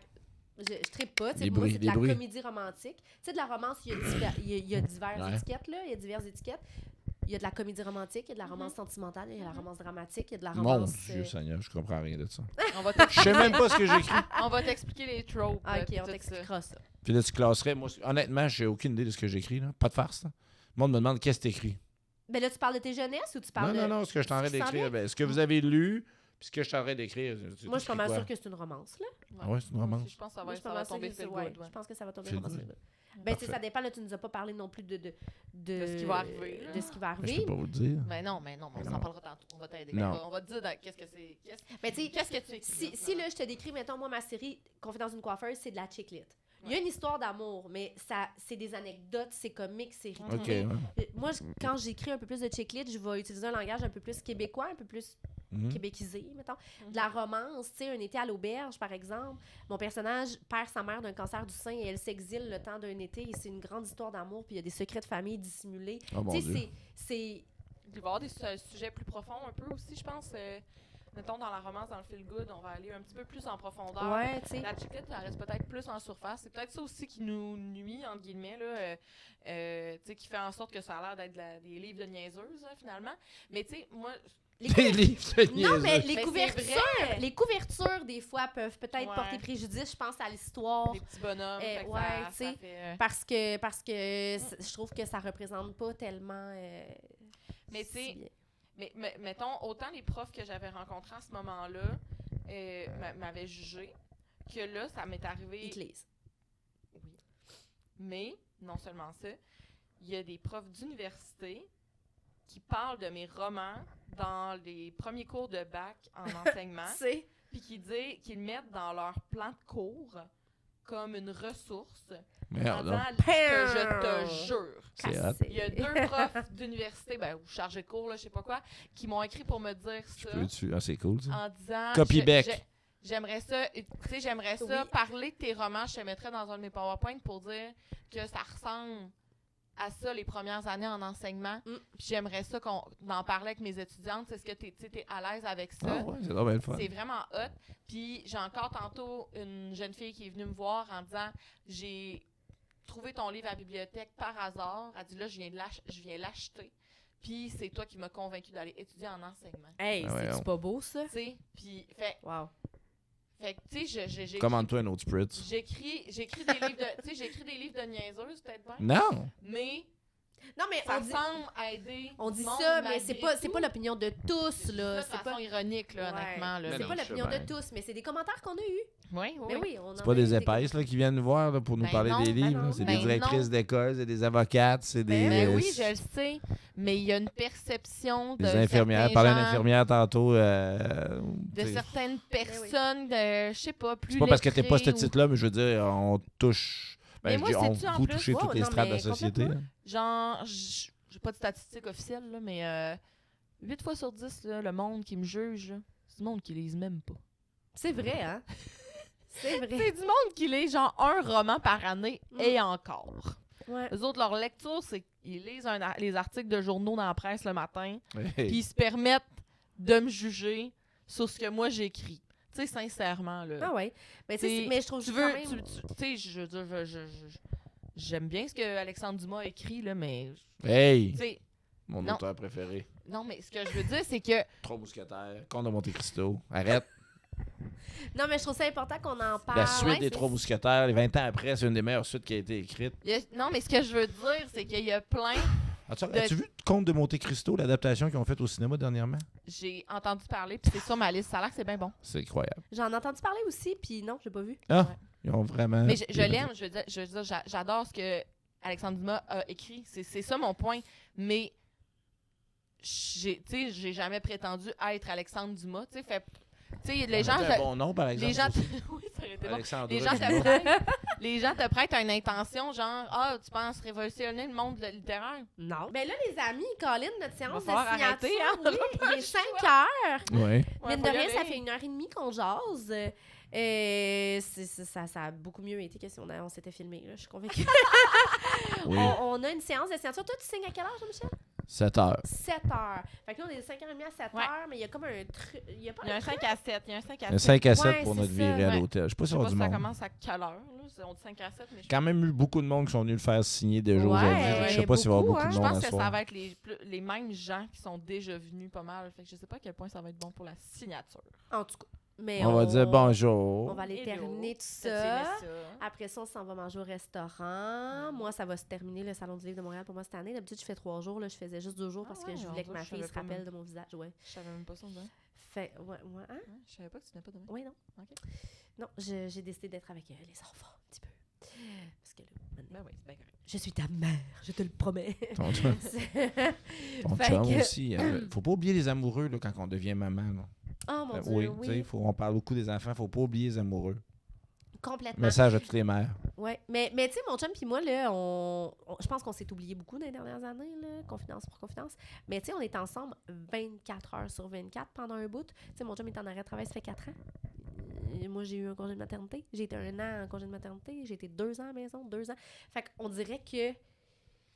que je trippe pas. Tu sais, Les moi, bruits, c'est de les la bruits. comédie romantique. Tu sais, de la romance, il y a diverses Ouais. étiquettes, là. Il y a diverses étiquettes. Il y a de la comédie romantique, il y a de la romance sentimentale, il y a de la romance dramatique, il y a de la Mon romance... Dieu, Seigneur, je comprends rien de ça. On va Je sais même pas ce que j'écris. on va t'expliquer les tropes. Ah, puis OK, on tout t'expliquera ça. Puis là, tu classerais. Moi, honnêtement, j'ai aucune idée de ce que j'écris, là. Pas de farce, là. Le monde me demande qu'est-ce que t'écris. Ben là, tu parles de tes jeunesses ou tu parles Non, de... non, ce que je suis en train ce qui s'en d'écrire, vient? ben, ce que vous avez lu, Puis ce que je suis en train d'écrire... Moi, je suis pas mal sûre que c'est une romance, là. Ah ouais, c'est une Moi romance. aussi, je pense que ça Moi, va, je suis pas ça va mal sûre tomber que feel c'est- ouais, good. Ouais. je pense que ça va tomber Feel romance. good. Ben, tu sais, Parfait. ça dépend, là, tu nous as pas parlé non plus de ce qui va arriver, là. De ce qui va Mais je arriver. peux pas vous le dire. Mais non, on Non. s'en parlera tantôt. On va t'aider. Non. On va te dire qu'est-ce que c'est. Mais tu sais, Qu'est-ce que tu écris? si là, je te décris, mettons, moi, ma série Confidence d'une coiffeuse, c'est de la chick-lit. Il y a une histoire d'amour, mais ça, c'est des anecdotes, c'est comique, c'est rythmé. OK, ouais. Moi, quand j'écris un peu plus de chick-lit, je vais utiliser un langage un peu plus québécois, un peu plus Mhm. québécisé, mettons. De la romance, tu sais, un été à l'auberge, par exemple. Mon personnage perd sa mère d'un cancer du sein et elle s'exile le temps d'un été et c'est une grande histoire d'amour, puis il y a des secrets de famille dissimulés. Oh mon Tu sais, Dieu. c'est... Il va y avoir des sujets plus profonds un peu aussi, je pense. Mettons, dans la romance, dans le feel good, on va aller un petit peu plus en profondeur. Ouais, tu sais. La chiclette, elle reste peut-être plus en surface. C'est peut-être ça aussi qui nous nuit, entre guillemets, là, tu sais, qui fait en sorte que ça a l'air d'être des livres de niaiseuses, là, finalement. Mais tu sais, moi, Des livres de Non, mais niaiseux. les Mais couvertures, les couvertures, des fois, peuvent peut-être Ouais. porter préjudice, je pense, à l'histoire. les petits bonhommes, fait que ouais, ça tu sais, fait, Parce que je trouve que ça représente pas tellement. Mais tu sais, si bien. mais mettons, autant les profs que j'avais rencontrés à ce moment-là m'avaient jugé, que là, ça m'est arrivé. Ils te lisent. Oui. Mais, non seulement ça, il y a des profs d'université qui parlent de mes romans dans les premiers cours de bac en enseignement, Tu sais. puis qu'ils mettent dans leur plan de cours comme une ressource en Merde, disant non. que je te jure. C'est hot. Il y a 2 profs d'université, ou chargés de cours, là, je sais pas quoi, qui m'ont écrit pour me dire Je ça peux-tu? Ah, c'est cool, ça. en disant... Copyback. J'aimerais ça, tu sais, j'aimerais ça Oui. parler de tes romans, je te mettrais dans un de mes PowerPoint pour dire que ça ressemble à ça les premières années en enseignement. Mm. Puis j'aimerais ça qu'on en parlait avec mes étudiantes. Est-ce que tu es à l'aise avec ça? Ah ouais, c'est vraiment le fun. C'est vraiment hot. Puis j'ai encore tantôt une jeune fille qui est venue me voir en disant j'ai trouvé ton livre à la bibliothèque par hasard. Elle dit là, je viens l'acheter. Puis c'est toi qui m'as convaincu d'aller étudier en enseignement. Hey, Ah ouais, c'est-tu on- pas beau, ça? Tu sais, puis fait Wow. que tu sais, j'ai Commande-toi un autre spritz. j'écris des livres de tu sais, j'écris des livres de niaiseuses peut-être bien. Non! Mais Non, mais ça semble aider. on du dit monde ça, mais c'est malgré pas tout. l'opinion de tous, là. De C'est façon pas, ironique, là, Ouais. honnêtement. Là. Mais c'est non, pas je l'opinion sais de bien. tous, mais c'est des commentaires qu'on a eus. Oui, Mais oui, on C'est en pas a eu des des épaisses là, qui viennent nous voir là, pour nous Ben parler non, des ben livres. non, C'est ben des directrices non. d'école, c'est des avocates, c'est des, Ben oui, je le sais, mais il y a une perception de des infirmières. certains Parler d'une gens, infirmière tantôt. de t'sais, certaines oui. personnes, je sais pas, plus c'est pas parce que t'es pas ce lettrées ou- titre-là, mais je veux dire, on touche. Mais Ben, moi, je dis, on sais-tu, en vous plus, touchez toutes wow, les non, strates de la mais société. complètement. hein. Genre, j'ai pas de statistiques officielles, là, mais 8 fois sur 10, là, le monde qui me juge, là, c'est du monde qui lise même pas. C'est vrai, hein? C'est vrai. C'est du monde qui lit genre un roman par année Mm. et encore. Ouais. Eux autres, leur lecture, c'est qu'ils lisent les articles de journaux dans la presse le matin, Hey. puis ils se permettent de me juger sur ce que moi j'écris. Tu sais, sincèrement, là. Ah ouais. Mais, tu sais, T'sais, mais je trouve Tu quand veux, même... tu sais, je veux dire, j'aime bien ce que Alexandre Dumas a écrit, là, mais, Hey! tu sais, Mon non. auteur préféré. non, mais ce que je veux dire, c'est que, Trois mousquetaires. Comte de Monte Cristo. Arrête. Non, mais je trouve ça important qu'on en parle. La suite Ouais, des c'est- Trois mousquetaires, les 20 ans après, c'est une des meilleures suites qui a été écrite. non, mais ce que je veux dire, c'est qu'il y a plein, As-tu vu Comte de Monte Cristo, l'adaptation qu'ils ont faite au cinéma dernièrement? j'ai entendu parler, puis c'est sur ma liste, ça a l'air que c'est bien bon. C'est incroyable. J'en ai entendu parler aussi, puis non, je l'ai pas vu. Ah! Ouais. Ils ont vraiment. Mais je l'aime, je veux dire, j'adore ce que Alexandre Dumas a écrit. C'est ça mon point. Mais j'ai jamais prétendu être Alexandre Dumas. Tu sais, les gens, un bon nom, par exemple. les gens, aussi. oui, ça aurait été bon. Alexandre Les gens, Dumas. les gens te prêtent une intention, genre, ah, tu penses révolutionner le monde littéraire? Non. Ben là, les amis, Colin, notre séance de falloir signature, arrêter, hein, on oui, aura il est 5 heures. Ouais. Ouais, Mine faut de y rien, aller. ça fait 1h30 qu'on jase. Ça a beaucoup mieux été que si on s'était filmé, là, je suis convaincue. Oui. On a une séance de signature. Toi, tu signes à quelle heure, Jean-Michel? 7 heures. 7 heures. Fait que là, on est de 5h30 à 7 Ouais. heures, mais il y a comme un truc. Il y a pas Il y a un truc? 5 à 7. Il y a un 5 à Un 7. 5 à 7 Ouais, pour c'est notre ça. virée à Ouais. l'hôtel. Je sais pas Je si sais on pas du si ça monde. commence à quelle heure. Là. On dit 5 à 7, mais je Quand même eu beaucoup de monde qui sont venus le faire signer déjà Ouais, aujourd'hui. Je sais pas s'il va y avoir beaucoup, beaucoup hein. de Je monde pense à que soir. ça va être les mêmes gens qui sont déjà venus pas mal. Fait que je sais pas à quel point ça va être bon pour la signature. En tout cas. Mais On va dire bonjour. On va aller Hello. terminer tout T'as-tu aimé ça. ça? Après ça, on s'en va manger au restaurant. Moi, ça va se terminer le Salon du livre de Montréal pour moi cette année. D'habitude, je fais 3 jours. Là, je faisais juste 2 jours parce que je voulais que ma fille se rappelle de mon visage. Ouais. Je savais même pas ça, hein? Fait, ouais, hein? Je savais pas que tu n'as pas demain. Oui, non. Ok. Non, j'ai décidé d'être avec les enfants un petit peu. Parce que là, maintenant, Ben oui, c'est bien correct. je suis ta mère, je te le promets. Ton Fait chum que- aussi. Faut pas oublier les amoureux là, quand on devient maman. Là. Oh mon Dieu, Oui, oui. tu sais, on parle beaucoup des enfants. Faut pas oublier les amoureux. Complètement. Message à toutes les mères. Ouais, mais tu sais, mon chum puis moi, là, je pense qu'on s'est oublié beaucoup dans les dernières années, là, confidence pour confidence. Mais tu sais, on est ensemble 24 heures sur 24 pendant un bout. Tu sais, mon chum est en arrêt de travail, ça fait 4 ans. Moi, j'ai eu un congé de maternité. J'ai été 1 an en congé de maternité. J'ai été 2 ans à la maison, 2 ans. Fait qu'on dirait que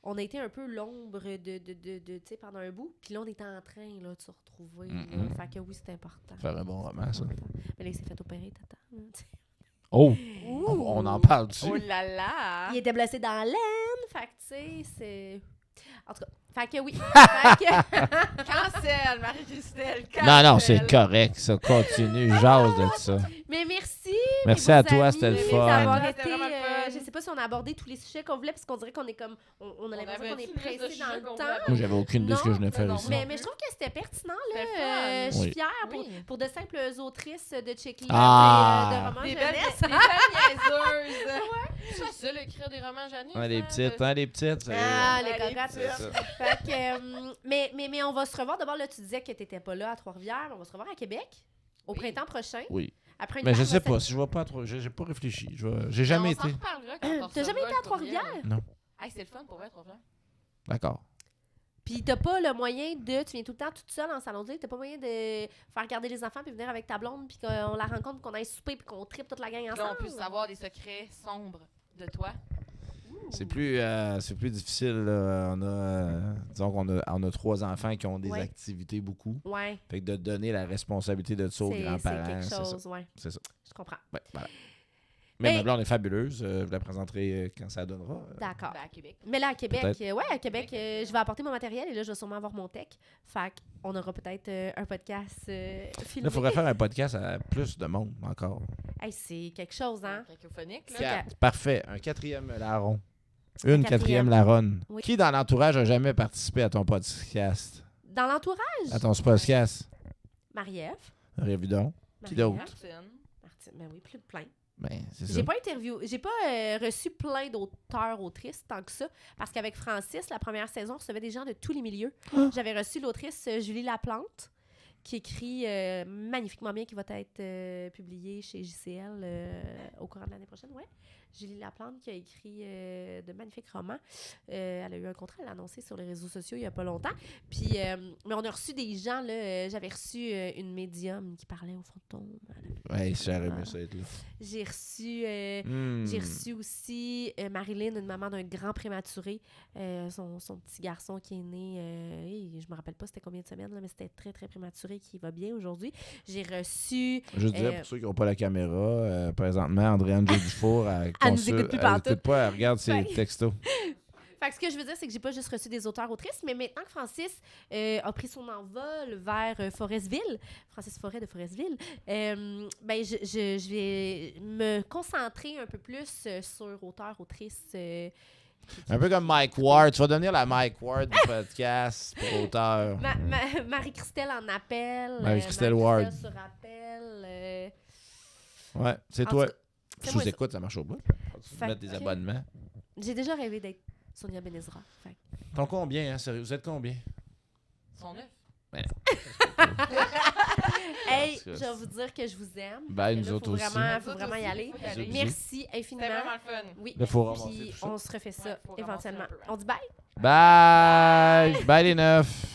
on a été un peu l'ombre de tu sais, pendant un bout. Puis là, on est en train, là, de se retrouver. là. Mm-mm. Fait que oui, c'est important. Faire un bon roman, ça. Mais là, il s'est fait opérer, tata. là, tu sais. Oh! Ouh! On en parle dessus. Oh là là! Il était blessé dans l'aine. Fait que, tu sais, c'est... En tout cas, fait que oui. Fait que... Cancel, Marie-Christelle, cancel! Non, c'est correct, ça. Continue. Jase de ça. Mais merci. Merci mes à beaux toi, amis, c'était le merci fun. d'avoir C'était été, vraiment le fun. je sais pas si on a abordé tous les sujets qu'on voulait, parce qu'on dirait qu'on est comme... On a l'impression qu'on est pressé dans le temps. Moi, j'avais aucune idée de ce que je venais faire Non, ici. Mais je trouve que c'était pertinent, là. C'était fun. Je suis Oui. fière pour, Oui. pour de simples autrices de checklist Ah. et de romans Des belles, jeunesse. des belles niaiseuses! C'est ça, écrire des romans jeunesse. Ouais, les petites, les petites. c'est- Ah, les Ouais, les cocottes. c'est ça. Fait que, mais on va se revoir. D'abord, là, tu disais que tu n'étais pas là à Trois-Rivières. On va se revoir à Québec au Oui. printemps prochain. Oui. Après une Mais je vague, sais on va pas, si je vois pas trop. J'ai pas réfléchi. J'ai jamais été. T'as jamais été à Trois-Rivières? Non. Hey, c'est le fun pour vrai, Trois-Rivières. D'accord. Puis t'as pas le moyen de... Tu viens tout le temps toute seule en salon de livre. T'as pas moyen de faire garder les enfants puis venir avec ta blonde puis qu'on la rencontre, qu'on aille souper puis qu'on tripe toute la gang Là, ensemble. on peut savoir des secrets sombres de toi. C'est plus difficile. Là. Disons qu'on a 3 enfants qui ont des Ouais. activités beaucoup. Ouais, Fait que de donner la responsabilité de ça aux c'est grands-parents, quelque c'est ça. chose, ouais. C'est ça. Je comprends. Ouais, voilà. Mais Mais- ma blonde est fabuleuse. Je la présenterai quand ça donnera. D'accord. Ben, à Québec. Mais là, à Québec, Peut-être. ouais, à Québec, je vais apporter mon matériel et là, je vais sûrement avoir mon tech. Fait qu'on aura peut-être un podcast filmé. Là, il faudrait faire un podcast à plus de monde encore. Hey, c'est quelque chose, hein? Cacophonique, là. C'est Parfait. Un 4e larron. Une quatrième. 4e larronne. Oui. Qui dans l'entourage a jamais participé à ton podcast? Dans l'entourage, À ton podcast? Marie-Ève. Révidon. Qui Marie-Ève, d'autre? Martine, ben oui, plein. Ben, c'est ça. J'ai pas reçu plein d'auteurs, autrices tant que ça, parce qu'avec Francis, la première saison, on recevait des gens de tous les milieux. J'avais reçu l'autrice Julie Laplante, qui écrit magnifiquement bien, qui va être publiée chez JCL au courant de l'année prochaine, ouais. Julie Laplante qui a écrit de magnifiques romans. Elle a eu un contrat, elle l'a annoncé sur les réseaux sociaux il n'y a pas longtemps. Puis, mais on a reçu des gens, là. J'avais reçu une médium qui parlait au fantôme. Ouais, j'aurais aimé ça être là. J'ai reçu... Hmm. J'ai reçu aussi Marilyn, une maman d'un grand prématuré. Son petit garçon qui est né, je me rappelle pas c'était combien de semaines, là, mais c'était très, très prématuré, qui va bien aujourd'hui. J'ai reçu... Je disais, pour ceux qui n'ont pas la caméra, présentement, Andréane Dufour, Elle nous écoute plus pantoute. écoute pas, elle regarde ses Ouais. textos. Fait que ce que je veux dire, c'est que j'ai pas juste reçu des auteurs autrices, mais maintenant que Francis a pris son envol vers Forestville, Francis Forêt de Forestville, ben je vais me concentrer un peu plus sur auteurs, autrices. Un peu comme Mike Ward. Tu vas devenir la Mike Ward du podcast pour auteur. Marie-Christelle en appel. Marie-Christelle Ward. sur appel. Ouais, c'est En toi. tout cas, Je fais-moi vous écoute, ça marche au bout. Tu Fait mettre des que- abonnements. J'ai déjà rêvé d'être Sonia Benezra. Fait que- T'en combien, hein, sérieux? Vous êtes combien? Son neuf. Hey, que je vais vous dire que je vous aime. Ben, Et nous là, autres faut aussi. Vraiment, Nous faut autres vraiment y aussi, aller. faut y aller. Bisous. Merci infiniment. C'était vraiment le fun. Oui. Là, faut ramasser Puis tout ça. on se refait ça Ouais, faut ramasser éventuellement. un peu, hein. On dit bye. Bye! Bye les neufs!